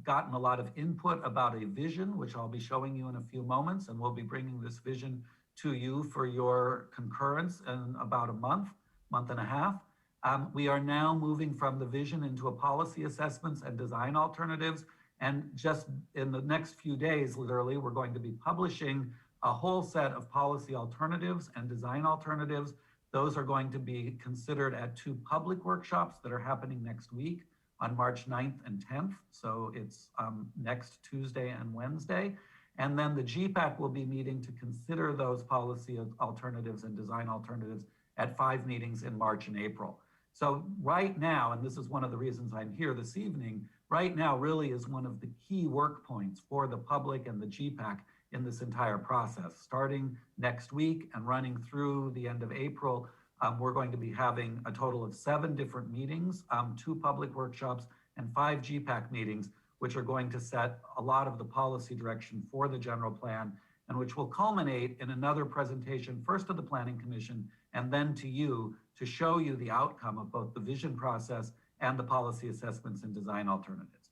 gotten a lot of input about a vision, which I'll be showing you in a few moments, and we'll be bringing this vision to you for your concurrence in about a month and a half. We are now moving from the vision into a policy assessments and design alternatives. And just in the next few days, literally, we're going to be publishing a whole set of policy alternatives and design alternatives. Those are going to be considered at 2 public workshops that are happening next week on March 9th and 10th. So it's next Tuesday and Wednesday. And then the GPAC will be meeting to consider those policy alternatives and design alternatives at 5 meetings in March and April. So right now, and this is one of the reasons I'm here this evening, right now really is one of the key work points for the public and the GPAC in this entire process. Starting next week and running through the end of April, we're going to be having a total of 7 different meetings, 2 public workshops, and 5 GPAC meetings, which are going to set a lot of the policy direction for the general plan, and which will culminate in another presentation, first to the Planning Commission, and then to you, to show you the outcome of both the vision process and the policy assessments and design alternatives.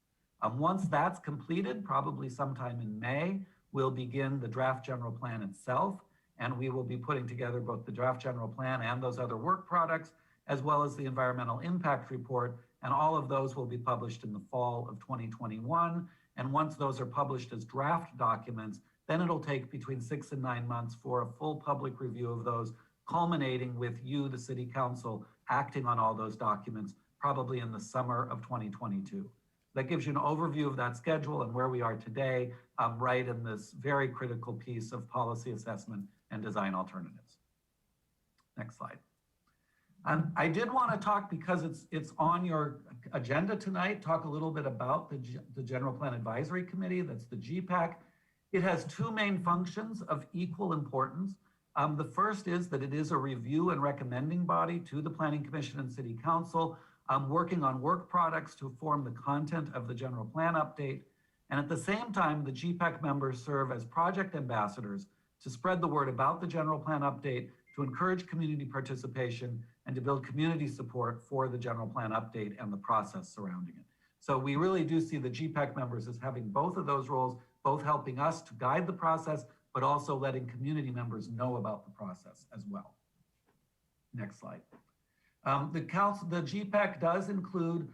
Once that's completed, probably sometime in May, we'll begin the draft general plan itself, and we will be putting together both the draft general plan and those other work products, as well as the environmental impact report, and all of those will be published in the fall of 2021. And once those are published as draft documents, then it'll take between 6 and 9 months for a full public review of those, culminating with you, the City Council, acting on all those documents, probably in the summer of 2022. That gives you an overview of that schedule and where we are today, right in this very critical piece of policy assessment and design alternatives. Next slide. I did want to talk, because it's on your agenda tonight, talk a little bit about the General Plan Advisory Committee, that's the GPAC. It has 2 main functions of equal importance. The first is that it is a review and recommending body to the Planning Commission and City Council, working on work products to form the content of the general plan update. And at the same time, the GPAC members serve as project ambassadors to spread the word about the general plan update, to encourage community participation, and to build community support for the general plan update and the process surrounding it. So we really do see the GPAC members as having both of those roles, both helping us to guide the process, but also letting community members know about the process as well. Next slide. The GPAC does include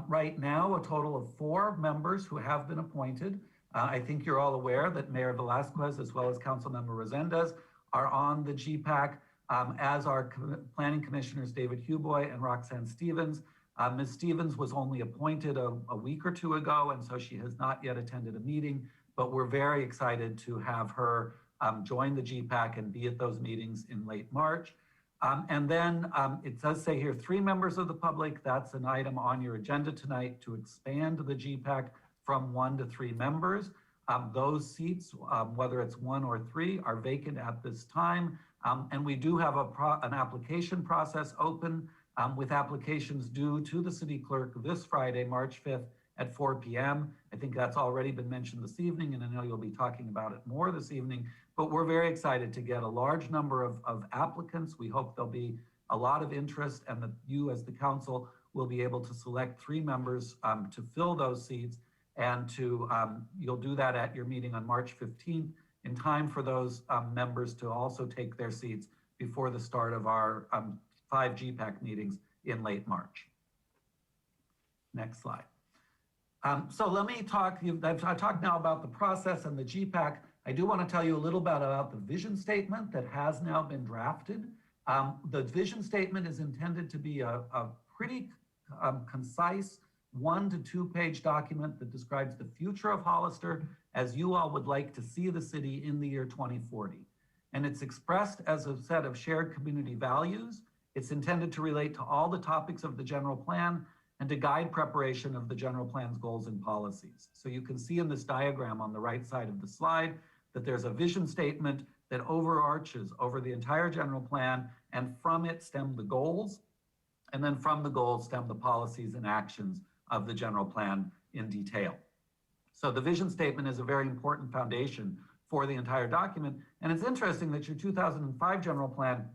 right now a total of 4 members who have been appointed. I think you're all aware that Mayor Velasquez, as well as Councilmember Resendez, are on the GPAC, as are Planning Commissioners David Huboy and Roxanne Stevens. Ms. Stevens was only appointed a week or 2 ago, and so she has not yet attended a meeting, but we're very excited to have her join the GPAC and be at those meetings in late March. And then it does say here 3 members of the public. That's an item on your agenda tonight to expand the GPAC from 1 to 3 members. Those seats, whether it's 1 or 3, are vacant at this time. And we do have an application process open with applications due to the city clerk this Friday, March 5th at 4 p.m. I think that's already been mentioned this evening, and I know you'll be talking about it more this evening, but we're very excited to get a large number of applicants. We hope there'll be a lot of interest, and that you as the council will be able to select 3 members to fill those seats. and you'll do that at your meeting on March 15th in time for those members to also take their seats before the start of our 5 GPAC meetings in late March. Next slide. So let me talk, I talked now about the process and the GPAC. I do want to tell you a little bit about the vision statement that has now been drafted. The vision statement is intended to be a pretty concise 1 to 2 page document that describes the future of Hollister as you all would like to see the city in the year 2040. And it's expressed as a set of shared community values. It's intended to relate to all the topics of the general plan and to guide preparation of the general plan's goals and policies. So you can see in this diagram on the right side of the slide that there's a vision statement that overarches over the entire general plan, and from it stem the goals, and then from the goals stem the policies and actions of the general plan in detail. So the vision statement is a very important foundation for the entire document. And it's interesting that your 2005 general plan,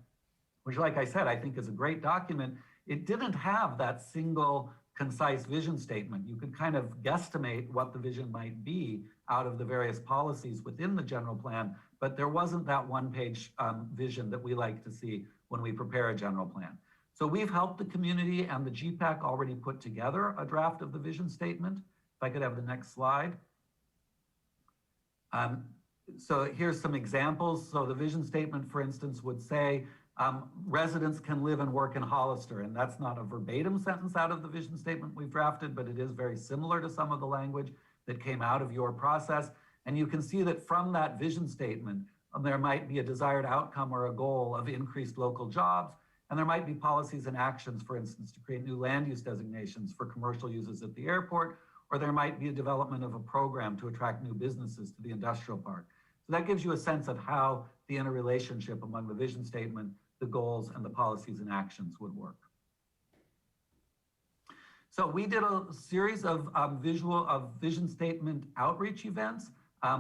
which, like I said, I think is a great document, it didn't have that single concise vision statement. You could kind of guesstimate what the vision might be out of the various policies within the general plan, but there wasn't that one-page vision that we like to see when we prepare a general plan. So we've helped the community and the GPAC already put together a draft of the vision statement. If I could have the next slide. So here's some examples. So the vision statement, for instance, would say, residents can live and work in Hollister. And that's not a verbatim sentence out of the vision statement we've drafted, but it is very similar to some of the language that came out of your process. And you can see that from that vision statement, there might be a desired outcome or a goal of increased local jobs. And there might be policies and actions, for instance, to create new land use designations for commercial uses at the airport, or there might be a development of a program to attract new businesses to the industrial park. So that gives you a sense of how the interrelationship among the vision statement, the goals, and the policies and actions would work. So we did a series of vision statement outreach events.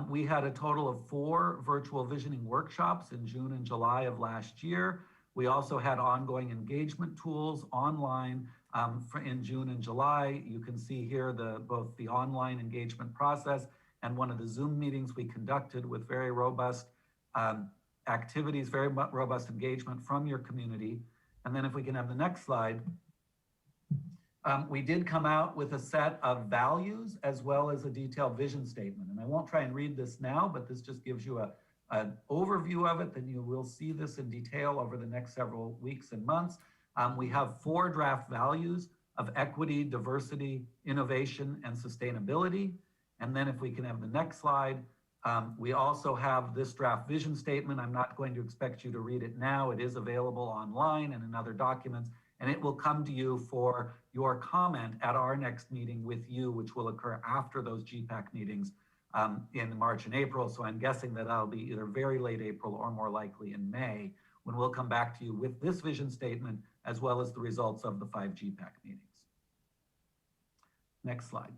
We had a total of 4 virtual visioning workshops in June and July of last year. We also had ongoing engagement tools online in June and July. You can see here both the online engagement process and one of the Zoom meetings we conducted with very robust activities, very robust engagement from your community. And then if we can have the next slide. We did come out with a set of values as well as a detailed vision statement. And I won't try and read this now, but this just gives you an overview of it. Then you will see this in detail over the next several weeks and months. We have 4 draft values of equity, diversity, innovation, and sustainability. And then if we can have the next slide, we also have this draft vision statement. I'm not going to expect you to read it now. It is available online and in other documents, and it will come to you for your comment at our next meeting with you, which will occur after those GPAC meetings in March and April. So I'm guessing that that'll be either very late April or more likely in May, when we'll come back to you with this vision statement, as well as the results of the 5 GPAC meetings. Next slide.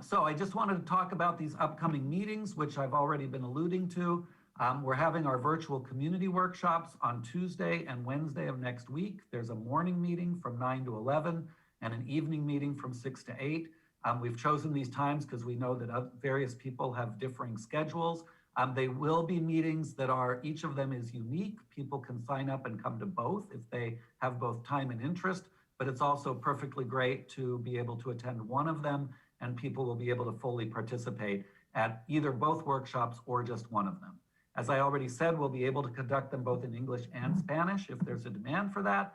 So I just wanted to talk about these upcoming meetings, which I've already been alluding to. We're having our virtual community workshops on Tuesday and Wednesday of next week. There's a morning meeting from 9 to 11 and an evening meeting from 6 to 8. We've chosen these times because we know that various people have differing schedules. They will be meetings that each of them is unique. People can sign up and come to both if they have both time and interest, but it's also perfectly great to be able to attend one of them, and people will be able to fully participate at either both workshops or just one of them. As I already said, we'll be able to conduct them both in English and Spanish if there's a demand for that.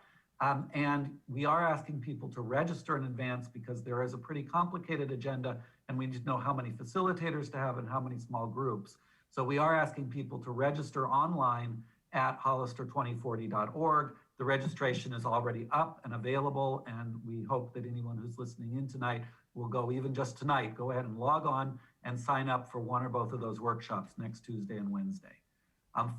And we are asking people to register in advance because there is a pretty complicated agenda and we need to know how many facilitators to have and how many small groups. So we are asking people to register online at hollister2040.org. The registration is already up and available, and we hope that anyone who's listening in tonight will go, even just tonight, go ahead and log on and sign up for one or both of those workshops next Tuesday and Wednesday.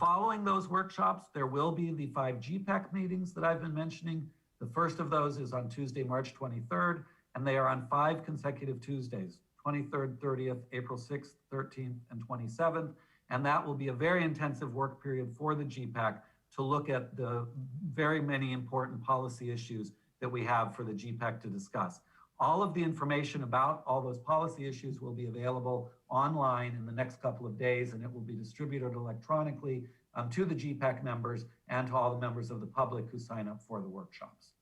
Following those workshops, there will be the 5 GPAC meetings that I've been mentioning. The first of those is on Tuesday, March 23rd, and they are on 5 consecutive Tuesdays, 23rd, 30th, April 6th, 13th, and 27th. And that will be a very intensive work period for the GPAC to look at the very many important policy issues that we have for the GPAC to discuss. All of the information about all those policy issues will be available online in the next couple of days, and it will be distributed electronically to the GPAC members and to all the members of the public who sign up for the workshops.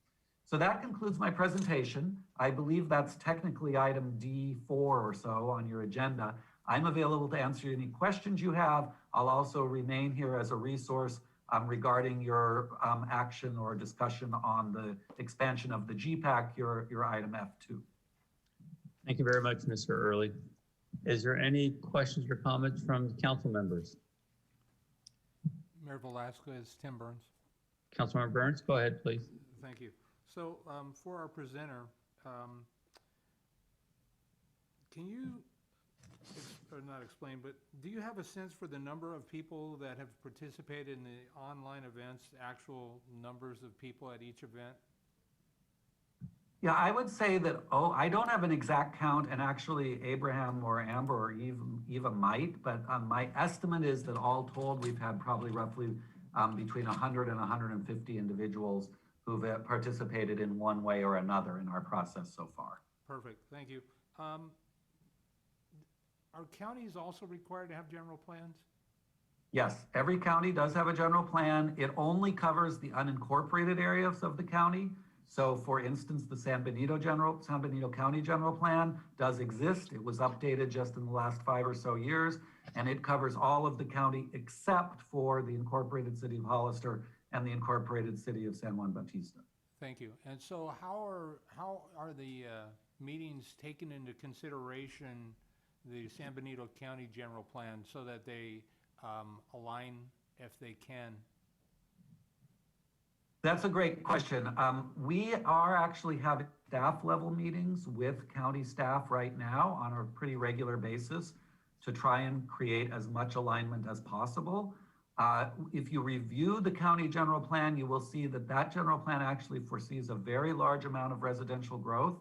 So that concludes my presentation. I believe that's technically item D4 or so on your agenda. I'm available to answer any questions you have. I'll also remain here as a resource regarding your action or discussion on the expansion of the GPAC, your item F2. Thank you very much, Mr. Early. Is there any questions or comments from council members? Mayor Velasquez, Tim Burns. Councilmember Burns, go ahead, please. Thank you. So for our presenter, can you, or not explain, but do you have a sense for the number of people that have participated in the online events, actual numbers of people at each event? Yeah, I would say that, I don't have an exact count, and actually Abraham or Amber or Eva might, but my estimate is that all told, we've had probably roughly between 100 and 150 individuals who've participated in one way or another in our process so far. Perfect, thank you. Are counties also required to have general plans? Yes, every county does have a general plan. It only covers the unincorporated areas of the county. So for instance, the San Benito County General Plan does exist. It was updated just in the last 5 or so years, and it covers all of the county except for the incorporated city of Hollister and the incorporated city of San Juan Bautista. Thank you. And so how are the meetings taken into consideration the San Benito County General Plan so that they align if they can? That's a great question. We are actually having staff level meetings with county staff right now on a pretty regular basis to try and create as much alignment as possible. If you review the county general plan, you will see that that general plan actually foresees a very large amount of residential growth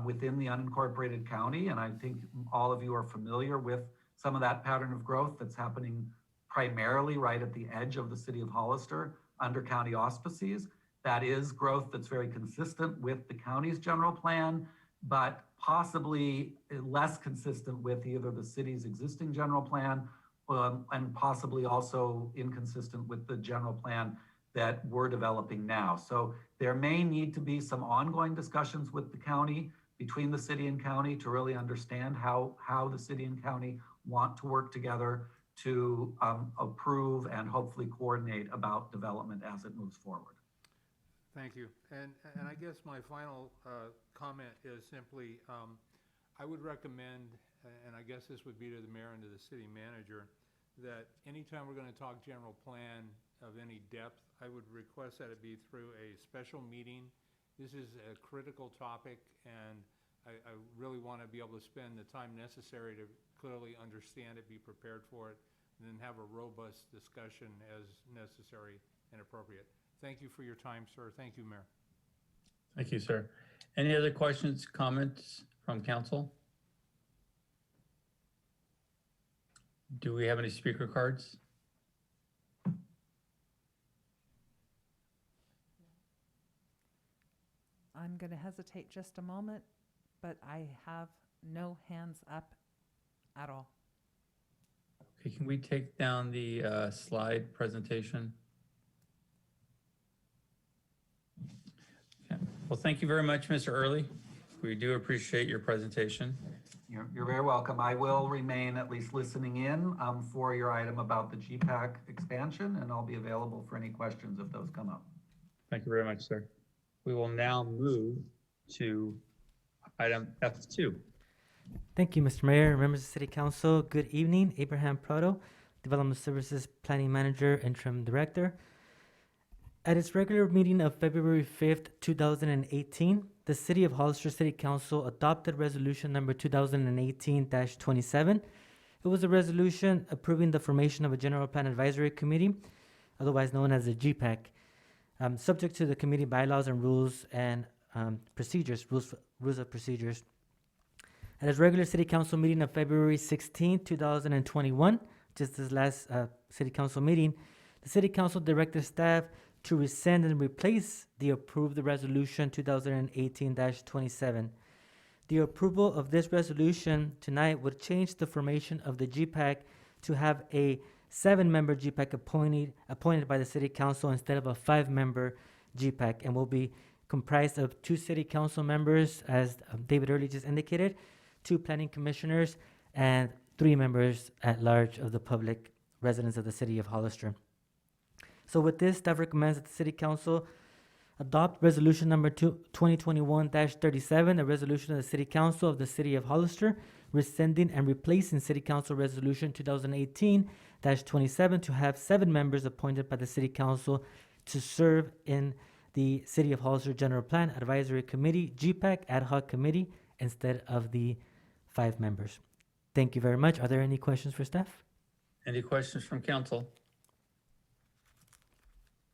within the unincorporated county. And I think all of you are familiar with some of that pattern of growth that's happening primarily right at the edge of the city of Hollister under county auspices. That is growth that's very consistent with the county's general plan, but possibly less consistent with either the city's existing general plan and possibly also inconsistent with the general plan that we're developing now. So there may need to be some ongoing discussions with the county, between the city and county, to really understand how the city and county want to work together to approve and hopefully coordinate about development as it moves forward. Thank you. And I guess my final comment is simply, I would recommend, and I guess this would be to the mayor and to the city manager, that anytime we're going to talk general plan of any depth, I would request that it be through a special meeting. This is a critical topic, and I really want to be able to spend the time necessary to clearly understand it, be prepared for it, and then have a robust discussion as necessary and appropriate. Thank you for your time, sir. Thank you, Mayor. Thank you, sir. Any other questions, comments from council? Do we have any speaker cards? I'm going to hesitate just a moment, but I have no hands up at all. Okay, can we take down the slide presentation? Okay. Well, thank you very much, Mr. Early. We do appreciate your presentation. You're very welcome. I will remain at least listening in for your item about the GPAC expansion, and I'll be available for any questions if those come up. Thank you very much, sir. We will now move to item F2. Thank you, Mr. Mayor, members of the City Council. Good evening. Abraham Prado, Development Services Planning Manager, Interim Director. At its regular meeting of February 5th, 2018, the City of Hollister City Council adopted resolution number 2018-27. It was a resolution approving the formation of a General Plan Advisory Committee, otherwise known as the GPAC, subject to the committee bylaws and rules and rules of procedures. At its regular City Council meeting of February 16, 2021, just this last City Council meeting, the City Council directed staff to rescind and replace the approved resolution 2018-27. The approval of this resolution tonight would change the formation of the GPAC to have a 7-member GPAC appointed by the City Council instead of a 5-member GPAC, and will be comprised of 2 City Council members, as David earlier just indicated, 2 Planning Commissioners, and 3 members at large of the public residents of the City of Hollister. So with this, staff recommends that the City Council adopt resolution number 2021-37, a resolution of the City Council of the City of Hollister, rescinding and replacing City Council Resolution 2018-27 to have 7 members appointed by the City Council to serve in the City of Hollister General Plan Advisory Committee, GPAC Ad Hoc Committee, instead of the 5 members. Thank you very much. Are there any questions for staff? Any questions from council?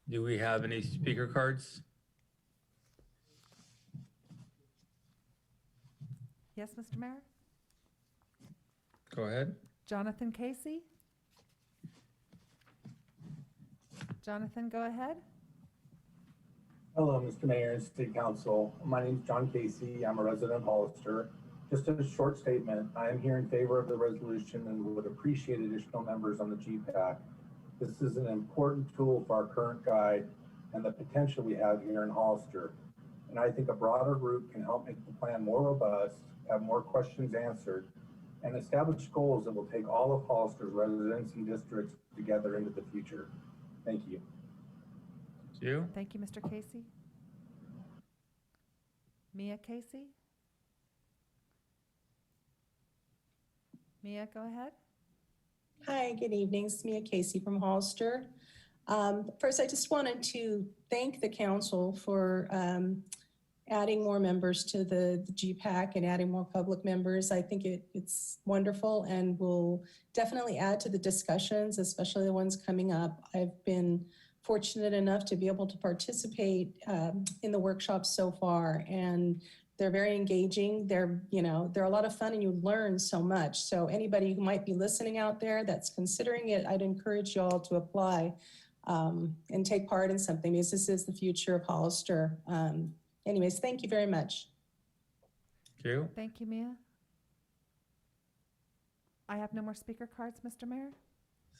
Do we have any speaker cards? Yes, Mr. Mayor? Go ahead. Jonathan Casey? Jonathan, go ahead. Hello, Mr. Mayor and City Council. My name is John Casey. I'm a resident of Hollister. Just a short statement. I am here in favor of the resolution and would appreciate additional members on the GPAC. This is an important tool for our current guide and the potential we have here in Hollister. And I think a broader group can help make the plan more robust, have more questions answered, and establish goals that will take all of Hollister's residents and districts together into the future. Thank you. Thank you. Thank you, Mr. Casey. Mia Casey? Mia, go ahead. Hi, good evening. It's Mia Casey from Hollister. First, I just wanted to thank the council for adding more members to the GPAC and adding more public members. I think it's wonderful and will definitely add to the discussions, especially the ones coming up. I've been fortunate enough to be able to participate in the workshops so far, and they're very engaging. They're a lot of fun and you learn so much. So anybody who might be listening out there that's considering it, I'd encourage you all to apply and take part in something, because this is the future of Hollister. Anyways, thank you very much. Thank you. Thank you, Mia. I have no more speaker cards, Mr. Mayor.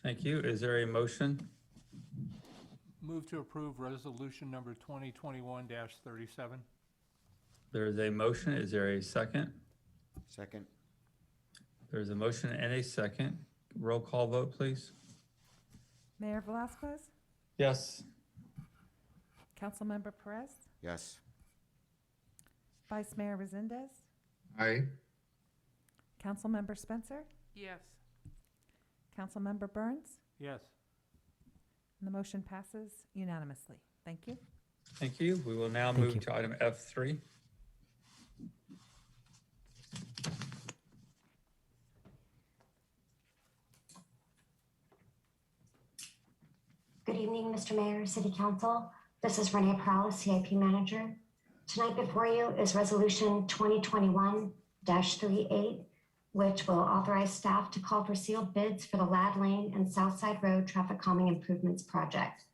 Thank you. Is there a motion? Move to approve resolution number 2021-37. There is a motion. Is there a second? Second. There's a motion and a second. Roll call vote, please. Mayor Velazquez? Yes. Councilmember Perez? Yes. Vice Mayor Resendez? Aye. Councilmember Spencer? Yes. Councilmember Burns? Yes. And the motion passes unanimously. Thank you. Thank you. We will now Thank move you. to item F3. Good evening, Mr. Mayor, City Council. This is Renee Prowell, CIP Manager. Tonight before you is Resolution 2021-38, which will authorize staff to call for sealed bids for the Lad Lane and Southside Road Traffic Calming Improvements Project.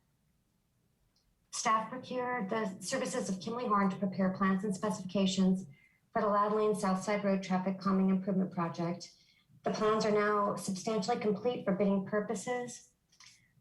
Staff procured the services of Kimley Horn to prepare plans and specifications for the Lad Lane Southside Road Traffic Calming Improvement Project. The plans are now substantially complete for bidding purposes.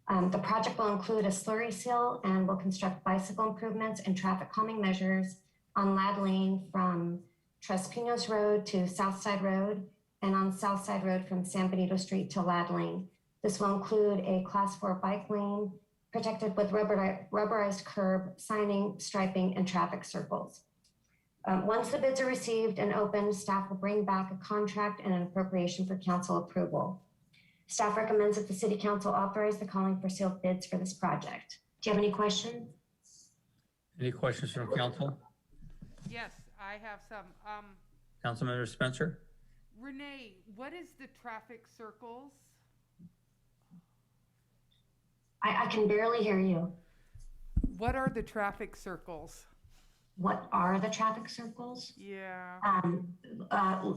The project will include a slurry seal and will construct bicycle improvements and traffic calming measures on Lad Lane from Tres Pinos Road to Southside Road, and on Southside Road from San Benito Street to Lad Lane. This will include a Class 4 bike lane protected with rubberized curb, signing, striping, and traffic circles. Once the bids are received and opened, staff will bring back a contract and an appropriation for council approval. Staff recommends that the City Council authorize the calling for sealed bids for this project. Do you have any questions? Any questions from council? Yes, I have some. Councilmember Spencer? Renee, what is the traffic circles? I can barely hear you. What are the traffic circles? What are the traffic circles? Yeah.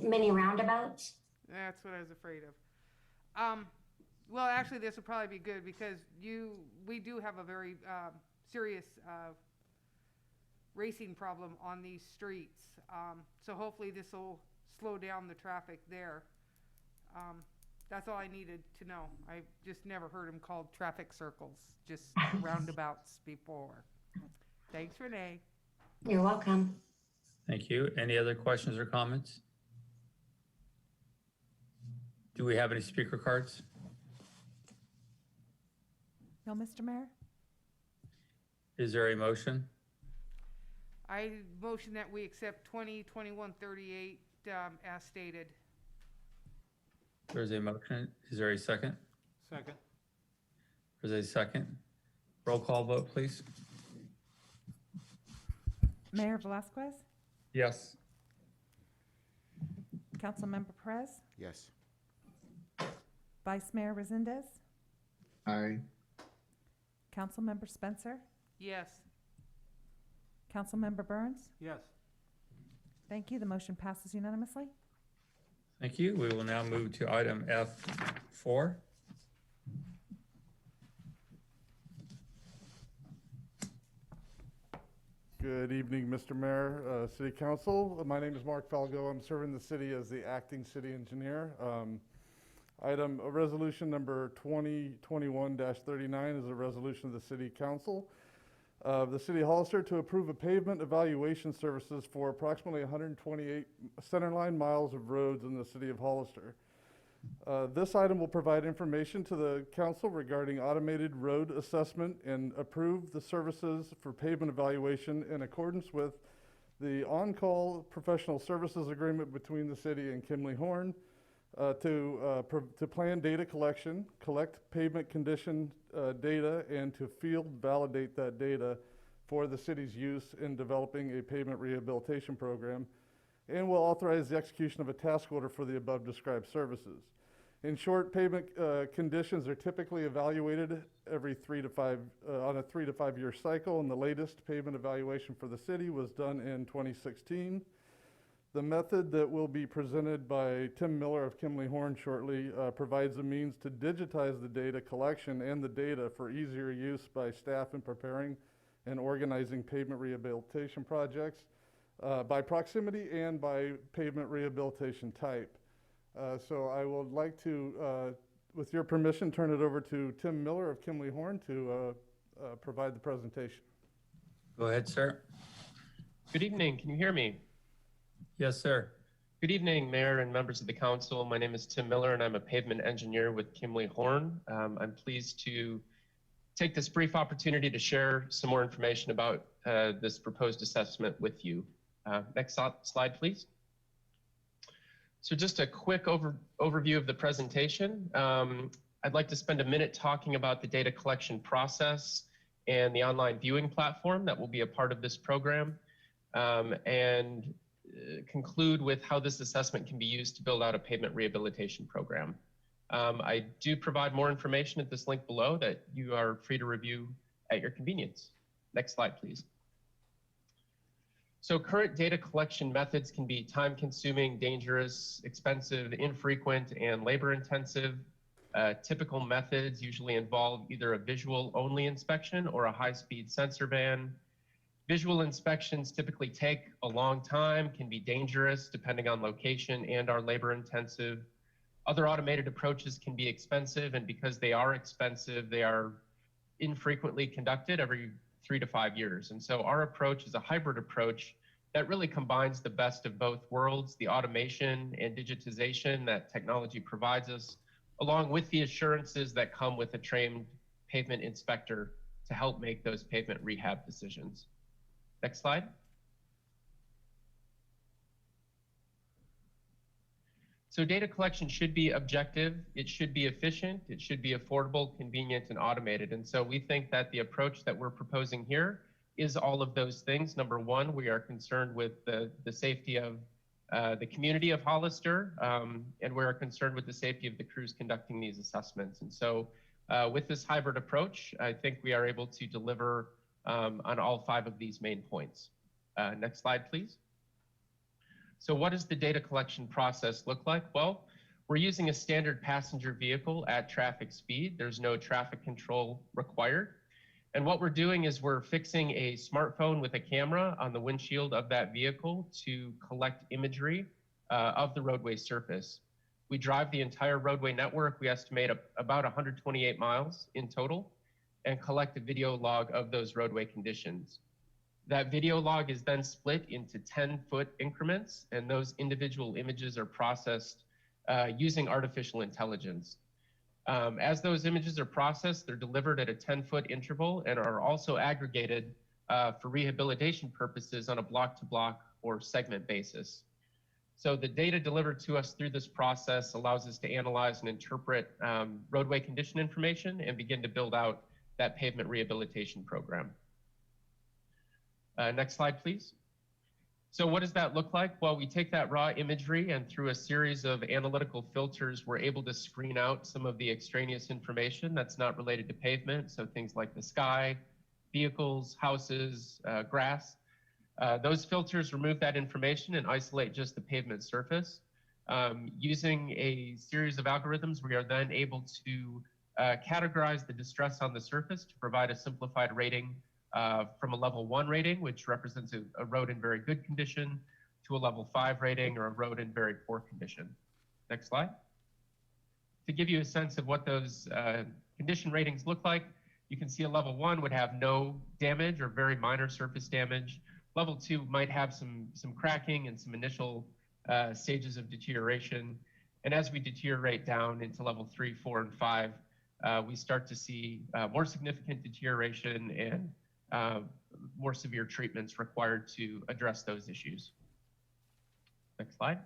Mini roundabouts. That's what I was afraid of. Well, actually, this would probably be good because we do have a very serious racing problem on these streets. So hopefully this will slow down the traffic there. That's all I needed to know. I've just never heard them called traffic circles, just roundabouts before. Thanks, Renee. You're welcome. Thank you. Any other questions or comments? Do we have any speaker cards? No, Mr. Mayor? Is there a motion? I motion that we accept 2021-38 as stated. There's a motion. Is there a second? Second. There's a second. Roll call vote, please. Mayor Velazquez? Yes. Councilmember Perez? Yes. Vice Mayor Resendez? Aye. Councilmember Spencer? Yes. Councilmember Burns? Yes. Thank you. The motion passes unanimously. Thank you. We will now move to item F4. Good evening, Mr. Mayor, City Council. My name is Mark Falgo. I'm serving the city as the acting city engineer. Resolution number 2021-39 is a resolution of the City Council of the City of Hollister to approve a pavement evaluation services for approximately 128 centerline miles of roads in the City of Hollister. This item will provide information to the council regarding automated road assessment and approve the services for pavement evaluation in accordance with the on-call professional services agreement between the city and Kimley Horn to plan data collection, collect pavement condition data, and to field validate that data for the city's use in developing a pavement rehabilitation program, and will authorize the execution of a task order for the above described services. In short, pavement conditions are typically evaluated every on a 3 to 5 year cycle, and the latest pavement evaluation for the city was done in 2016. The method that will be presented by Tim Miller of Kimley Horn shortly provides a means to digitize the data collection and the data for easier use by staff in preparing and organizing pavement rehabilitation projects by proximity and by pavement rehabilitation type. So I would like to, with your permission, turn it over to Tim Miller of Kimley Horn to provide the presentation. Go ahead, sir. Good evening. Can you hear me? Yes, sir. Good evening, Mayor and members of the council. My name is Tim Miller, and I'm a pavement engineer with Kimley Horn. I'm pleased to take this brief opportunity to share some more information about this proposed assessment with you. Next slide, please. So just a quick overview of the presentation. I'd like to spend a minute talking about the data collection process and the online viewing platform that will be a part of this program, and conclude with how this assessment can be used to build out a pavement rehabilitation program. I do provide more information at this link below that you are free to review at your convenience. Next slide, please. So current data collection methods can be time-consuming, dangerous, expensive, infrequent, and labor-intensive. Typical methods usually involve either a visual-only inspection or a high-speed sensor van. Visual inspections typically take a long time, can be dangerous depending on location, and are labor-intensive. Other automated approaches can be expensive, and because they are expensive, they are infrequently conducted every 3 to 5 years. And so our approach is a hybrid approach that really combines the best of both worlds, the automation and digitization that technology provides us, along with the assurances that come with a trained pavement inspector to help make those pavement rehab decisions. Next slide. So data collection should be objective, it should be efficient, it should be affordable, convenient, and automated. And so we think that the approach that we're proposing here is all of those things. Number one, we are concerned with the safety of the community of Hollister, and we're concerned with the safety of the crews conducting these assessments. And so with this hybrid approach, I think we are able to deliver on all 5 of these main points. Next slide, please. So what does the data collection process look like? Well, we're using a standard passenger vehicle at traffic speed. There's no traffic control required. And what we're doing is we're fixing a smartphone with a camera on the windshield of that vehicle to collect imagery of the roadway surface. We drive the entire roadway network. We estimate about 128 miles in total, and collect a video log of those roadway conditions. That video log is then split into 10-foot increments, and those individual images are processed using artificial intelligence. As those images are processed, they're delivered at a 10-foot interval and are also aggregated for rehabilitation purposes on a block-to-block or segment basis. So the data delivered to us through this process allows us to analyze and interpret roadway condition information and begin to build out that pavement rehabilitation program. Next slide, please. So what does that look like? Well, we take that raw imagery and through a series of analytical filters, we're able to screen out some of the extraneous information that's not related to pavement. So things like the sky, vehicles, houses, grass. Those filters remove that information and isolate just the pavement surface. Using a series of algorithms, we are then able to categorize the distress on the surface to provide a simplified rating from a level 1 rating, which represents a road in very good condition, to a level 5 rating or a road in very poor condition. Next slide. To give you a sense of what those condition ratings look like, you can see a level 1 would have no damage or very minor surface damage. Level 2 might have some cracking and some initial stages of deterioration. And as we deteriorate down into level 3, 4, and 5, we start to see more significant deterioration and more severe treatments required to address those issues. Next slide.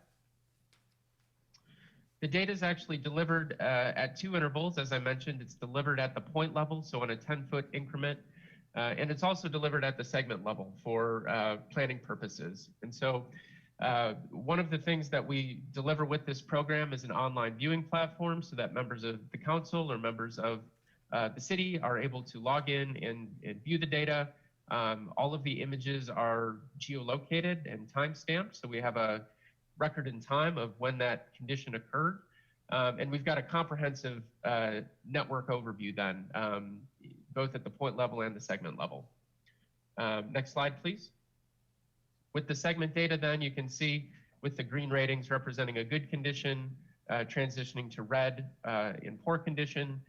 The data is actually delivered at 2 intervals. As I mentioned, it's delivered at the point level, so on a 10-foot increment, and it's also delivered at the segment level for planning purposes. And so one of the things that we deliver with this program is an online viewing platform so that members of the council or members of the city are able to log in and view the data. All of the images are geolocated and time-stamped, so we have a record in time of when that condition occurred. And we've got a comprehensive network overview then, both at the point level and the segment level. Next slide, please. With the segment data then, you can see with the green ratings representing a good condition, transitioning to red in poor condition,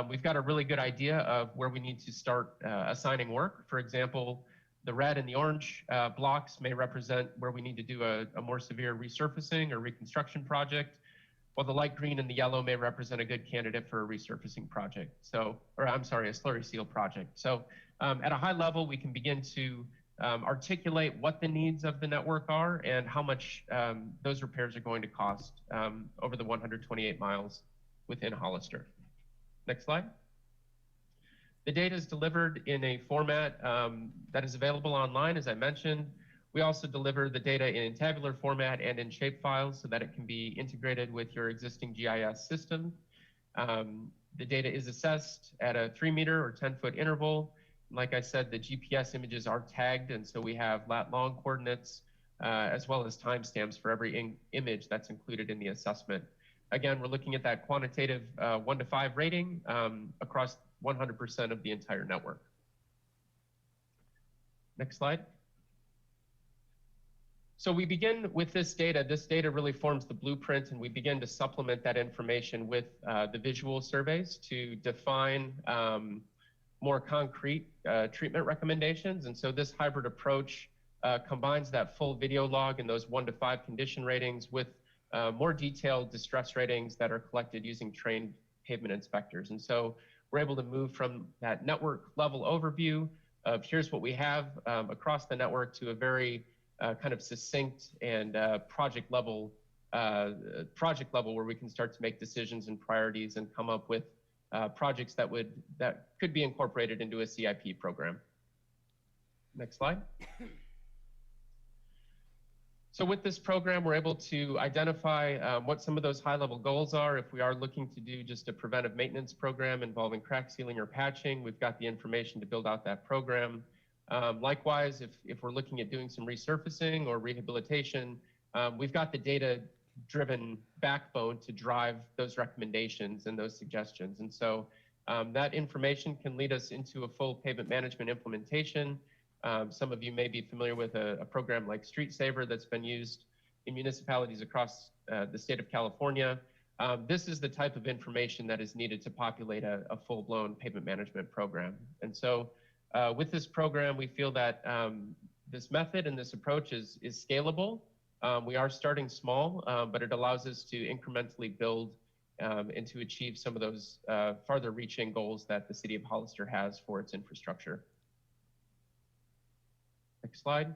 we've got a really good idea of where we need to start assigning work. For example, the red and the orange blocks may represent where we need to do a more severe resurfacing or reconstruction project, while the light green and the yellow may represent a good candidate for a resurfacing project. So, or I'm sorry, a slurry seal project. So at a high level, we can begin to articulate what the needs of the network are and how much those repairs are going to cost over the 128 miles within Hollister. Next slide. The data is delivered in a format that is available online, as I mentioned. We also deliver the data in tabular format and in shapefiles so that it can be integrated with your existing GIS system. The data is assessed at a 3-meter or 10-foot interval. Like I said, the GPS images are tagged, and so we have lat-long coordinates as well as timestamps for every image that's included in the assessment. Again, we're looking at that quantitative 1 to 5 rating across 100% of the entire network. Next slide. So we begin with this data. This data really forms the blueprint, and we begin to supplement that information with the visual surveys to define more concrete treatment recommendations. And so this hybrid approach combines that full video log and those 1 to 5 condition ratings with more detailed distress ratings that are collected using trained pavement inspectors. And so we're able to move from that network level overview of here's what we have across the network to a very kind of succinct and project level where we can start to make decisions and priorities and come up with projects that could be incorporated into a CIP program. Next slide. So with this program, we're able to identify what some of those high-level goals are. If we are looking to do just a preventive maintenance program involving crack sealing or patching, we've got the information to build out that program. Likewise, if we're looking at doing some resurfacing or rehabilitation, we've got the data-driven backbone to drive those recommendations and those suggestions. And so That information can lead us into a full pavement management implementation. Some of you may be familiar with a program like Street Saver that's been used in municipalities across the state of California. This is the type of information that is needed to populate a full-blown pavement management program. And so with this program, we feel that this method and this approach is scalable. We are starting small, but it allows us to incrementally build and to achieve some of those farther reaching goals that the city of Hollister has for its infrastructure. Next slide.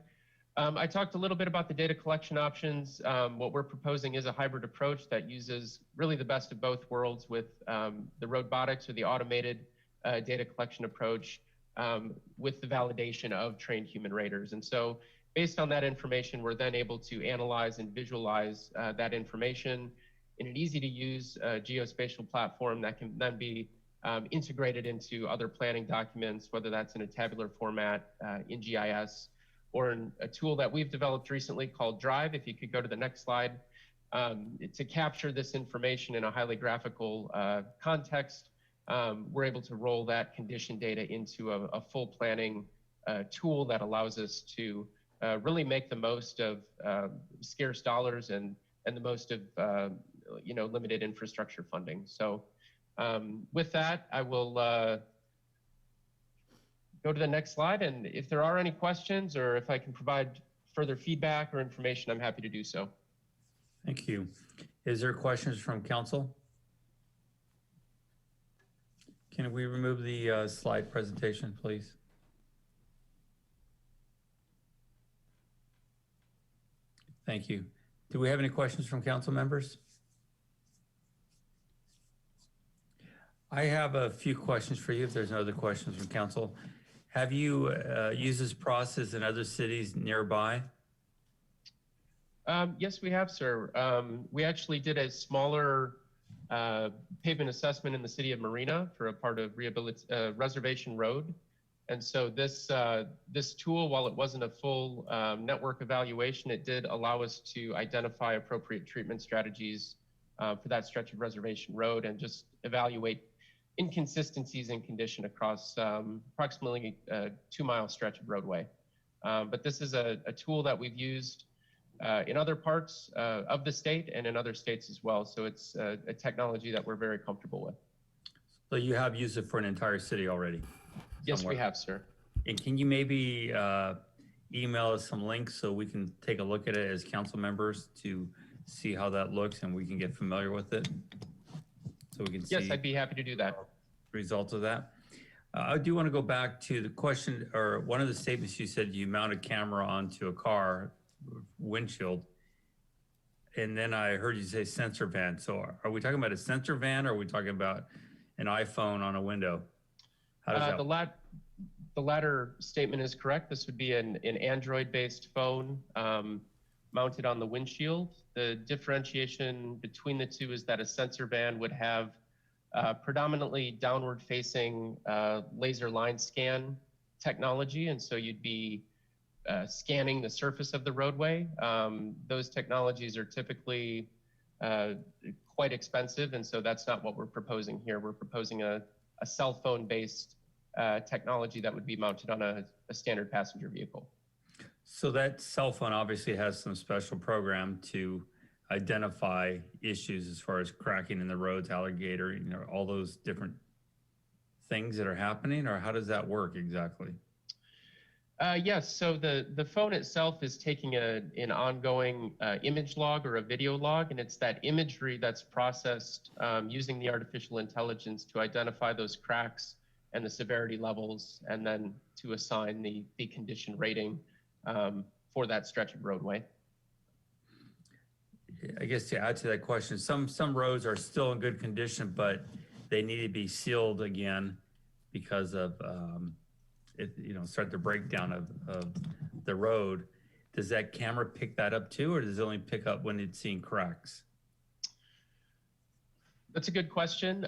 I talked a little bit about the data collection options. What we're proposing is a hybrid approach that uses really the best of both worlds with the robotics or the automated data collection approach with the validation of trained human raters. And so based on that information, we're then able to analyze and visualize that information in an easy to use geospatial platform that can then be integrated into other planning documents, whether that's in a tabular format, in GIS, or in a tool that we've developed recently called Drive. If you could go to the next slide, to capture this information in a highly graphical context, we're able to roll that condition data into a full planning tool that allows us to really make the most of scarce dollars and the most of limited infrastructure funding. So with that, I will go to the next slide. And if there are any questions or if I can provide further feedback or information, I'm happy to do so. Thank you. Is there questions from council? Can we remove the slide presentation, please? Thank you. Do we have any questions from council members? I have a few questions for you if there's no other questions from council. Have you used this process in other cities nearby? Yes, we have, sir. We actually did a smaller pavement assessment in the city of Marina for a part of Reservation Road. And so this tool, while it wasn't a full network evaluation, it did allow us to identify appropriate treatment strategies for that stretch of Reservation Road and just evaluate inconsistencies in condition across approximately a 2-mile stretch of roadway. But this is a tool that we've used in other parts of the state and in other states as well. So it's a technology that we're very comfortable with. So you have used it for an entire city already? Yes, we have, sir. And can you maybe email us some links so we can take a look at it as council members to see how that looks and we can get familiar with it? So we can see. Yes, I'd be happy to do that. Results of that. I do want to go back to the question, or one of the statements you said you mount a camera onto a car windshield. And then I heard you say sensor van. So are we talking about a sensor van or are we talking about an iPhone on a window? How does that the latter statement is correct. This would be an Android-based phone mounted on the windshield. The differentiation between the two is that a sensor van would have predominantly downward-facing laser line scan technology, and so you'd be scanning the surface of the roadway. Those technologies are typically quite expensive, and so that's not what we're proposing here. We're proposing a cell phone-based technology that would be mounted on a standard passenger vehicle. So that cell phone obviously has some special program to identify issues as far as cracking in the roads, alligator, all those different things that are happening, or how does that work exactly? Yes, so the phone itself is taking an ongoing image log or a video log, and it's that imagery that's processed using the artificial intelligence to identify those cracks and the severity levels, and then to assign the condition rating for that stretch of roadway. I guess to add to that question, some roads are still in good condition, but they need to be sealed again because of start the breakdown of the road. Does that camera pick that up too, or does it only pick up when it's seeing cracks? That's a good question.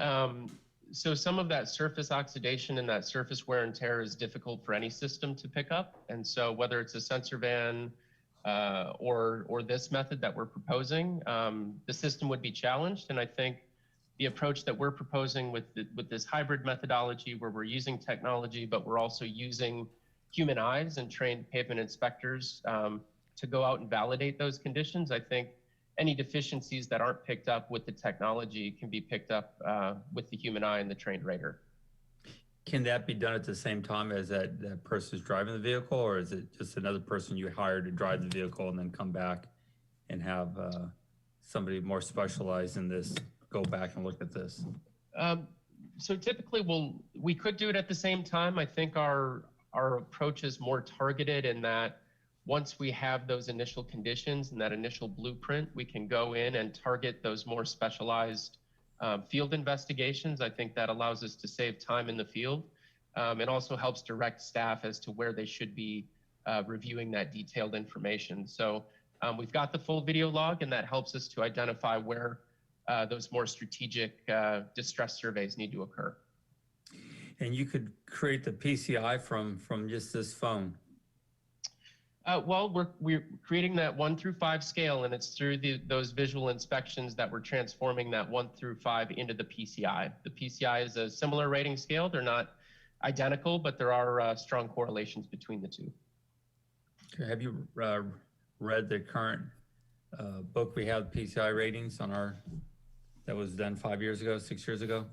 So some of that surface oxidation and that surface wear and tear is difficult for any system to pick up. And so whether it's a sensor van or this method that we're proposing, the system would be challenged. And I think the approach that we're proposing with this hybrid methodology where we're using technology, but we're also using human eyes and trained pavement inspectors to go out and validate those conditions, I think any deficiencies that aren't picked up with the technology can be picked up with the human eye and the trained rater. Can that be done at the same time as that person is driving the vehicle, or is it just another person you hire to drive the vehicle and then come back and have somebody more specialized in this go back and look at this? So typically we could do it at the same time. I think our approach is more targeted in that once we have those initial conditions and that initial blueprint, we can go in and target those more specialized field investigations. I think that allows us to save time in the field and also helps direct staff as to where they should be reviewing that detailed information. So we've got the full video log, and that helps us to identify where those more strategic distress surveys need to occur. And you could create the PCI from just this phone. Well, we're creating that 1 through 5 scale, and it's through those visual inspections that we're transforming that 1 through 5 into the PCI. The PCI is a similar rating scale. They're not identical, but there are strong correlations between the two. Okay. Have you read the current book we have, PCI ratings on that was done 5 years ago, 6 years ago?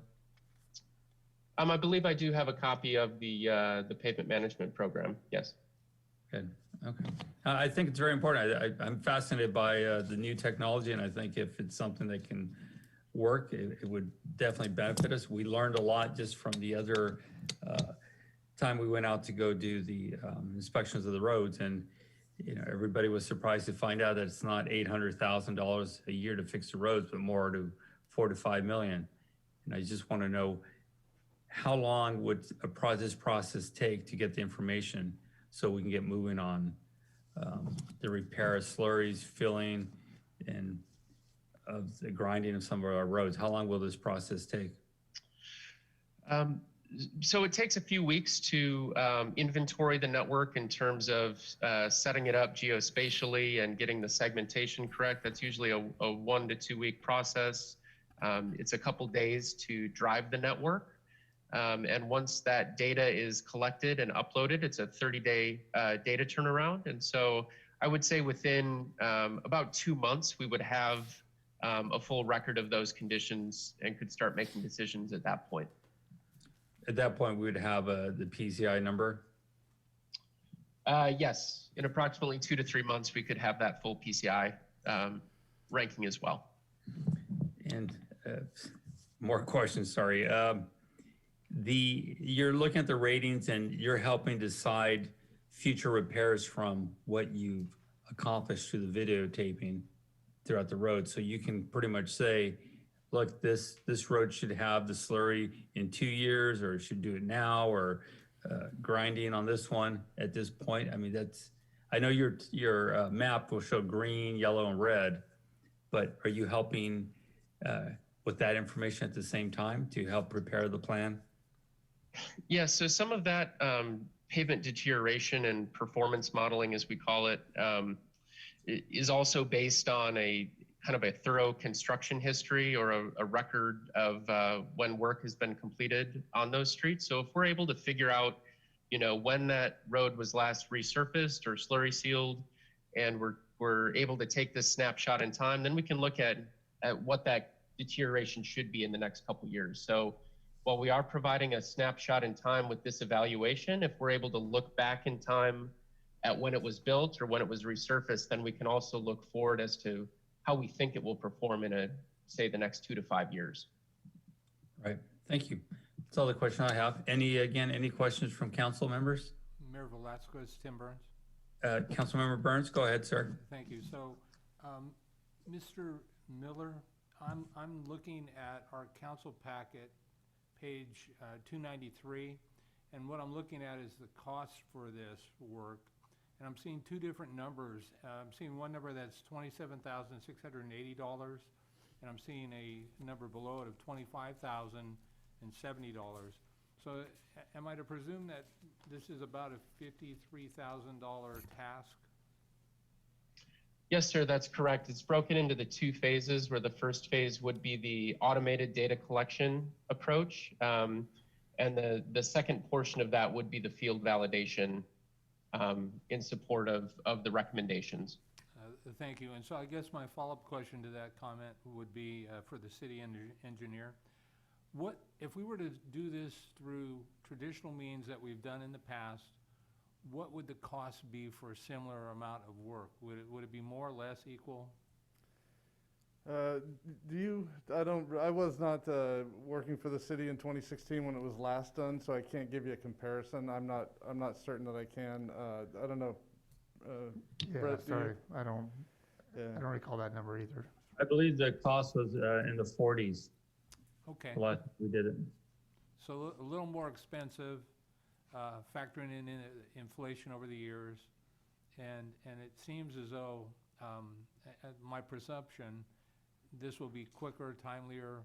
I believe I do have a copy of the pavement management program. Yes. Good. Okay. I think it's very important. I'm fascinated by the new technology, and I think if it's something that can work, it would definitely benefit us. We learned a lot just from the other time we went out to go do the inspections of the roads, and everybody was surprised to find out that it's not $800,000 a year to fix the roads, but more to $4 to $5 million. And I just want to know, how long would this process take to get the information so we can get moving on the repair of slurries, filling, and of the grinding of some of our roads? How long will this process take? So it takes a few weeks to inventory the network in terms of setting it up geospatially and getting the segmentation correct. That's usually a 1 to 2 week process. It's a couple days to drive the network. And once that data is collected and uploaded, it's a 30-day data turnaround. And so I would say within about 2 months, we would have a full record of those conditions and could start making decisions at that point. At that point, we would have the PCI number? Yes, in approximately 2 to 3 months, we could have that full PCI ranking as well. And more questions, sorry. You're looking at the ratings and you're helping decide future repairs from what you've accomplished through the videotaping throughout the road. So you can pretty much say, look, this road should have the slurry in 2 years, or it should do it now, or grinding on this one at this point. I mean, I know your map will show green, yellow, and red, but are you helping with that information at the same time to help prepare the plan? Yeah, so some of that pavement deterioration and performance modeling, as we call it, is also based on a kind of a thorough construction history or a record of when work has been completed on those streets. So if we're able to figure out, when that road was last resurfaced or slurry sealed, and we're able to take this snapshot in time, then we can look at what that deterioration should be in the next couple of years. So while we are providing a snapshot in time with this evaluation, if we're able to look back in time at when it was built or when it was resurfaced, then we can also look forward as to how we think it will perform in say the next 2 to 5 years. Right, thank you. That's all the question I have. Any questions from council members? Mayor Velasquez, Tim Burns. Councilmember Burns, go ahead, sir. Thank you. So, Mr. Miller, I'm looking at our council packet, page 293, and what I'm looking at is the cost for this work, and I'm seeing two different numbers. I'm seeing one number that's $27,680, and I'm seeing a number below it of $25,070. So am I to presume that this is about a $53,000 task? Yes, sir, that's correct. It's broken into the two phases, where the first phase would be the automated data collection approach. And the second portion of that would be the field validation in support of the recommendations. Thank you. And so I guess my follow-up question to that comment would be for the city engineer. What, if we were to do this through traditional means that we've done in the past, what would the cost be for a similar amount of work? Would it be more or less equal? I was not working for the city in 2016 when it was last done, so I can't give you a comparison. I'm not certain that I can. I don't know. Yeah, Brett, do you? sorry, I don't recall that number either. I believe the cost was in the 40s. Okay. The last we did it. So a little more expensive, factoring in inflation over the years. And it seems as though, at my perception, this will be quicker, timelier,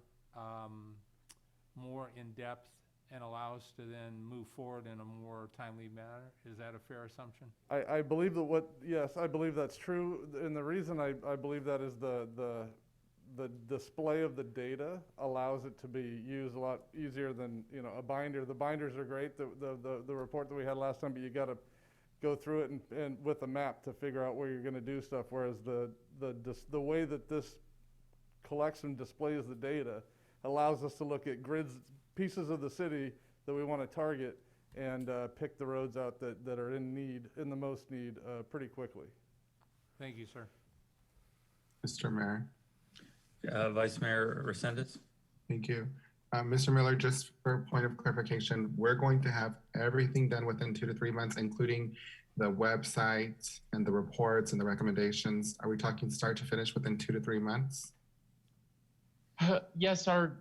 more in-depth, and allow us to then move forward in a more timely manner. Is that a fair assumption? I believe that yes, I believe that's true. And the reason I believe that is the display of the data allows it to be used a lot easier than, a binder. The binders are great, the report that we had last time, but you got to go through it and with a map to figure out where you're going to do stuff. Whereas the way that this collects and displays the data allows us to look at grids, pieces of the city that we want to target, and pick the roads out that are in the most need pretty quickly. Thank you, sir. Mr. Mayor. Vice Mayor Resendez. Thank you. Mr. Miller, just for a point of clarification, we're going to have everything done within 2 to 3 months, including the website and the reports and the recommendations. Are we talking start to finish within 2 to 3 months? Yes, our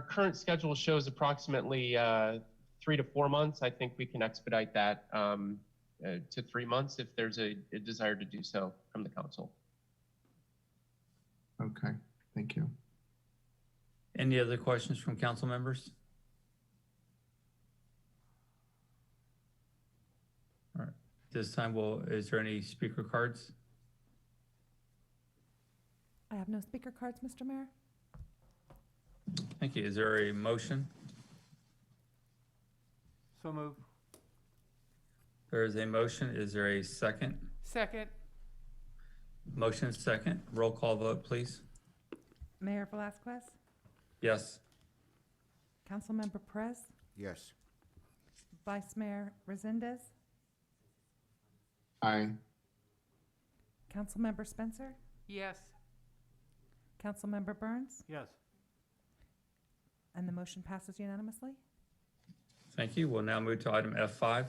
current schedule shows approximately 3 to 4 months. I think we can expedite that to 3 months if there's a desire to do so from the council. Okay, thank you. Any other questions from council members? All right, this time, is there any speaker cards? I have no speaker cards, Mr. Mayor. Thank you. Is there a motion? So moved. There is a motion. Is there a second? Second. Motion second. Roll call vote, please. Mayor Velazquez, Yes. Councilmember Perez, Yes. Vice Mayor Resendez, Aye. Councilmember Spencer, Yes. Councilmember Burns, Yes. and the motion passes unanimously. Thank you. We'll now move to item F5.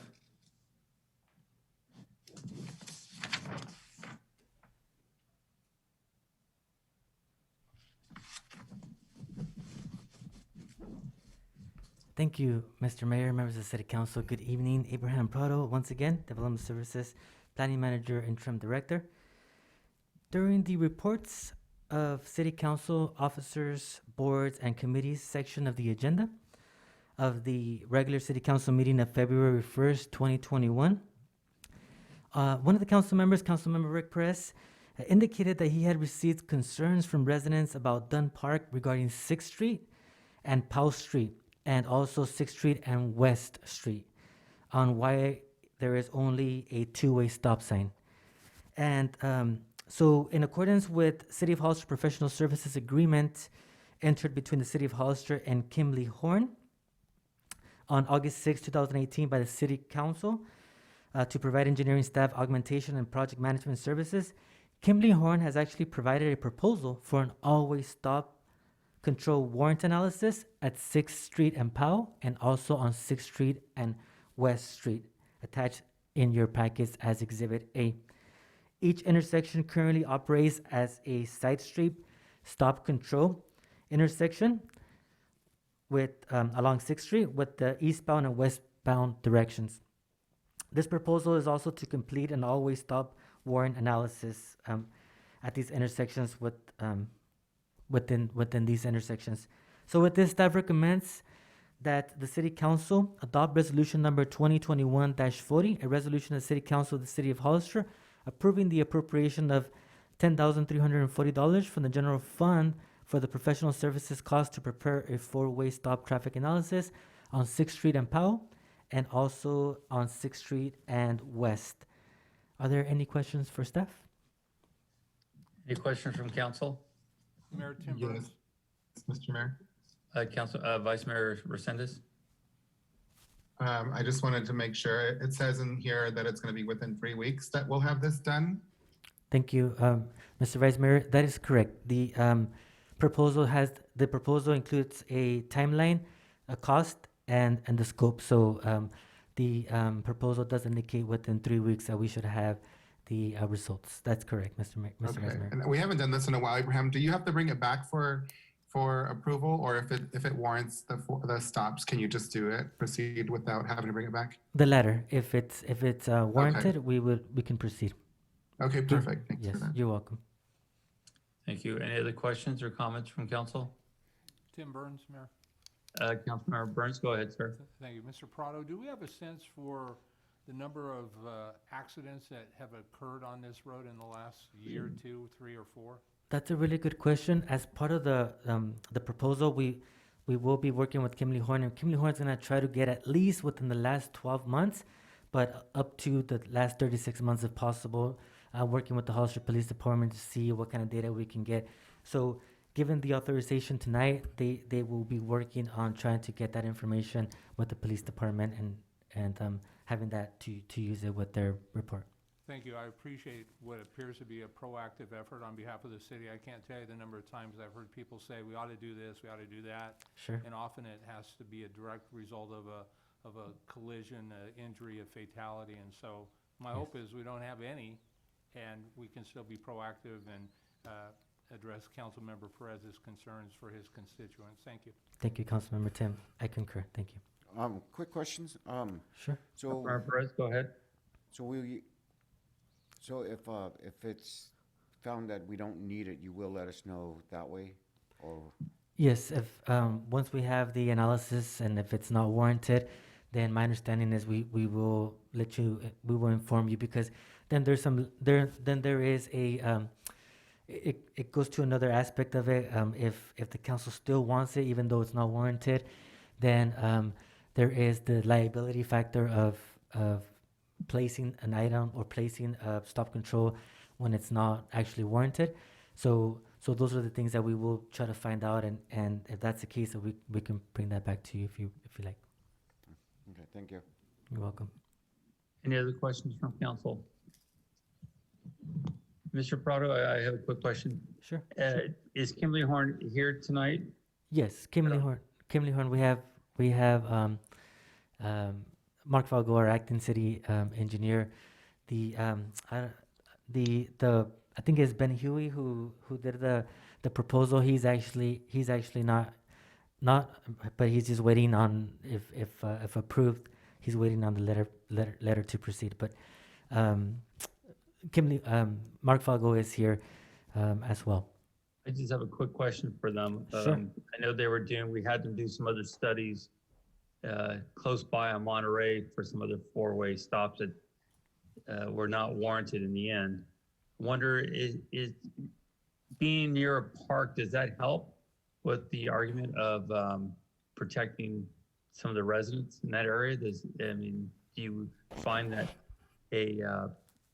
Thank you, Mr. Mayor, members of the City Council. Good evening. Abraham Prado, once again, Development Services Planning Manager, Interim Director. During the reports of City Council officers, boards, and committees section of the agenda of the regular City Council meeting of February 1st, 2021, one of the council members, Councilmember Rick Perez, indicated that he had received concerns from residents about Dunn Park regarding 6th Street and Powell Street, and also 6th Street and West Street, on why there is only a two-way stop sign. And so in accordance with City of Hollister Professional Services Agreement entered between the City of Hollister and Kimley Horn on August 6, 2018 by the City Council to provide engineering staff augmentation and project management services, Kimley Horn has actually provided a proposal for an always stop control warrant analysis at 6th Street and Powell, and also on 6th Street and West Street, attached in your packets as Exhibit A. Each intersection currently operates as a side street stop control intersection with along 6th Street with the eastbound and westbound directions. This proposal is also to complete an always stop warrant analysis at these intersections with within these intersections. So with this, staff recommends that the City Council adopt resolution number 2021-40, a resolution of the City Council of the City of Hollister approving the appropriation of $10,340 from the general fund for the professional services cost to prepare a four-way stop traffic analysis on 6th Street and Powell, and also on 6th Street and West. Are there any questions for staff? Any questions from council? Mayor Tim Burns. Yes, Mr. Mayor. Vice Mayor Resendez? I just wanted to make sure, it says in here that it's going to be within 3 weeks that we'll have this done. Thank you, Mr. Vice Mayor. That is correct. The proposal includes a timeline, a cost, and the scope. So the proposal does indicate within 3 weeks that we should have the results. That's correct, Mr. Vice Mayor. And we haven't done this in a while, Abraham. Do you have to bring it back for approval, or if it warrants the stops, can you just do it, proceed without having to bring it back? The latter. If it's warranted, we can proceed. Okay, perfect. Thanks yes, for that. You're welcome. Thank you. Any other questions or comments from council? Tim Burns, Mayor. Councilmember Burns, go ahead, sir. Thank you. Mr. Prado, do we have a sense for the number of accidents that have occurred on this road in the last year, 2, 3, or 4? That's a really good question. As part of the proposal, we will be working with Kimley Horn, and Kimley Horn is going to try to get at least within the last 12 months, but up to the last 36 months if possible, working with the Hollister Police Department to see what kind of data we can get. So given the authorization tonight, they will be working on trying to get that information with the police department and having that to use it with their report. Thank you. I appreciate what appears to be a proactive effort on behalf of the city. I can't tell you the number of times I've heard people say, we ought to do this, we ought to do that. Sure. And often it has to be a direct result of a collision, injury, a fatality. And so my hope is we don't have any, and we can still be proactive and address Councilmember Perez's concerns for his constituents. Thank you. Thank you, Councilmember Tim. I concur. Thank you. Quick questions. Sure. So, Councilmember Perez, go ahead. So if it's found that we don't need it, you will let us know that way, or? Yes, if once we have the analysis and if it's not warranted, then my understanding is we will let you, we will inform you, because then there's there is a it goes to another aspect of it. If the council still wants it, even though it's not warranted, then there is the liability factor of placing an item or placing a stop control when it's not actually warranted. So those are the things that we will try to find out, and if that's the case, we can bring that back to you if you like. Okay, thank you. You're welcome. Any other questions from council? Mr. Prado, I have a quick question. Sure. Is Kimley Horn here tonight? Yes, Kimley Horn. Kimley Horn. We have Mark Falgo, our acting city engineer. I think it's Ben Huey who did the proposal. He's actually not, but he's just waiting on if approved. He's waiting on the letter to proceed. But Mark Falgo is here as well. I just have a quick question for them. Sure. I know we had them do some other studies close by on Monterey for some other four-way stops that were not warranted in the end. Wonder, is being near a park, does that help with the argument of protecting some of the residents in that area? Do you find that a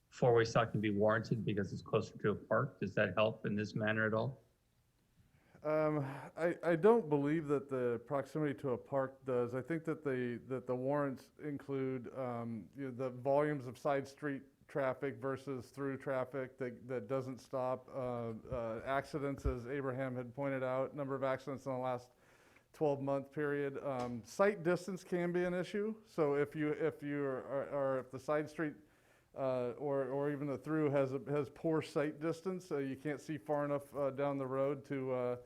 four-way stop can be warranted because it's closer to a park? Does that help in this manner at all? I don't believe that the proximity to a park does. I think that the warrants include the volumes of side street traffic versus through traffic that doesn't stop. Accidents, as Abraham had pointed out, number of accidents in the last 12-month period. Sight distance can be an issue. So if the side street or even the through has poor sight distance, so you can't see far enough down the road to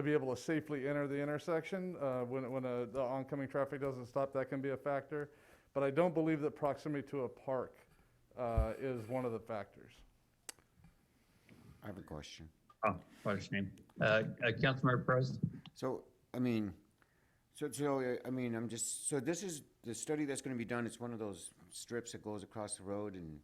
be able to safely enter the intersection when the oncoming traffic doesn't stop, that can be a factor. But I don't believe that proximity to a park is one of the factors. I have a question. Oh, what's your name? Councilmember Perez. So this is the study that's going to be done. It's one of those strips that goes across the road, and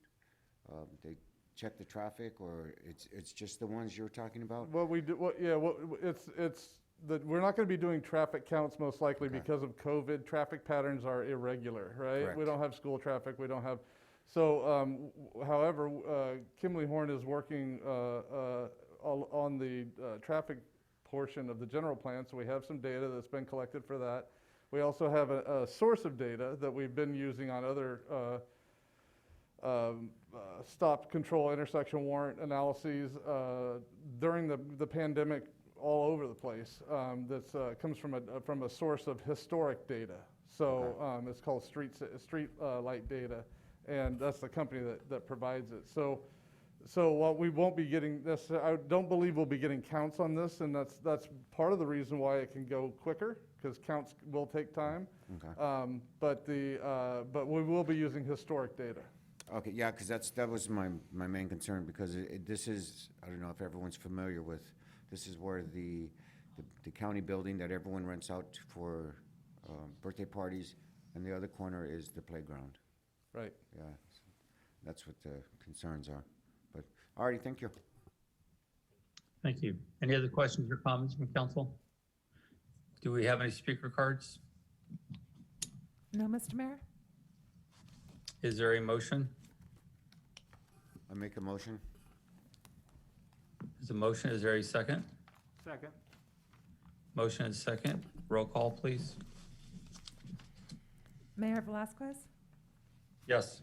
they check the traffic, or it's just the ones you're talking about? What we do, we're not gonna be doing traffic counts most likely Okay. because of COVID. Traffic patterns are irregular, right? Correct. We don't have school traffic, we don't have, so, however, Kimley Horn is working, on the, traffic portion of the general plan, so we have some data that's been collected for that. We also have a source of data that we've been using on other, stop, control, intersection warrant analyses during the pandemic all over the place. That's comes from a source of historic data. So it's called Street Light Data, and that's the company that provides it. So while we won't be getting this, I don't believe we'll be getting counts on this, and that's part of the reason why it can go quicker, because counts will take time. Okay. But we will be using historic data. Okay, yeah, because that was my main concern, because this is, I don't know if everyone's familiar with, this is where the county building that everyone rents out for birthday parties, and the other corner is the playground. Right. Yeah, that's what the concerns are. But, all righty, thank you. Thank you. Any other questions or comments from council? Do we have any speaker cards? No, Mr. Mayor? Is there a motion? I make a motion. There's a motion. Is there a second? Second. Motion is second. Roll call, please. Mayor Velazquez? Yes.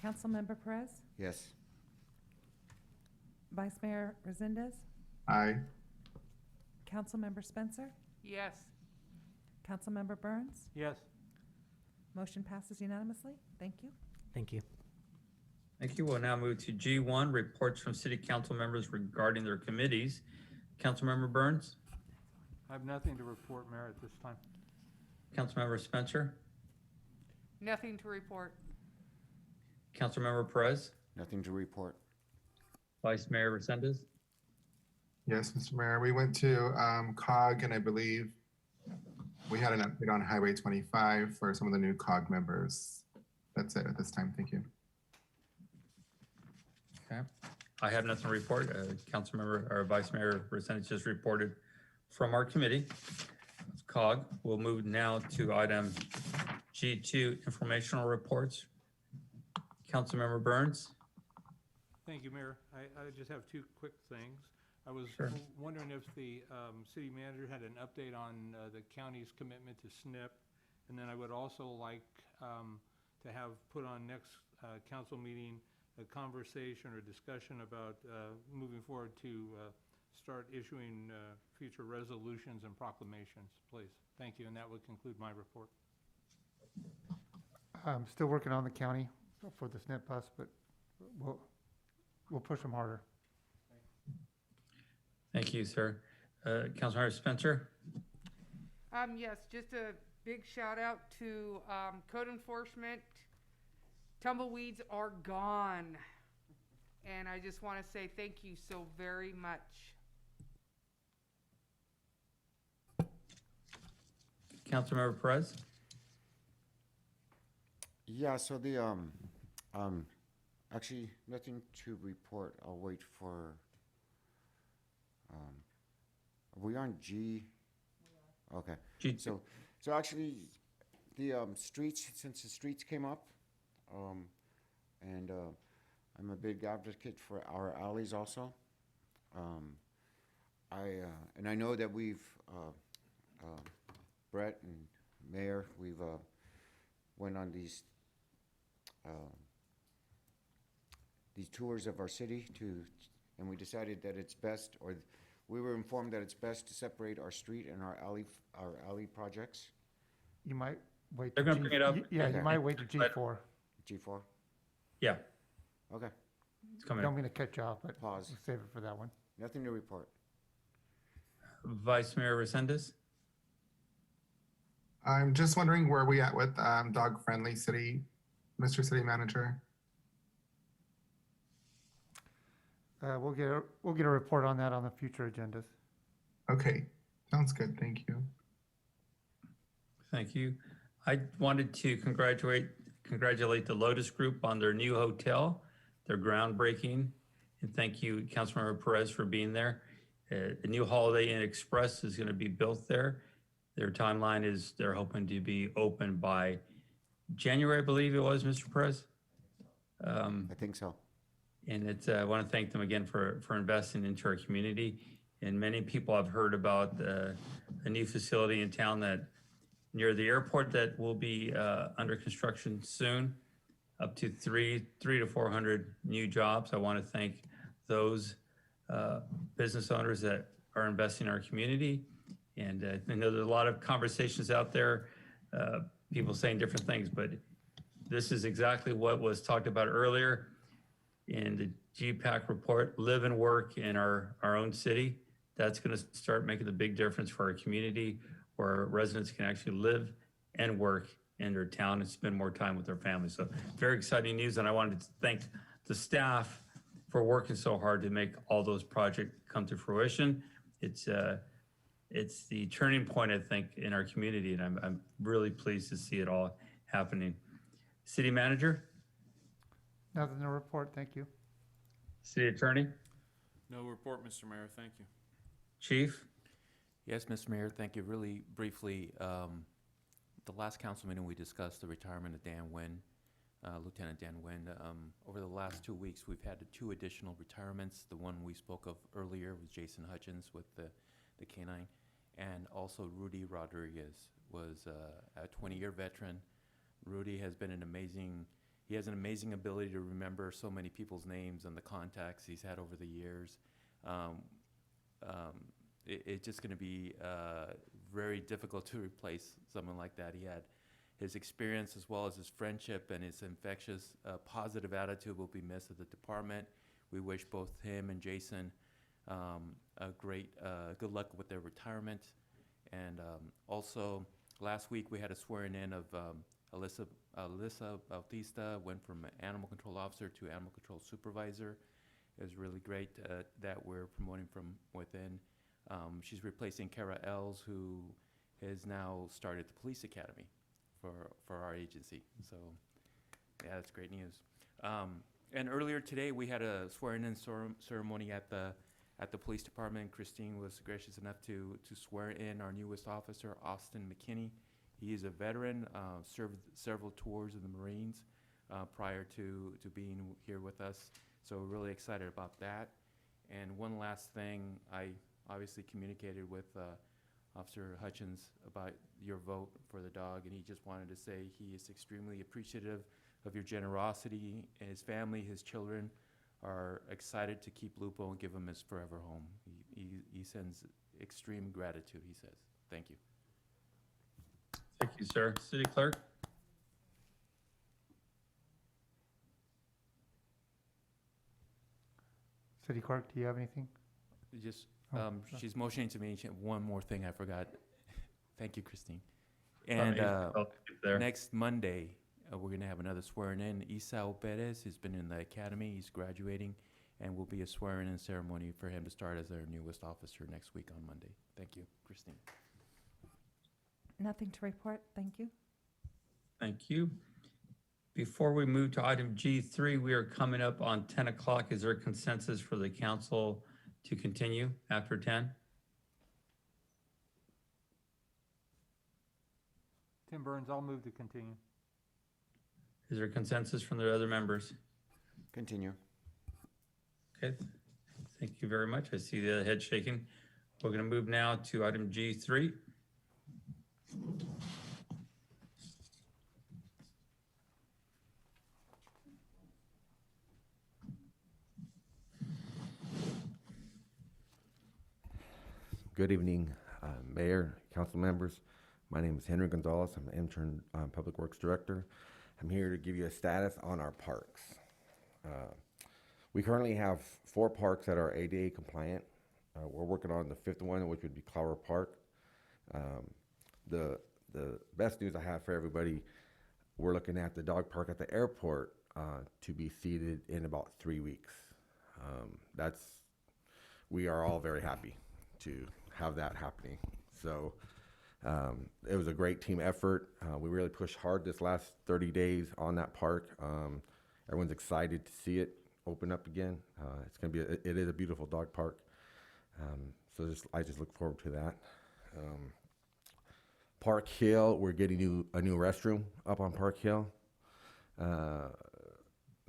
Councilmember Perez? Yes. Vice Mayor Resendez? Aye. Councilmember Spencer? Yes. Councilmember Burns? Yes. Motion passes unanimously. Thank you. Thank you. Thank you. We'll now move to G1, reports from city council members regarding their committees. Councilmember Burns? I have nothing to report, Mayor, at this time. Councilmember Spencer? Nothing to report. Councilmember Perez? Nothing to report. Vice Mayor Resendez? Yes, Mr. Mayor, we went to COG, and I believe we had an update on Highway 25 for some of the new COG members. That's it at this time. Thank you. Okay. I have nothing to report. Councilmember or Vice Mayor Resendez just reported from our committee. It's COG. We'll move now to item G2, informational reports. Councilmember Burns? Thank you, Mayor. I just have two quick things. I was Sure. wondering if the city manager had an update on the county's commitment to SNP. And then I would also like to have put on next council meeting a conversation or discussion about moving forward to start issuing future resolutions and proclamations, please. Thank you, and that would conclude my report. I'm still working on the county for the SNP bus, but we'll push them harder. Thank you, sir. Councilmember Spencer? Yes, just a big shout out to code enforcement. Tumbleweeds are gone. And I just want to say thank you so very much. Councilmember Perez? Yeah, so the, actually, nothing to report. I'll wait for, are we on G? Okay. G2. So actually, the streets, since the streets came up, and I'm a big advocate for our alleys also. And I know that we've, Brett and Mayor, we've went on these tours of our city and we decided that it's best, or we were informed that it's best to separate our street and our alley projects. You might wait. They're gonna bring it up. Yeah, Okay. you might wait to G4. G4? Yeah, Okay. it's coming Don't up. mean to cut you off, but Pause. we'll save it for that one. Nothing to report. Vice Mayor Resendez? I'm just wondering where we at with dog-friendly city, Mr. City Manager. We'll get a report on that on the future agendas. Okay, sounds good. Thank you. Thank you. I wanted to congratulate the Lotus Group on their new hotel They're groundbreaking. And thank you, Councilmember Perez, for being there. The new Holiday Inn Express is going to be built there. Their timeline is they're hoping to be open by January, I believe it was, Mr. Perez. I think so. And it's, I want to thank them again for investing into our community. And many people have heard about a new facility in town that near the airport that will be under construction soon, up to 300 to 400 new jobs. I want to thank those business owners that are investing in our community. And I know there's a lot of conversations out there, people saying different things, but this is exactly what was talked about earlier in the GPAC report, live and work in our own city. That's going to start making a big difference for our community, where residents can actually live and work in their town and spend more time with their families. So very exciting news. And I wanted to thank the staff for working so hard to make all those projects come to fruition. It's the turning point, I think, in our community. And I'm really pleased to see it all happening. City Manager? Nothing to report, thank you. City Attorney? No report, Mr. Mayor, thank you. Chief? Yes, Mr. Mayor, thank you. Really briefly, the last council meeting, we discussed the retirement of Dan Wynn, Lieutenant Dan Wynn. Over the last 2 weeks, we've had 2 additional retirements. The one we spoke of earlier was Jason Hutchins with the K-9, and also Rudy Rodriguez was a 20-year veteran. Rudy has been he has an amazing ability to remember so many people's names and the contacts he's had over the years. It's just going to be very difficult to replace someone like that. He had his experience as well as his friendship, and his infectious positive attitude will be missed at the department. We wish both him and Jason a great good luck with their retirement. And also last week we had a swearing in of Alyssa Bautista, went from animal control officer to animal control supervisor. It was really great that we're promoting from within. She's replacing Kara Els, who has now started the police academy for our agency. So yeah, that's great news. And earlier today we had a swearing-in ceremony at the police department. Christine was gracious enough to swear in our newest officer, Austin McKinney. He is a veteran, served several tours in the Marines prior to being here with us. So we're really excited about that. And one last thing, I obviously communicated with Officer Hutchins about your vote for the dog, and he just wanted to say he is extremely appreciative of your generosity, and his family, his children are excited to keep Lupo and give him his forever home. He sends extreme gratitude, he says. Thank you. Thank you, sir. City Clerk? City Clerk, do you have anything? Just, Oh, she's motioning to me. One more thing I forgot. Thank you, Christine. Oh, And there. next Monday, we're going to have another swearing-in. Isao Perez has been in the academy. He's graduating, and will be a swearing-in ceremony for him to start as our newest officer next week on Monday. Thank you, Christine. Nothing to report, thank you. Thank you. Before we move to item G3, we are coming up on 10 o'clock. Is there consensus for the council to continue after 10? Tim Burns, I'll move to continue. Is there consensus from the other members? Continue. Okay, thank you very much. I see the head shaking. We're going to move now to item G3. Good evening, Mayor, council members. My name is Henry Gonzalez. I'm the intern Public Works Director. I'm here to give you a status on our parks. We currently have 4 parks that are ADA compliant. We're working on the 5th one, which would be Clower Park. The best news I have for everybody, we're looking at the dog park at the airport to be seated in about 3 weeks. We are all very happy to have that happening. So it was a great team effort. We really pushed hard this last 30 days on that park. Everyone's excited to see it. open up again. It's gonna be, it is a beautiful dog park. So I just look forward to that. Park Hill, we're getting a new restroom up on Park Hill.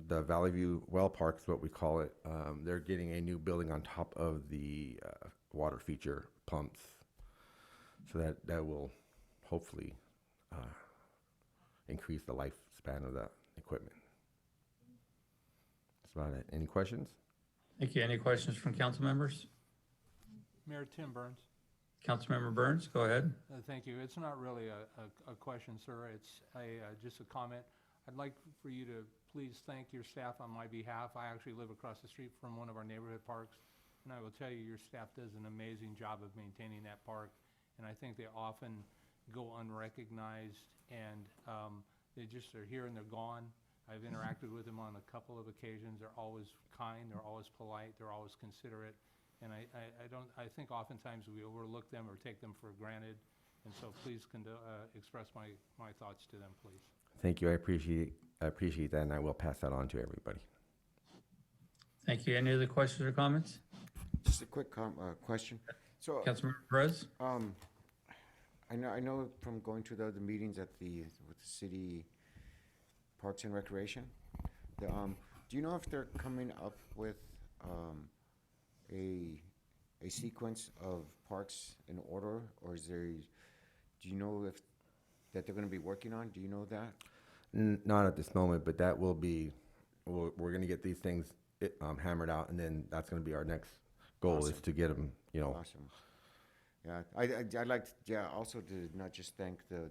The Valley View Well Park is what we call it. They're getting a new building on top of the water feature pumps. So that will hopefully increase the lifespan of the equipment. That's about it. Any questions? Thank you. Any questions from council members? Mayor Tim Burns. Councilmember Burns, go ahead. Thank you. It's not really a question, sir. It's just a comment. I'd like for you to please thank your staff on my behalf. I actually live across the street from one of our neighborhood parks, and I will tell you, your staff does an amazing job of maintaining that park, and I think they often go unrecognized, and they just are here and they're gone. I've interacted with them on a couple of occasions. They're always kind, they're always polite, they're always considerate, and I think oftentimes we overlook them or take them for granted, and so please express my thoughts to them, please. Thank you. I appreciate that, and I will pass that on to everybody. Thank you. Any other questions or comments? Just a quick question. So, Councilmember Perez? I know from going to the other meetings with the city Parks and Recreation. Do you know if they're coming up with a sequence of parks in order, or is there? Do you know if that they're going to be working on? Do you know that? Not at this moment, but that will be. We're going to get these things hammered out, and then that's going to be our next goal. Awesome. Is to get them. Awesome. Yeah, I'd like also to not just thank the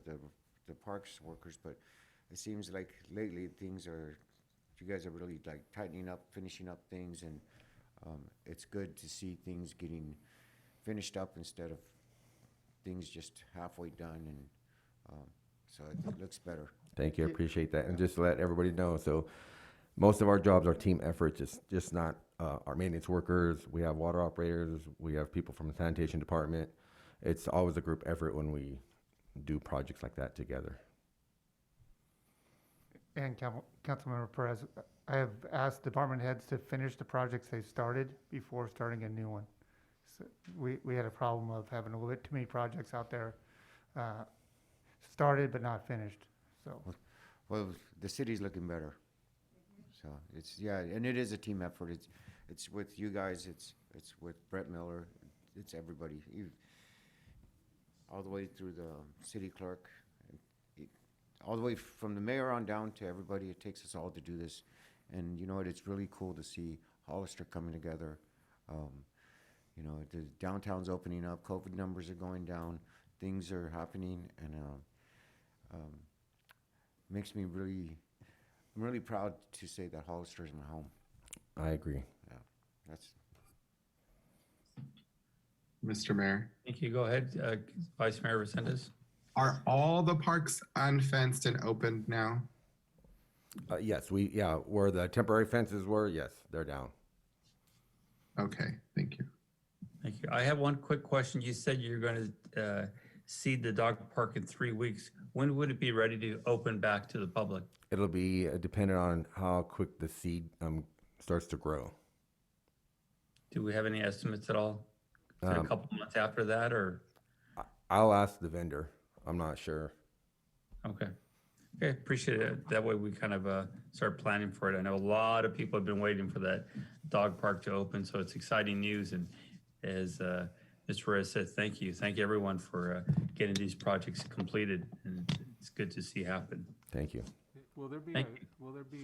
parks workers, but it seems like lately you guys are really like tightening up, finishing up things, and it's good to see things getting finished up instead of things just halfway done, and so it looks better. Thank you. I appreciate that. And just to let everybody know, so most of our jobs are team efforts. It's just not our maintenance workers. We have water operators. We have people from the sanitation department. It's always a group effort when we do projects like that together. And Councilmember Perez, I have asked department heads to finish the projects they started before starting a new one. So we had a problem of having a little bit too many projects out there, started but not finished. So, well, the city's looking better. So and it is a team effort. It's with you guys. It's with Brett Miller. It's everybody, all the way through the city clerk, all the way from the mayor on down to everybody. It takes us all to do this, and you know what? It's really cool to see Hollister coming together. The downtown's opening up. COVID numbers are going down. Things are happening, and makes me really. I'm really proud to say that Hollister is my home. I agree. Yeah, that's. Mr. Mayor. Thank you. Go ahead, Vice Mayor Resendez. Are all the parks unfenced and open now? Yes, where the temporary fences were, yes, they're down. Okay, thank you. Thank you. I have one quick question. You said you're going to seed the dog park in 3 weeks. When would it be ready to open back to the public? It'll be dependent on how quick the seed starts to grow. Do we have any estimates at all? Is it a couple months after that, or? I'll ask the vendor. I'm not sure. Okay, appreciate it. That way we kind of start planning for it. I know a lot of people have been waiting for that dog park to open, so it's exciting news. And as Mr. Perez said, thank you. Thank you, everyone, for getting these projects completed. And it's good to see happen. Thank you. Will there be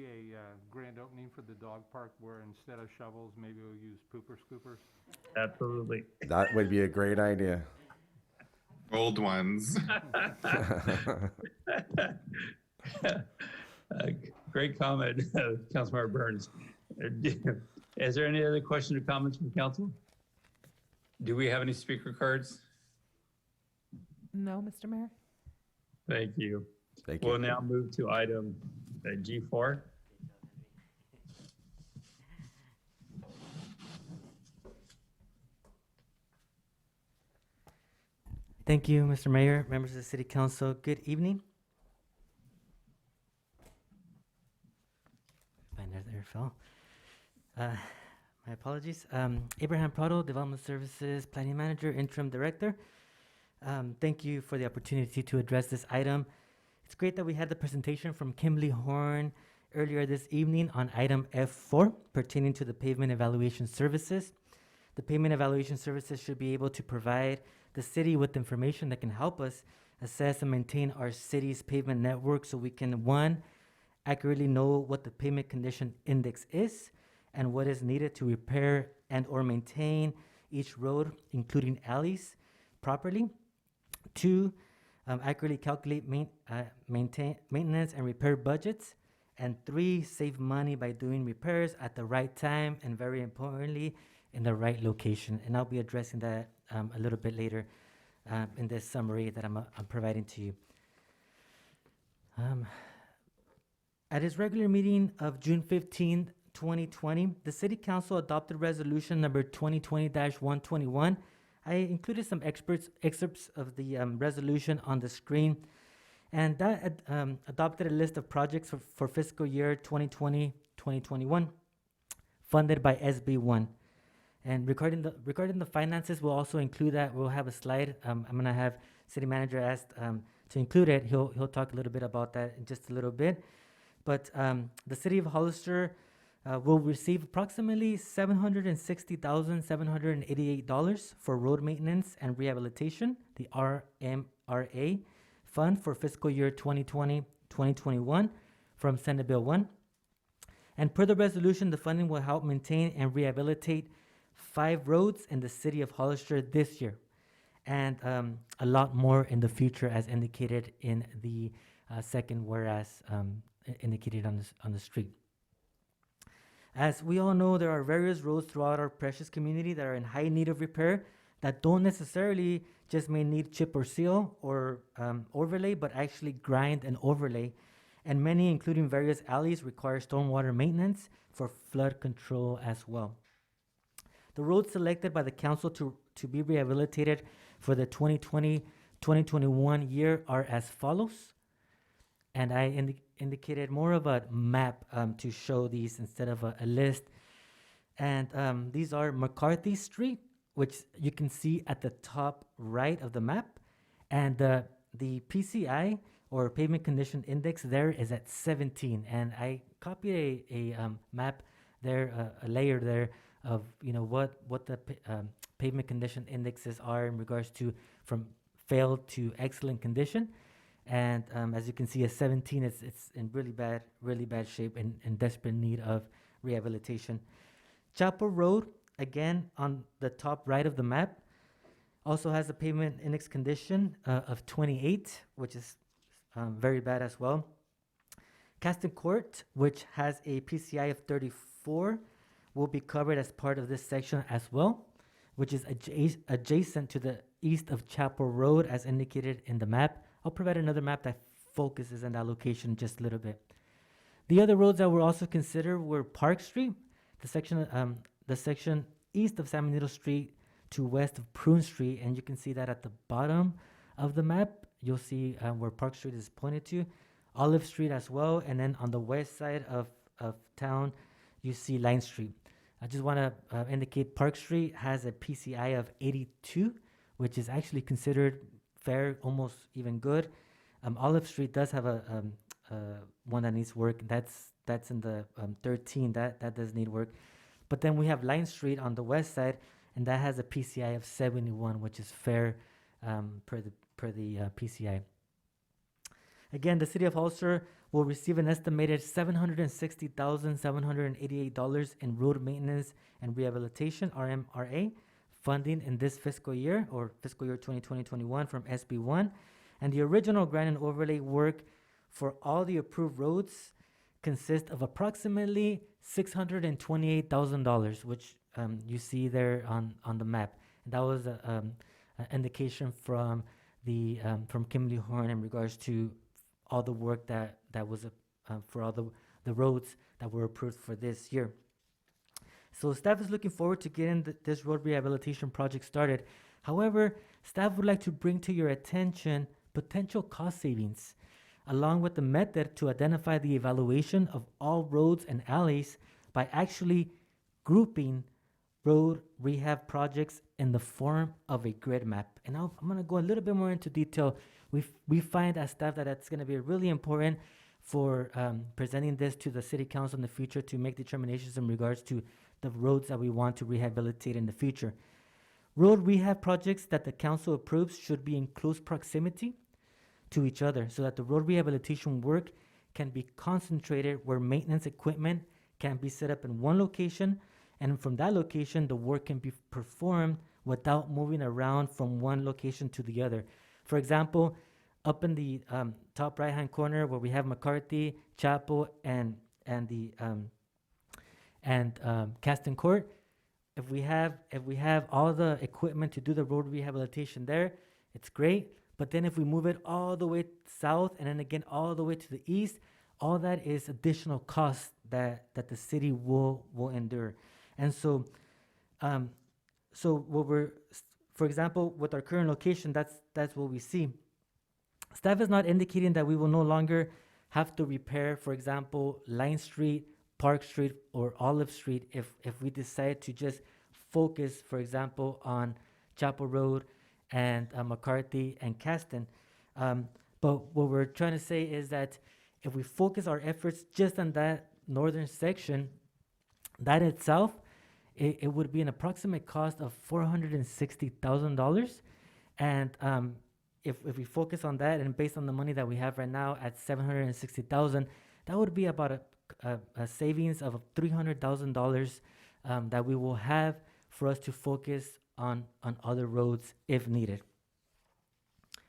a grand opening for the dog park where instead of shovels, maybe we'll use pooper scoopers? Absolutely. That would be a great idea. Old ones. Great comment, Councilmember Burns. Is there any other questions or comments from council? Do we have any speaker cards? No, Mr. Mayor. Thank you. Thank you. We'll now move to item G4. Thank you, Mr. Mayor, members of the City Council. Good evening. Find it there, Phil. My apologies. Abraham Prado, Development Services Planning Manager, Interim Director. Thank you for the opportunity to address this item. It's great that we had the presentation from Kimberly Horn earlier this evening on item F4 pertaining to the pavement evaluation services. The pavement evaluation services should be able to provide the city with information that can help us assess and maintain our city's pavement network so we can, one, accurately know what the pavement condition index is and what is needed to repair and or maintain each road, including alleys, properly. Two, accurately calculate maintenance and repair budgets. And three, save money by doing repairs at the right time and, very importantly, in the right location. And I'll be addressing that a little bit later in this summary that I'm providing to you. At its regular meeting of June 15, 2020, the City Council adopted resolution number 2020-121. I included some excerpts of the resolution on the screen, and that adopted a list of projects for fiscal year 2020-2021 funded by SB1. And regarding the finances, we'll also include that. We'll have a slide. I'm gonna have City Manager asked to include it. He'll talk a little bit about that in just a little bit. But the City of Hollister will receive approximately $760,788 for road maintenance and rehabilitation, the RMRA fund for fiscal year 2020-2021 from Senate Bill 1. And per the resolution, the funding will help maintain and rehabilitate 5 roads in the City of Hollister this year, and a lot more in the future, as indicated in the second whereas indicated on the street. As we all know, there are various roads throughout our precious community that are in high need of repair that don't necessarily just may need chip or seal or overlay, but actually grind and overlay. And many, including various alleys, require stormwater maintenance for flood control as well. The roads selected by the council to be rehabilitated for the 2020-2021 year are as follows. And I indicated more of a map to show these instead of a list. And these are McCarthy Street, which you can see at the top right of the map. And the PCI, or pavement condition index, there is at 17. And I copied a map there, a layer there of what the pavement condition indexes are in regards to from failed to excellent condition. And as you can see, a 17, it's in really bad shape and in desperate need of rehabilitation. Chapel Road, again on the top right of the map, also has a pavement index condition of 28, which is very bad as well. Caston Court, which has a PCI of 34, will be covered as part of this section as well, which is adjacent to the east of Chapel Road as indicated in the map. I'll provide another map that focuses on that location just a little bit. The other roads that were also considered were Park Street, the section east of San Benito Street to west of Prune Street, and you can see that at the bottom of the map. You'll see where Park Street is pointed to, Olive Street as well, and then on the west side of town, you see Line Street. I just want to indicate Park Street has a PCI of 82, which is actually considered fair, almost even good. Olive Street does have a one that needs work. That's in the 13. That does need work. But then we have Line Street on the west side, and that has a PCI of 71, which is fair per the PCI. Again, the City of Hollister will receive an estimated $760,788 in road maintenance and rehabilitation, RMRA, funding in this fiscal year, or fiscal year 2020-21 from SB1. And the original grant and overlay work for all the approved roads consist of approximately $628,000, which you see there on the map. And that was an indication from from Kimberly Horn in regards to all the work that was for all the roads that were approved for this year. So staff is looking forward to getting this road rehabilitation project started. However, staff would like to bring to your attention potential cost savings, along with the method to identify the evaluation of all roads and alleys by actually grouping road rehab projects in the form of a grid map. And I'm going to go a little bit more into detail. We find as staff that that's going to be really important for presenting this to the city council in the future to make determinations in regards to the roads that we want to rehabilitate in the future. Road rehab projects that the council approves should be in close proximity to each other so that the road rehabilitation work can be concentrated where maintenance equipment can be set up in one location, and from that location the work can be performed without moving around from one location to the other. For example, up in the top right hand corner where we have McCarthy, Chapel, and Caston Court, if we have all the equipment to do the road rehabilitation there, it's great. But then if we move it all the way south and then again all the way to the east, all that is additional cost that the city will endure. And so what we're, for example, with our current location, that's what we see. Staff is not indicating that we will no longer have to repair, for example, Line Street, Park Street, or Olive Street if we decide to just focus, for example, on Chapel Road and McCarthy and Caston. But what we're trying to say is that if we focus our efforts just on that northern section, that itself, it would be an approximate cost of $460,000. And if we focus on that and based on the money that we have right now at $760,000, that would be about a savings of $300,000 that we will have for us to focus on other roads if needed.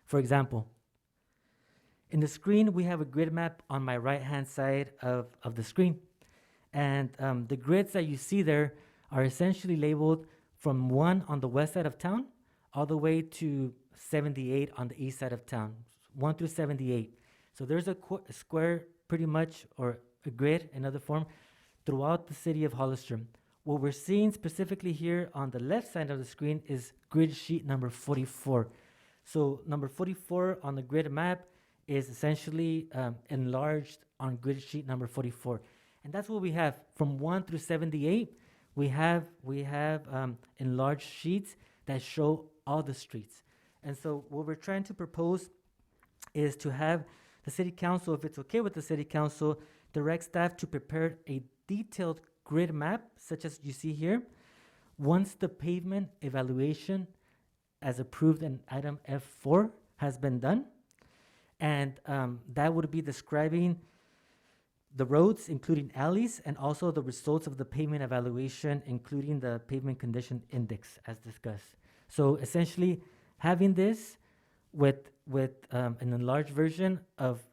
For example, in the screen, we have a grid map on my right-hand side of the screen. And the grids that you see there are essentially labeled from 1 on the west side of town all the way to 78 on the east side of town, 1 through 78. So there's a square pretty much, or a grid, another form, throughout the city of Hollister. What we're seeing specifically here on the left side of the screen is grid sheet number 44. So number 44 on the grid map is essentially enlarged on grid sheet number 44. And that's what we have from 1 through 78. We have enlarged sheets that show all the streets. And so what we're trying to propose is to have the city council, if it's okay with the city council, direct staff to prepare a detailed grid map, such as you see here, once the pavement evaluation as approved in item F4 has been done. And that would be describing the roads, including alleys, and also the results of the pavement evaluation, including the pavement condition index as discussed. So essentially having this with an enlarged version of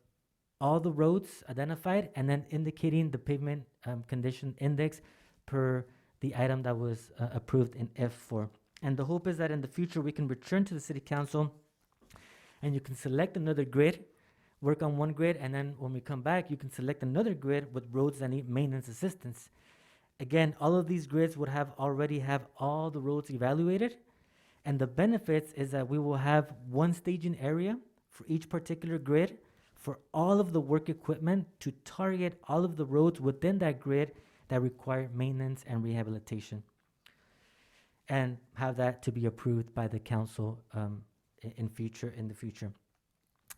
all the roads identified and then indicating the pavement condition index per the item that was approved in F4. And the hope is that in the future we can return to the city council and you can select another grid, work on one grid, and then when we come back, you can select another grid with roads that need maintenance assistance. Again, all of these grids would already have all the roads evaluated, and the benefits is that we will have one staging area for each particular grid for all of the work equipment to target all of the roads within that grid that require maintenance and rehabilitation, and have that to be approved by the council in the future.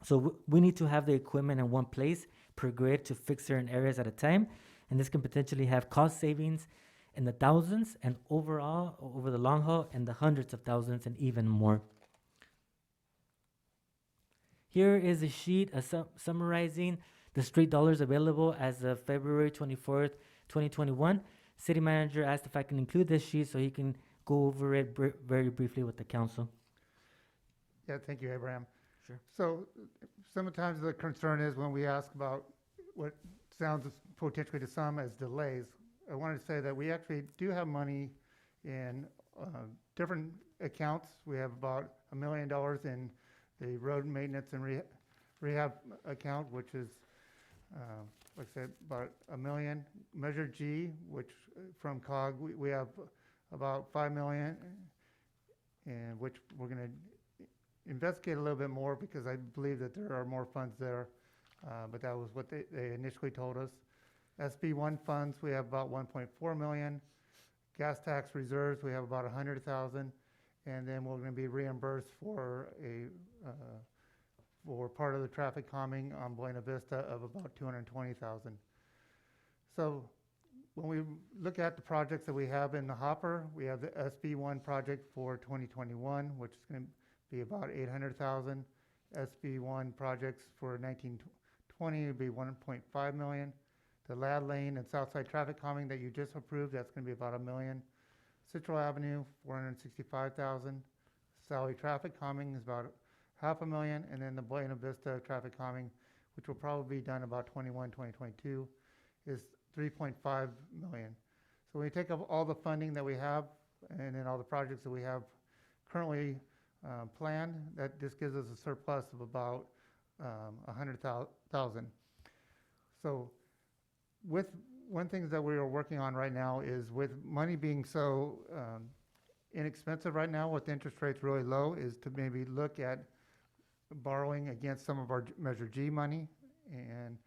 So we need to have the equipment in one place per grid to fix certain areas at a time, and this can potentially have cost savings in the thousands, and overall, over the long haul, in the hundreds of thousands and even more. Here is a sheet summarizing the street dollars available as of February 24th, 2021. City manager asked if I can include this sheet so he can go over it very briefly with the council. Yeah, thank you, Abraham. Sure. So sometimes the concern is when we ask about what sounds potentially to some as delays, I wanted to say that we actually do have money in different accounts. We have about $1 million in the road maintenance and rehab account, which is, like I said, about $1 million. Measure G, which from COG, we have about $5 million, and which we're going to investigate a little bit more because I believe that there are more funds there, but that was what they initially told us. SB1 funds, we have about $1.4 million. gas tax reserves, we have about 100,000, and then we're gonna be reimbursed for for part of the traffic calming on Buena Vista of about 220,000. So when we look at the projects that we have in the hopper, we have the SB1 project for 2021, which is gonna be about 800,000. SB1 projects for 1920 would be 1.5 million. The Lad Lane and Southside traffic calming that you just approved, that's gonna be about $1 million. Central Avenue, 465,000. Sally traffic calming is about $500,000, and then the Buena Vista traffic calming, which will probably be done about 2022, is 3.5 million. So when you take up all the funding that we have, and then all the projects that we have currently planned, that this gives us a surplus of about 100,000. So with one thing that we are working on right now is, with money being so inexpensive right now, with interest rates really low, is to maybe look at borrowing against some of our Measure G money and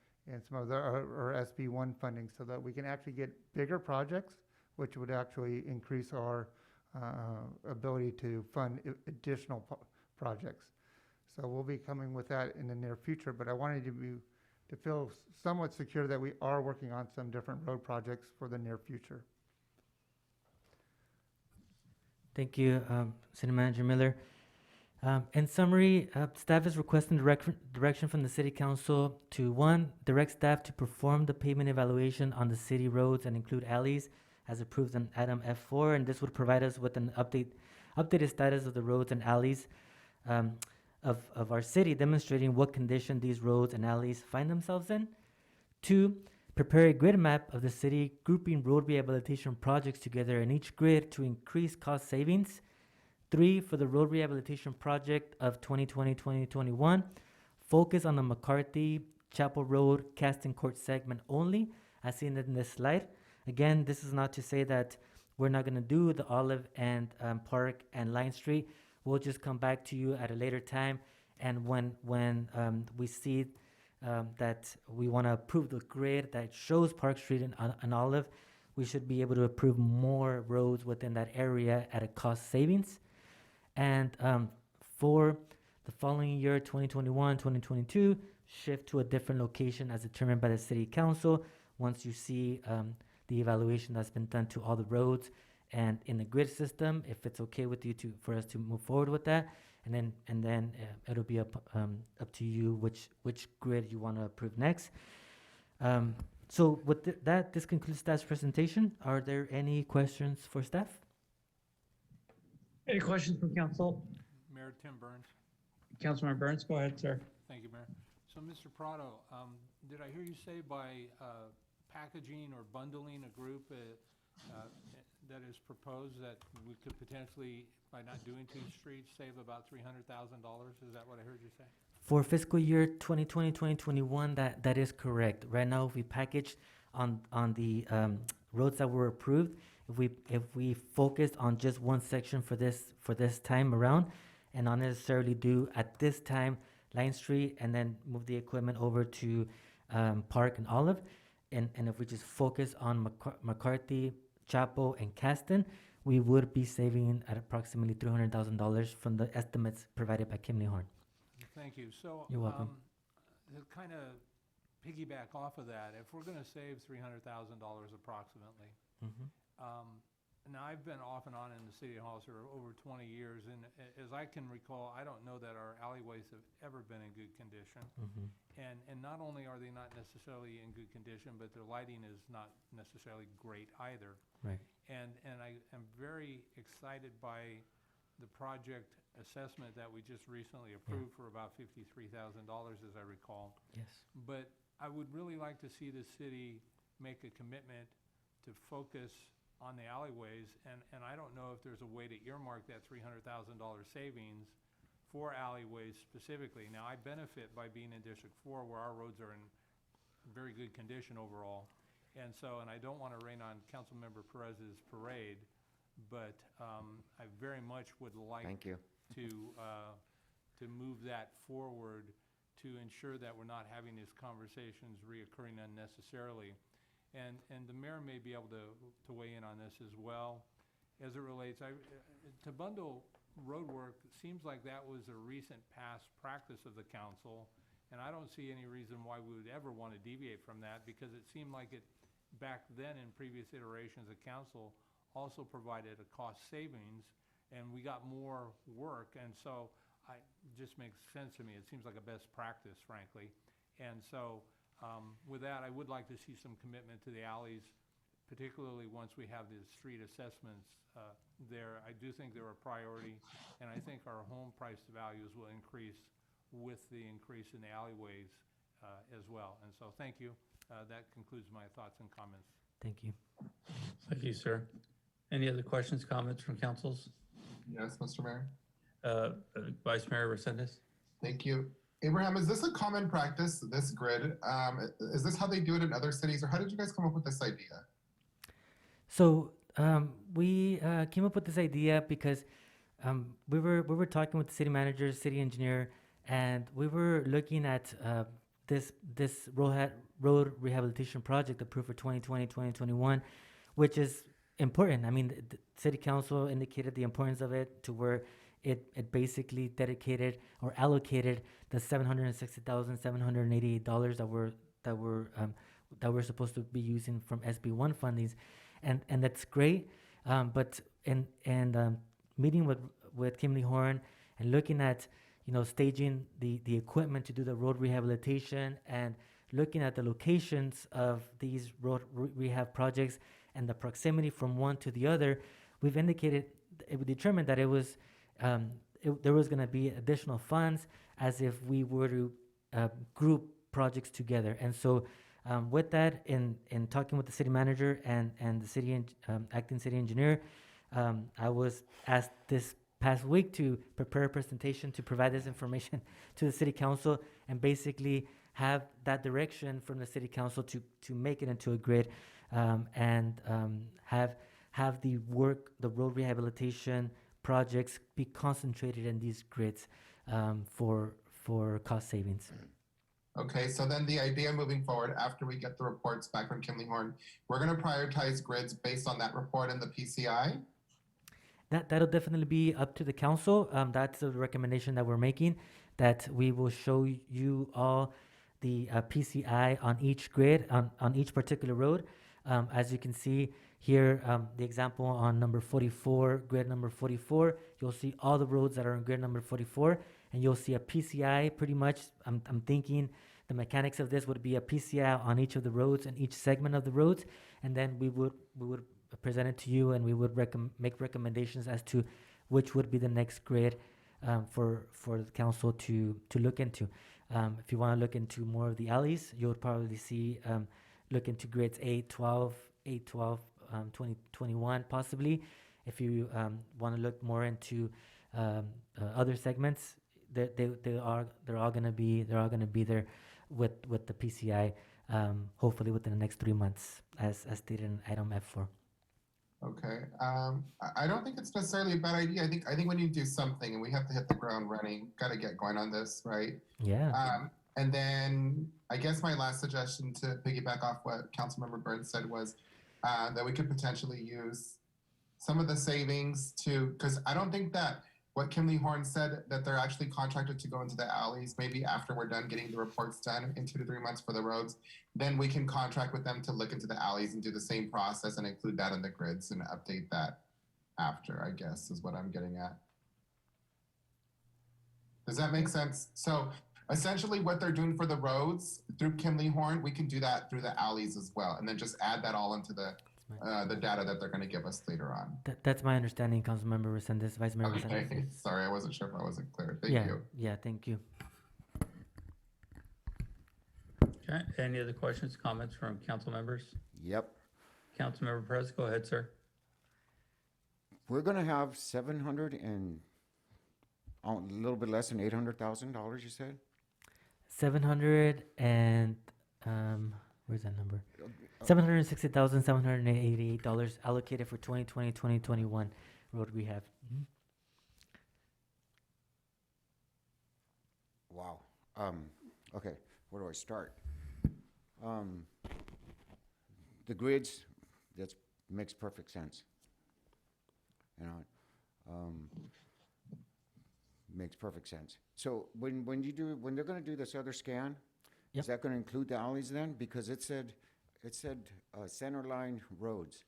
some of our SB1 funding, so that we can actually get bigger projects, which would actually increase our ability to fund additional projects. So we'll be coming with that in the near future, but I wanted to feel somewhat secure that we are working on some different road projects for the near future. Thank you, City Manager Miller. In summary, staff is requesting direction from the City Council to, 1, direct staff to perform the pavement evaluation on the city roads and include alleys as approved in item F4, and this would provide us with an updated status of the roads and alleys of our city, demonstrating what condition these roads and alleys find themselves in. 2, prepare a grid map of the city, grouping road rehabilitation projects together in each grid to increase cost savings. 3, for the road rehabilitation project of 2020-2021, focus on the McCarthy, Chapel Road, Caston Court segment only, as seen in this slide. Again, this is not to say that we're not going to do the Olive and Park and Line Street. We'll just come back to you at a later time, and when we see that we want to approve the grid that shows Park Street and Olive, we should be able to approve more roads within that area at a cost savings. And for the following year, 2021, 2022, shift to a different location as determined by the City Council once you see the evaluation that's been done to all the roads and in the grid system, if it's okay with you for us to move forward with that. And then it'll be up to you which grid you want to approve next. So with that, this concludes staff's presentation. Are there any questions for staff? Any questions from council? Mayor Tim Burns. Councilmember Burns, go ahead, sir. Thank you, Mayor. So, Mr. Prado, did I hear you say by packaging or bundling a group that is proposed that we could potentially, by not doing 2 streets, save about $300,000? Is that what I heard you say? For fiscal year 2020-2021, that is correct. Right now, if we package on the roads that were approved, if we focused on just one section for this time around, and not necessarily do at this time Line Street and then move the equipment over to Park and Olive, and if we just focus on McCarthy, Chapel, and Caston, we would be saving at approximately $300,000 from the estimates provided by Kimley Horn. Thank you. So, you're welcome. To kind of piggyback off of that, if we're going to save $300,000 approximately, now I've been off and on in the city of Hollister over 20 years, and as I can recall, I don't know that our alleyways have ever been in good condition. And not only are they not necessarily in good condition, but their lighting is not necessarily great either. Right. And I am very excited by the project assessment that we just recently approved for about $53,000, as I recall. Yes. But I would really like to see the city make a commitment to focus on the alleyways, and I don't know if there's a way to earmark that $300,000 savings for alleyways specifically. Now, I benefit by being in District 4, where our roads are in very good condition overall, and I don't want to rain on Councilmember Perez's parade, but I very much would like to move that forward to ensure that we're not having these conversations reoccurring unnecessarily. And the mayor may be able to weigh in on this as well. As it relates, to bundle road work, it seems like that was a recent past practice of the council, and I don't see any reason why we would ever want to deviate from that, because it seemed like it, back then in previous iterations of council, also provided a cost savings, and we got more work, and so just makes sense to me. It seems like a best practice, frankly. And so with that, I would like to see some commitment to the alleys, particularly once we have the street assessments there. I do think they're a priority, and I think our home price values will increase with the increase in the alleyways as well. And so thank you. That concludes my thoughts and comments. Thank you. Thank you, sir. Any other questions, comments from councils? Yes, Mr. Mayor. Vice Mayor Resendez? Thank you. Abraham, is this a common practice, this grid? Is this how they do it in other cities, or how did you guys come up with this idea? So we came up with this idea because we were talking with the city manager, city engineer, and we were looking at this road rehabilitation project approved for 2020, 2021, which is important. I mean, the city council indicated the importance of it to where it basically dedicated or allocated the $760,788 that we're supposed to be using from SB1 fundings, and that's great. But meeting with Kimley Horn and looking at staging the equipment to do the road rehabilitation and looking at the locations of these road rehab projects and the proximity from one to the other, we determined that there was going to be additional funds as if we were to group projects together. And so with that, in talking with the city manager and the city acting city engineer, I was asked this past week to prepare a presentation to provide this information to the city council and basically have that direction from the city council to make it into a grid, and have the road rehabilitation projects be concentrated in these grids for cost savings. Okay, so then the idea moving forward, after we get the reports back from Kimley Horn, we're going to prioritize grids based on that report and the PCI? That'll definitely be up to the council. That's the recommendation that we're making, that we will show you all the PCI on each grid, on each particular road. As you can see here, the example on number 44, grid number 44, you'll see all the roads that are on grid number 44, and you'll see a PCI pretty much. I'm thinking the mechanics of this would be a PCI on each of the roads and each segment of the roads, and then we would present it to you, and we would make recommendations as to which would be the next grid for the council to look into. If you want to look into more of the alleys, you would probably see look into grids 8, 12, 20, 21 possibly. If you want to look more into other segments, they're all gonna be there with the PCI, hopefully within the next 3 months, as stated in item F4. Okay, I don't think it's necessarily a bad idea. I think we need to do something, and we have to hit the ground running. Got to get going on this, right? Yeah. And then I guess my last suggestion, to piggyback off what Councilmember Burns said, was that we could potentially use some of the savings because I don't think that what Kimley Horn said, that they're actually contracted to go into the alleys, maybe after we're done getting the reports done in 2 to 3 months for the roads, then we can contract with them to look into the alleys and do the same process and include that in the grids and update that after, I guess, is what I'm getting at. Does that make sense? So essentially what they're doing for the roads through Kimley Horn, we can do that through the alleys as well, and then just add that all into the data that they're going to give us later on. That's my understanding, Councilmember Resendez, Vice Mayor Okay, Resendez. sorry, I wasn't sure if I wasn't clear. Thank you. Yeah, thank you. Okay, any other questions, comments from council members? Yep. Councilmember Perez, go ahead, sir. We're gonna have 700 and a little bit less than $800,000, you said? 700 and where's that number? $760,788 allocated for 2020, 2021 road rehab. Wow. Okay, where do I start? the grids, that makes perfect sense. You know, makes perfect sense. So when they're gonna do this other scan, Yep. is that gonna include the alleys then? Because it said center line roads.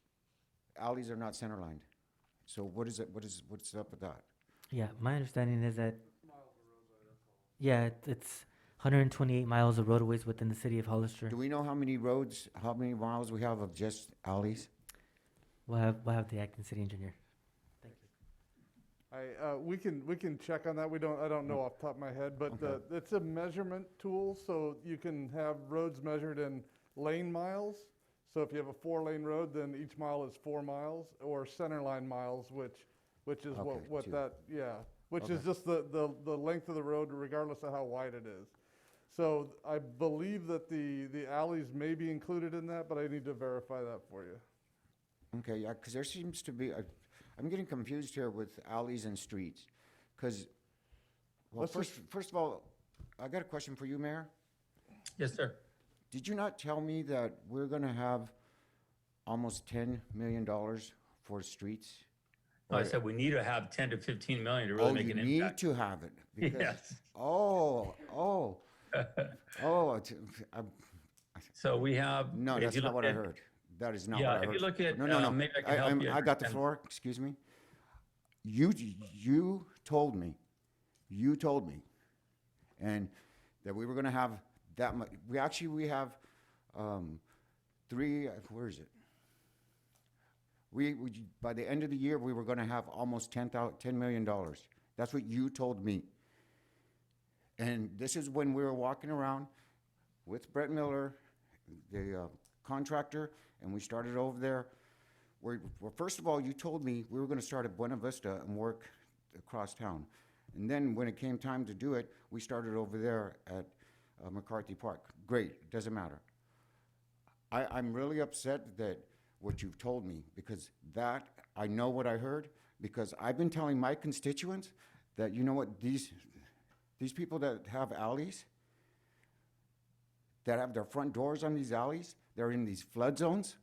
Alleys are not center lined. So what's up with that? Yeah, my understanding is that, yeah, it's 128 miles of roadways within the city of Hollister. Do we know how many miles we have of just alleys? We'll have the acting city engineer. Thank you. We can check on that. I don't know off the top of my head, but Okay. it's a measurement tool, so you can have roads measured in lane miles. So if you have a 4-lane road, then each mile is 4 miles, or center line miles, which is Okay, what two. that, yeah, which Okay. is just the length of the road regardless of how wide it is. So I believe that the alleys may be included in that, but I need to verify that for you. Okay, yeah, because there seems to be, I'm getting confused here with alleys and streets. Because, well, Let's just- first of all, I got a question for you, Mayor. Yes, sir. Did you not tell me that we're gonna have almost $10 million for streets? I said we need to have 10 to 15 million to Oh, really make you an need impact. to have it. because- Yes. Oh, So we have. no, if that's you not look what I at- heard. That is not Yeah, what I heard. if you look at, No. maybe I can help you I got the understand. floor, excuse me. You told me, and that we were gonna have that much, we have, where is it? We, by the end of the year, we were gonna have almost $10 million. That's what you told me. And this is when we were walking around with Brett Miller, the contractor, and we started over there. Well, first of all, you told me we were gonna start at Buena Vista and work across town. And then when it came time to do it, we started over there at McCarthy Park. Great, doesn't matter. I'm really upset that what you've told me, because that, I know what I heard, because I've been telling my constituents that, you know what, these people that have alleys, that have their front doors on these alleys, they're in these flood zones,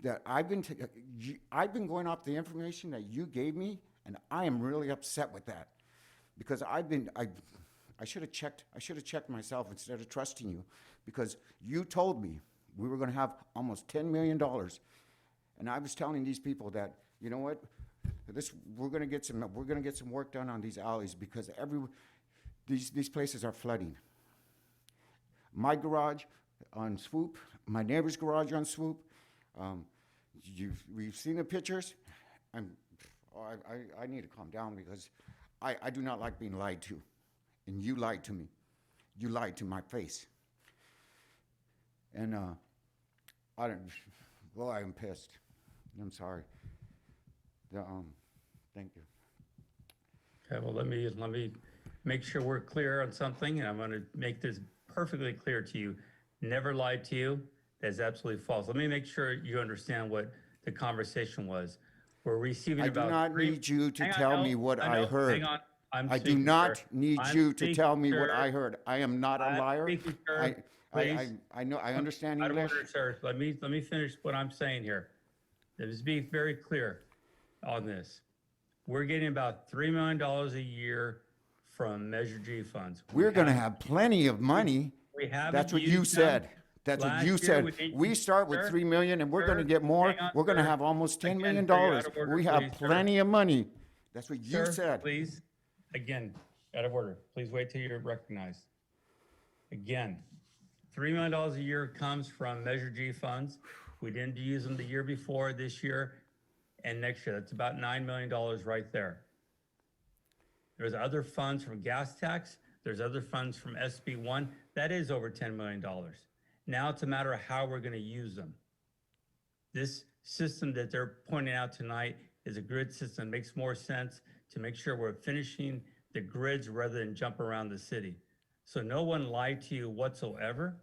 that I've been going off the information that you gave me, and I am really upset with that. Because I should have checked myself instead of trusting you, because you told me we were gonna have almost $10 million. And I was telling these people that, you know what, we're gonna get some work done on these alleys, because these places are flooding. My garage on Swoop, my neighbor's garage on Swoop, we've seen the pictures. I need to calm down, because I do not like being lied to. And you lied to me. You lied to my face. And I am pissed. I'm sorry. Thank you. Okay, well, let me make sure we're clear on something, and I'm gonna make this perfectly clear to you. Never lied to you. That's absolutely false. Let me make sure you understand what the conversation was. We're receiving I do about not need you to tell me what I heard. Hang on. I do not need you to tell me what I heard. heard. I am not a liar. I know, I understand Out of English. order, sir. Let me finish what I'm saying here. Let's be very clear on this. We're getting about $3 million a year from Measure G funds. We're gonna have plenty of money. We haven't That's what you used them. said. That's what Last you year, said. we didn't- We start with Sir, 3 million and we're gonna sir, get more. hang on, We're gonna sir. have almost $10 million. Again, sir, you're out of order, We have please, sir. plenty of money. That's what you Sir, said. please, again, out of order. Please wait till you're recognized. Again, $3 million a year comes from Measure G funds. We didn't use them the year before, this year, and next year. That's about $9 million right there. There's other funds from gas tax. There's other funds from SB1. That is over $10 million. Now it's a matter of how we're going to use them. This system that they're pointing out tonight is a grid system. It makes more sense to make sure we're finishing the grids rather than jump around the city. So no one lied to you whatsoever.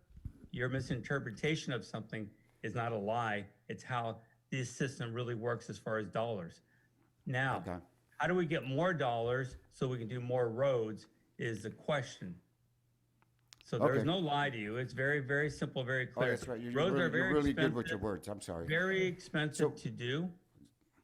Your misinterpretation of something is not a lie. It's how this system really works as far as dollars. Now, how do we get more dollars so we can do more roads is the question. So there is Okay. no lie to you. It's very, very simple, very Oh, clear. that's right. Roads are You're very really good with your expensive, words. I'm sorry. very expensive to do.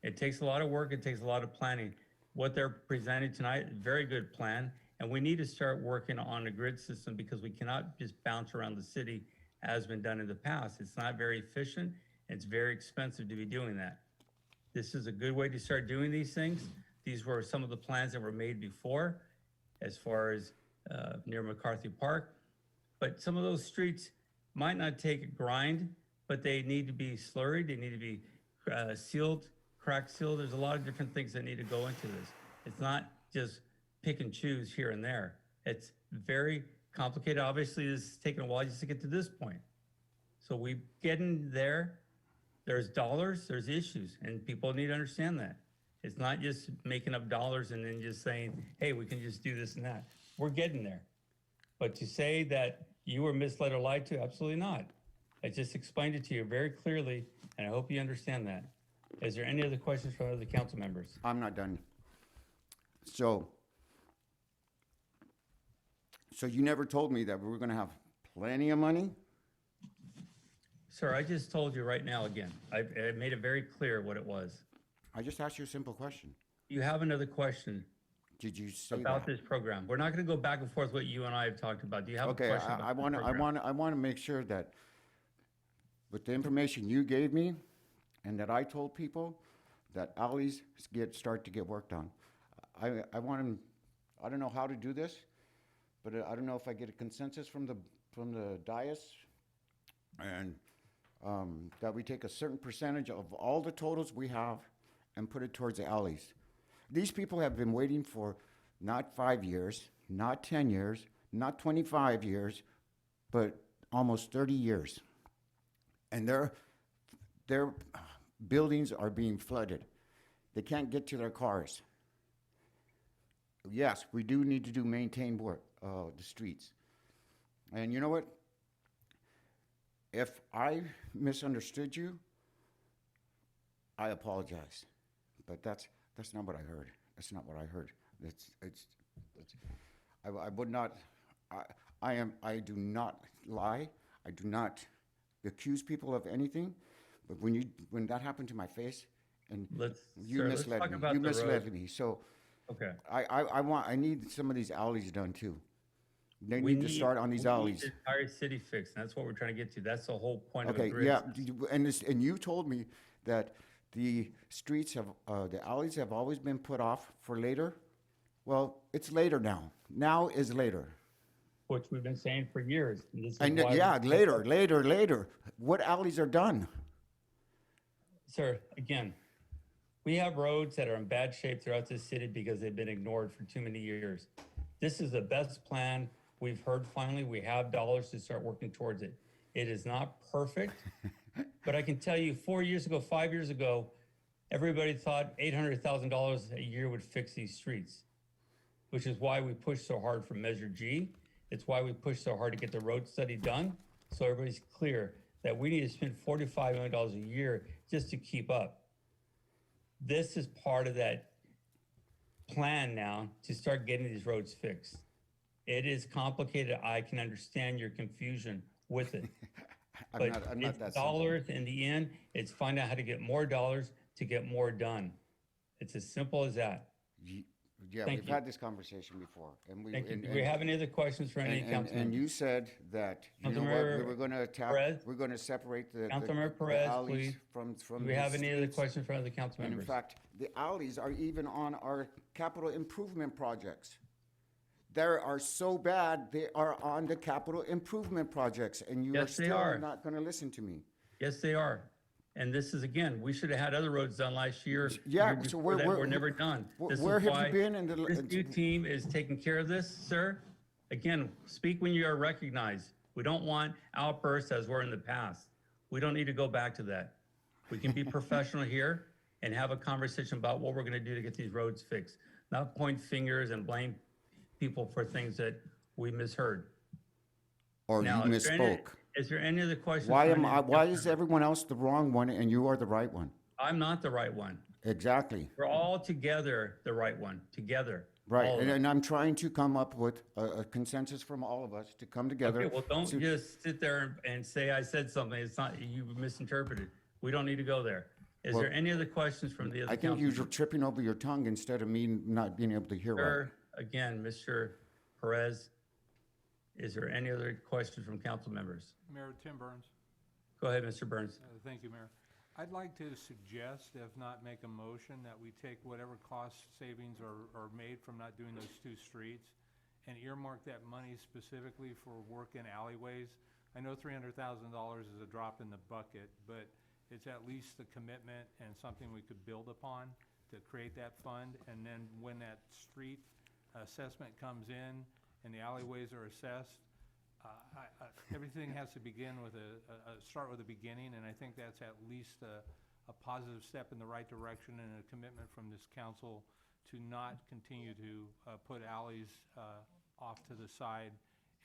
It takes a lot of work. It takes a lot of planning. What they're presenting tonight, very good plan. And we need to start working on a grid system because we cannot just bounce around the city as been done in the past. It's not very efficient. It's very expensive to be doing that. This is a good way to start doing these things. These were some of the plans that were made before, as far as near McCarthy Park. But some of those streets might not take a grind, but they need to be slurried. They need to be sealed, crack sealed. There's a lot of different things that need to go into this. It's not just pick and choose here and there. It's very complicated. Obviously, this is taking a while just to get to this point. So we getting there. There's dollars, there's issues, and people need to understand that. It's not just making up dollars and then just saying, hey, we can just do this and that. We're getting there. But to say that you were misled or lied to, absolutely not. I just explained it to you very clearly, and I hope you understand that. Is there any other questions from other council members? I'm not done. So you never told me that we were gonna have plenty of money? Sir, I just told you right now again. I made it very clear what it was. I just asked you a simple question. You have another question Did you say about that? this program. We're not going to go back and forth what you and I have talked about. Do you have a Okay, question about I the wanna, program? I wanna make sure that with the information you gave me and that I told people, that alleys start to get worked on. I want I don't know how to do this, but I don't know if I get a consensus from the dais and that we take a certain percentage of all the totals we have and put it towards the alleys. These people have been waiting for not 5 years, not 10 years, not 25 years, but almost 30 years. And their buildings are being flooded. They can't get to their cars. Yes, we do need to maintain work, the streets. And you know what? If I misunderstood you, I apologize. But that's not what I heard. That's not what I heard. I would not, I do not lie. I do not accuse people of anything. But when that happened to my face, and you misled me. So okay. I need some of these alleys done too. They need to start on these alleys. We need the entire city fixed. That's what we're trying to get to. That's the whole point of a Okay, grid yeah, system. and you told me that the streets have, the alleys have always been put off for later. Well, it's later now. Now is later. Which we've been saying for years. And this is And why yeah, later. What alleys are done? Sir, again, we have roads that are in bad shape throughout this city because they've been ignored for too many years. This is the best plan we've heard. Finally, we have dollars to start working towards it. It is not perfect, but I can tell you 4 years ago, 5 years ago, everybody thought $800,000 a year would fix these streets, which is why we pushed so hard for Measure G. It's why we pushed so hard to get the road study done, so everybody's clear that we need to spend $45 million a year just to keep up. This is part of that plan now to start getting these roads fixed. It is complicated. I can understand your confusion with it. I'm But not it's that dollars in the end. It's finding out how to get more dollars to get more done. It's as simple as that. Yeah, Thank we've you. had this conversation before. And Thank you. Do we have any other questions for any council and you members? said that, you know what, we were gonna attack, we're gonna separate the Councilmember the Perez, alleys please. from Do we the have any other streets. questions for other council And in members? fact, the alleys are even on our capital improvement projects. They are so bad, they are on the capital improvement projects, and you are Yes, they still are. not gonna listen to me. Yes, they are. And this is, again, we should have had other roads done last year. Yeah, year so before that where- were never done. This is where have you why been in the- This new team is taking care of this, sir. Again, speak when you are recognized. We don't want outbursts as were in the past. We don't need to go back to that. We can be professional here and have a conversation about what we're gonna do to get these roads fixed. Not point fingers and blame people for things that we misheard. Or Now, you is there any- misspoke. Is there any other questions? Why for am any I, of the why council is everyone else the wrong one and you are the right one? I'm not the right one. Exactly. We're all together the right one, together. Right, All of them. and I'm trying to come up with a consensus from all of us to come together. Okay, well, don't to- just sit there and say I said something. It's not, you misinterpreted. We don't need to go there. Is Well, there any other questions from the other I think council? you're tripping over your tongue instead of me not being able to hear right. Sir, again, Mr. Perez, is there any other questions from council members? Mayor Tim Burns. Go ahead, Mr. Burns. Thank you, Mayor. I'd like to suggest, if not make a motion, that we take whatever cost savings are made from not doing those two streets and earmark that money specifically for work in alleyways. I know $300,000 is a drop in the bucket, but it's at least a commitment and something we could build upon to create that fund. And then when that street assessment comes in and the alleyways are assessed, everything has to begin with start with a beginning, and I think that's at least a positive step in the right direction and a commitment from this council to not continue to put alleys off to the side,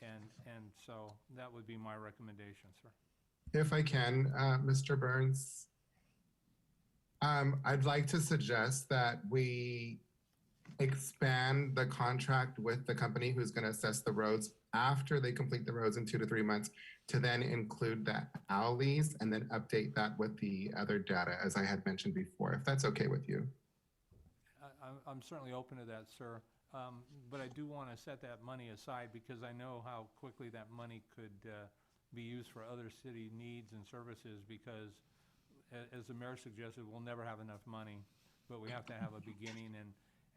and so that would be my recommendation, sir. If I can, Mr. Burns, I'd like to suggest that we expand the contract with the company who's going to assess the roads after they complete the roads in 2 to 3 months, to then include the alleys and then update that with the other data, as I had mentioned before, if that's okay with you. I'm certainly open to that, sir. But I do want to set that money aside because I know how quickly that money could be used for other city needs and services, because as the mayor suggested, we'll never have enough money, but we have to have a beginning, and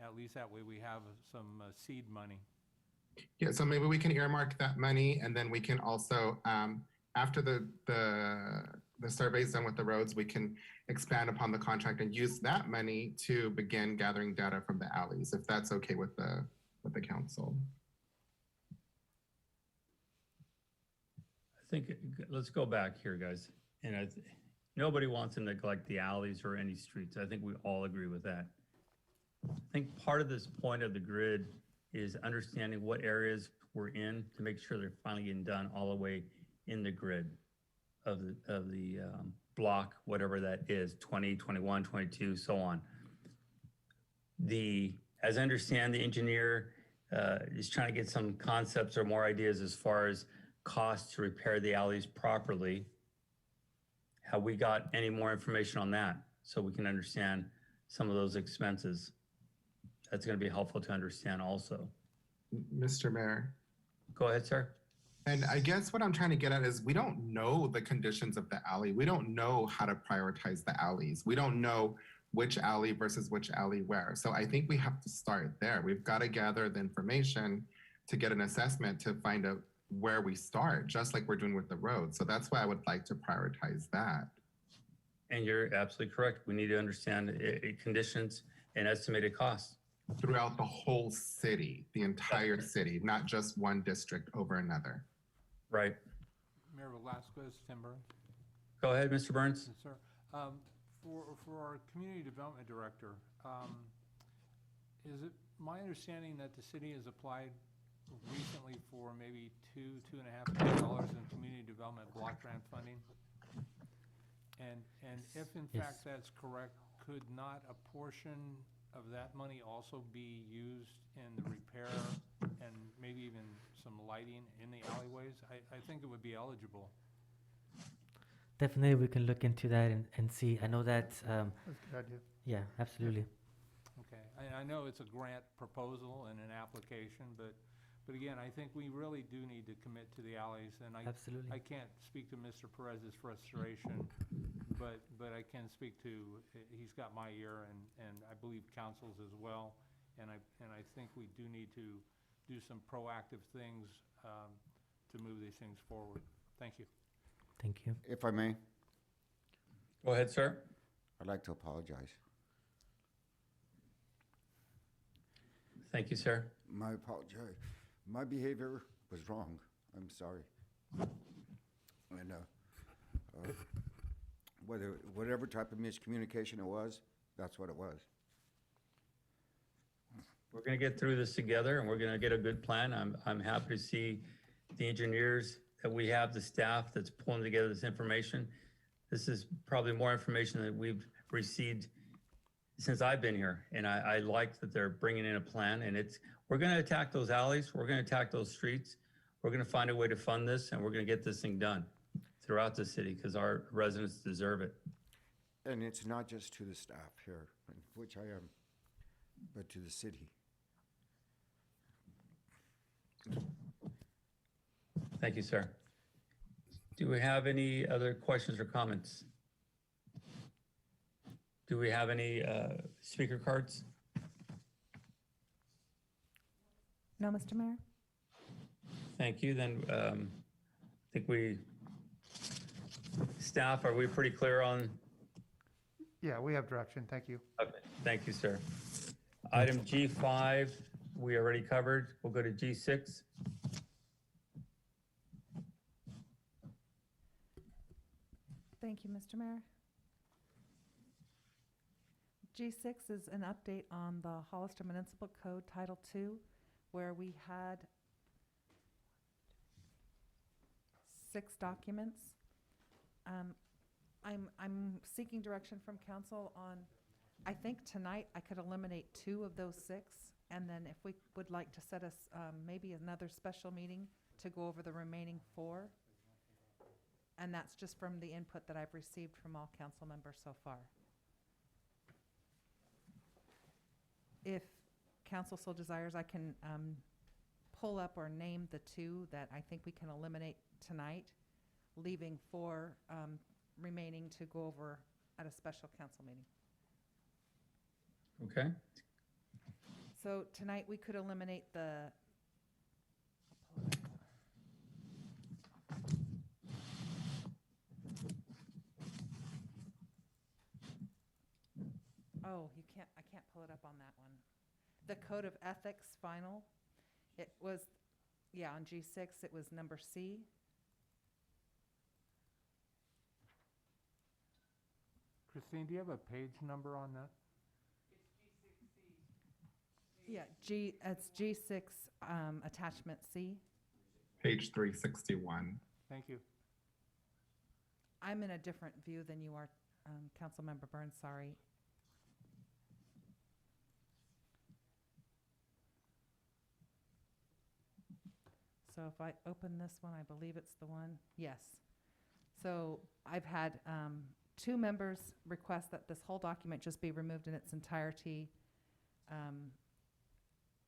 at least that way we have some seed money. Yeah, so maybe we can earmark that money, and then we can also, after the survey's done with the roads, we can expand upon the contract and use that money to begin gathering data from the alleys, if that's okay with the council. I think, let's go back here, guys. And nobody wants to neglect the alleys or any streets. I think we all agree with that. I think part of this point of the grid is understanding what areas we're in to make sure they're finally getting done all the way in the grid of the block, whatever that is, 20, 21, 22, so on. As I understand, the engineer is trying to get some concepts or more ideas as far as costs to repair the alleys properly. Have we got any more information on that so we can understand some of those expenses? That's going to be helpful to understand also. Mr. Mayor. Go ahead, sir. And I guess what I'm trying to get at is we don't know the conditions of the alley. We don't know how to prioritize the alleys. We don't know which alley versus which alley where. So I think we have to start there. We've got to gather the information to get an assessment to find out where we start, just like we're doing with the road. So that's why I would like to prioritize that. And you're absolutely correct. We need to understand conditions and estimated costs. Throughout the whole city, the entire city, not just one district over another. Right. Mayor Velasquez, Tim Burns. Go ahead, Mr. Burns. Yes, sir. For our community development director, is it my understanding that the city has applied recently for maybe $2.5 million in community development block grant funding? And if in Yes. fact that's correct, could not a portion of that money also be used in the repair and maybe even some lighting in the alleyways? I think it would be eligible. Definitely, we can look into that and see. I know that, That's a good idea. yeah, absolutely. Okay, I know it's a grant proposal and an application, but again, I think we really do need to commit to the alleys, and Absolutely. I can't speak to Mr. Perez's frustration, but I can speak to, he's got my ear, and I believe council's as well, and I think we do need to do some proactive things to move these things forward. Thank you. Thank you. If I may, Go ahead, sir. I'd like to apologize. Thank you, sir. My apologize. My behavior was wrong. I'm sorry. And whatever type of miscommunication it was, that's what it was. We're going to get through this together, and we're going to get a good plan. I'm happy to see the engineers that we have, the staff that's pulling together this information. This is probably more information that we've received since I've been here, and I like that they're bringing in a plan, and we're going to attack those alleys, we're going to attack those streets, we're going to find a way to fund this, and we're going to get this thing done throughout the city because our residents deserve it. And it's not just to the staff here, which I am, but to the city. Thank you, sir. Do we have any other questions or comments? Do we have any speaker cards? No, Mr. Mayor? Thank you. Then I think staff, are we pretty clear on? Yeah, we have direction. Thank you. Okay, thank you, sir. Item G5, we already covered. We'll go to G6. Thank you, Mr. Mayor. G6 is an update on the Hollister Municipal Code Title II, where we had 6 documents. I'm seeking direction from council on, I think tonight I could eliminate 2 of those 6, and then if we would like to set us maybe another special meeting to go over the remaining 4. And that's just from the input that I've received from all council members so far. If council so desires, I can pull up or name the 2 that I think we can eliminate tonight, leaving 4 remaining to go over at a special council meeting. Okay. So tonight we could eliminate the, oh, I can't pull it up on that one. The Code of Ethics final, it was, yeah, on G6, it was number C. Christine, do you have a page number on that? Yeah, it's G6, attachment C. Page 361. Thank you. I'm in a different view than you are, Councilmember Burns, sorry. So if I open this one, I believe it's the one, yes. So I've had 2 members request that this whole document just be removed in its entirety,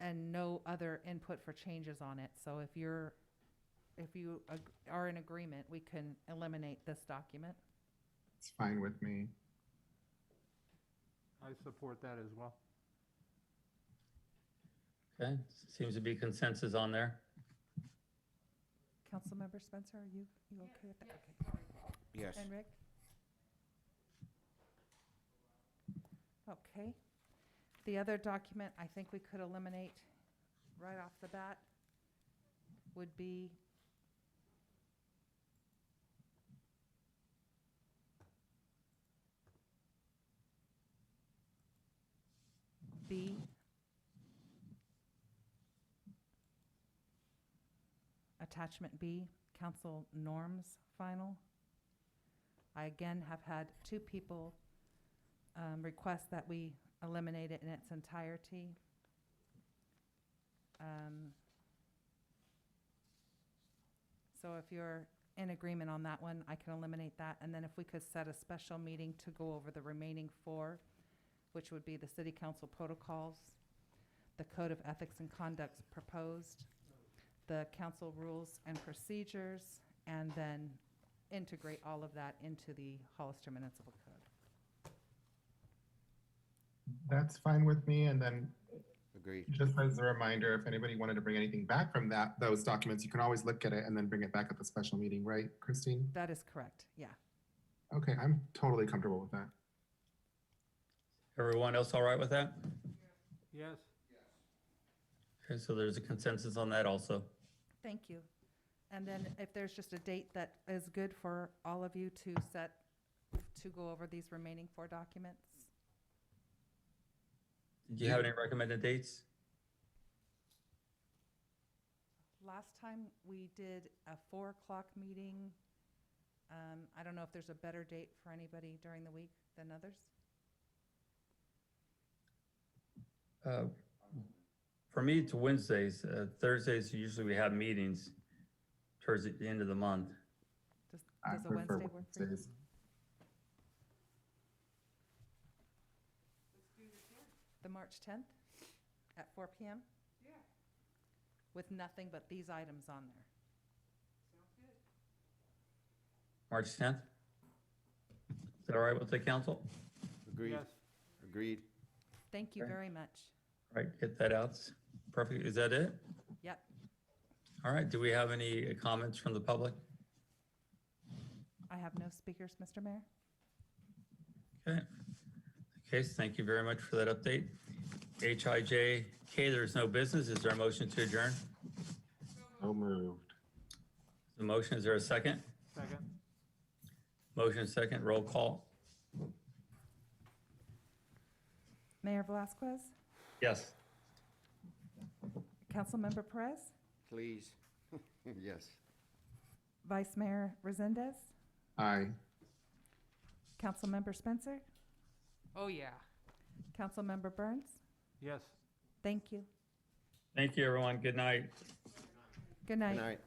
and no other input for changes on it. So if you are in agreement, we can eliminate this document. It's fine with me. I support that as well. Okay, seems to be consensus on there. Councilmember Spencer, are you okay with that? Okay. Yes. And Rick? Okay. The other document I think we could eliminate right off the bat would be B. Attachment B, council norms final. I again have had 2 people request that we eliminate it in its entirety. So if you're in agreement on that one, I can eliminate that. And then if we could set a special meeting to go over the remaining 4, which would be the city council protocols, the code of ethics and conducts proposed, the council rules and procedures, and then integrate all of that into the Hollister Municipal Code. That's fine with me. And then Agreed. just as a reminder, if anybody wanted to bring anything back from those documents, you can always look at it and then bring it back at the special meeting, right, Christine? That is correct, yeah. Okay, I'm totally comfortable with that. Everyone else all right with that? Yes. Okay, so there's a consensus on that also. Thank you. And then if there's just a date that is good for all of you to set, to go over these remaining 4 documents? Do you have any recommended dates? Last time we did a 4 o'clock meeting. I don't know if there's a better date for anybody during the week than others. For me, it's Wednesdays. Thursdays, usually we have meetings towards the end of the month. I Does a prefer Wednesday work for you? Wednesdays. The March 10th at 4 PM? Yeah, With nothing but these items on there. sounds good. March 10th? Is that all right with the council? Agreed. Yes. Agreed. Thank you Okay. very much. All right, get that out. Perfect. Is that it? Yep. All right, do we have any comments from the public? I have no speakers, Mr. Mayor. Okay. Case, thank you very much for that update. HIJK, there's no business. Is there a motion to adjourn? So moved. The motion, is there a second? Second. Motion second, roll call. Mayor Velazquez? Yes. Councilmember Perez? Please. Yes. Vice Mayor Resendez? Aye. Councilmember Spencer? Oh, yeah. Councilmember Burns? Yes. Thank you. Thank you, everyone. Good night. Good night. Good night.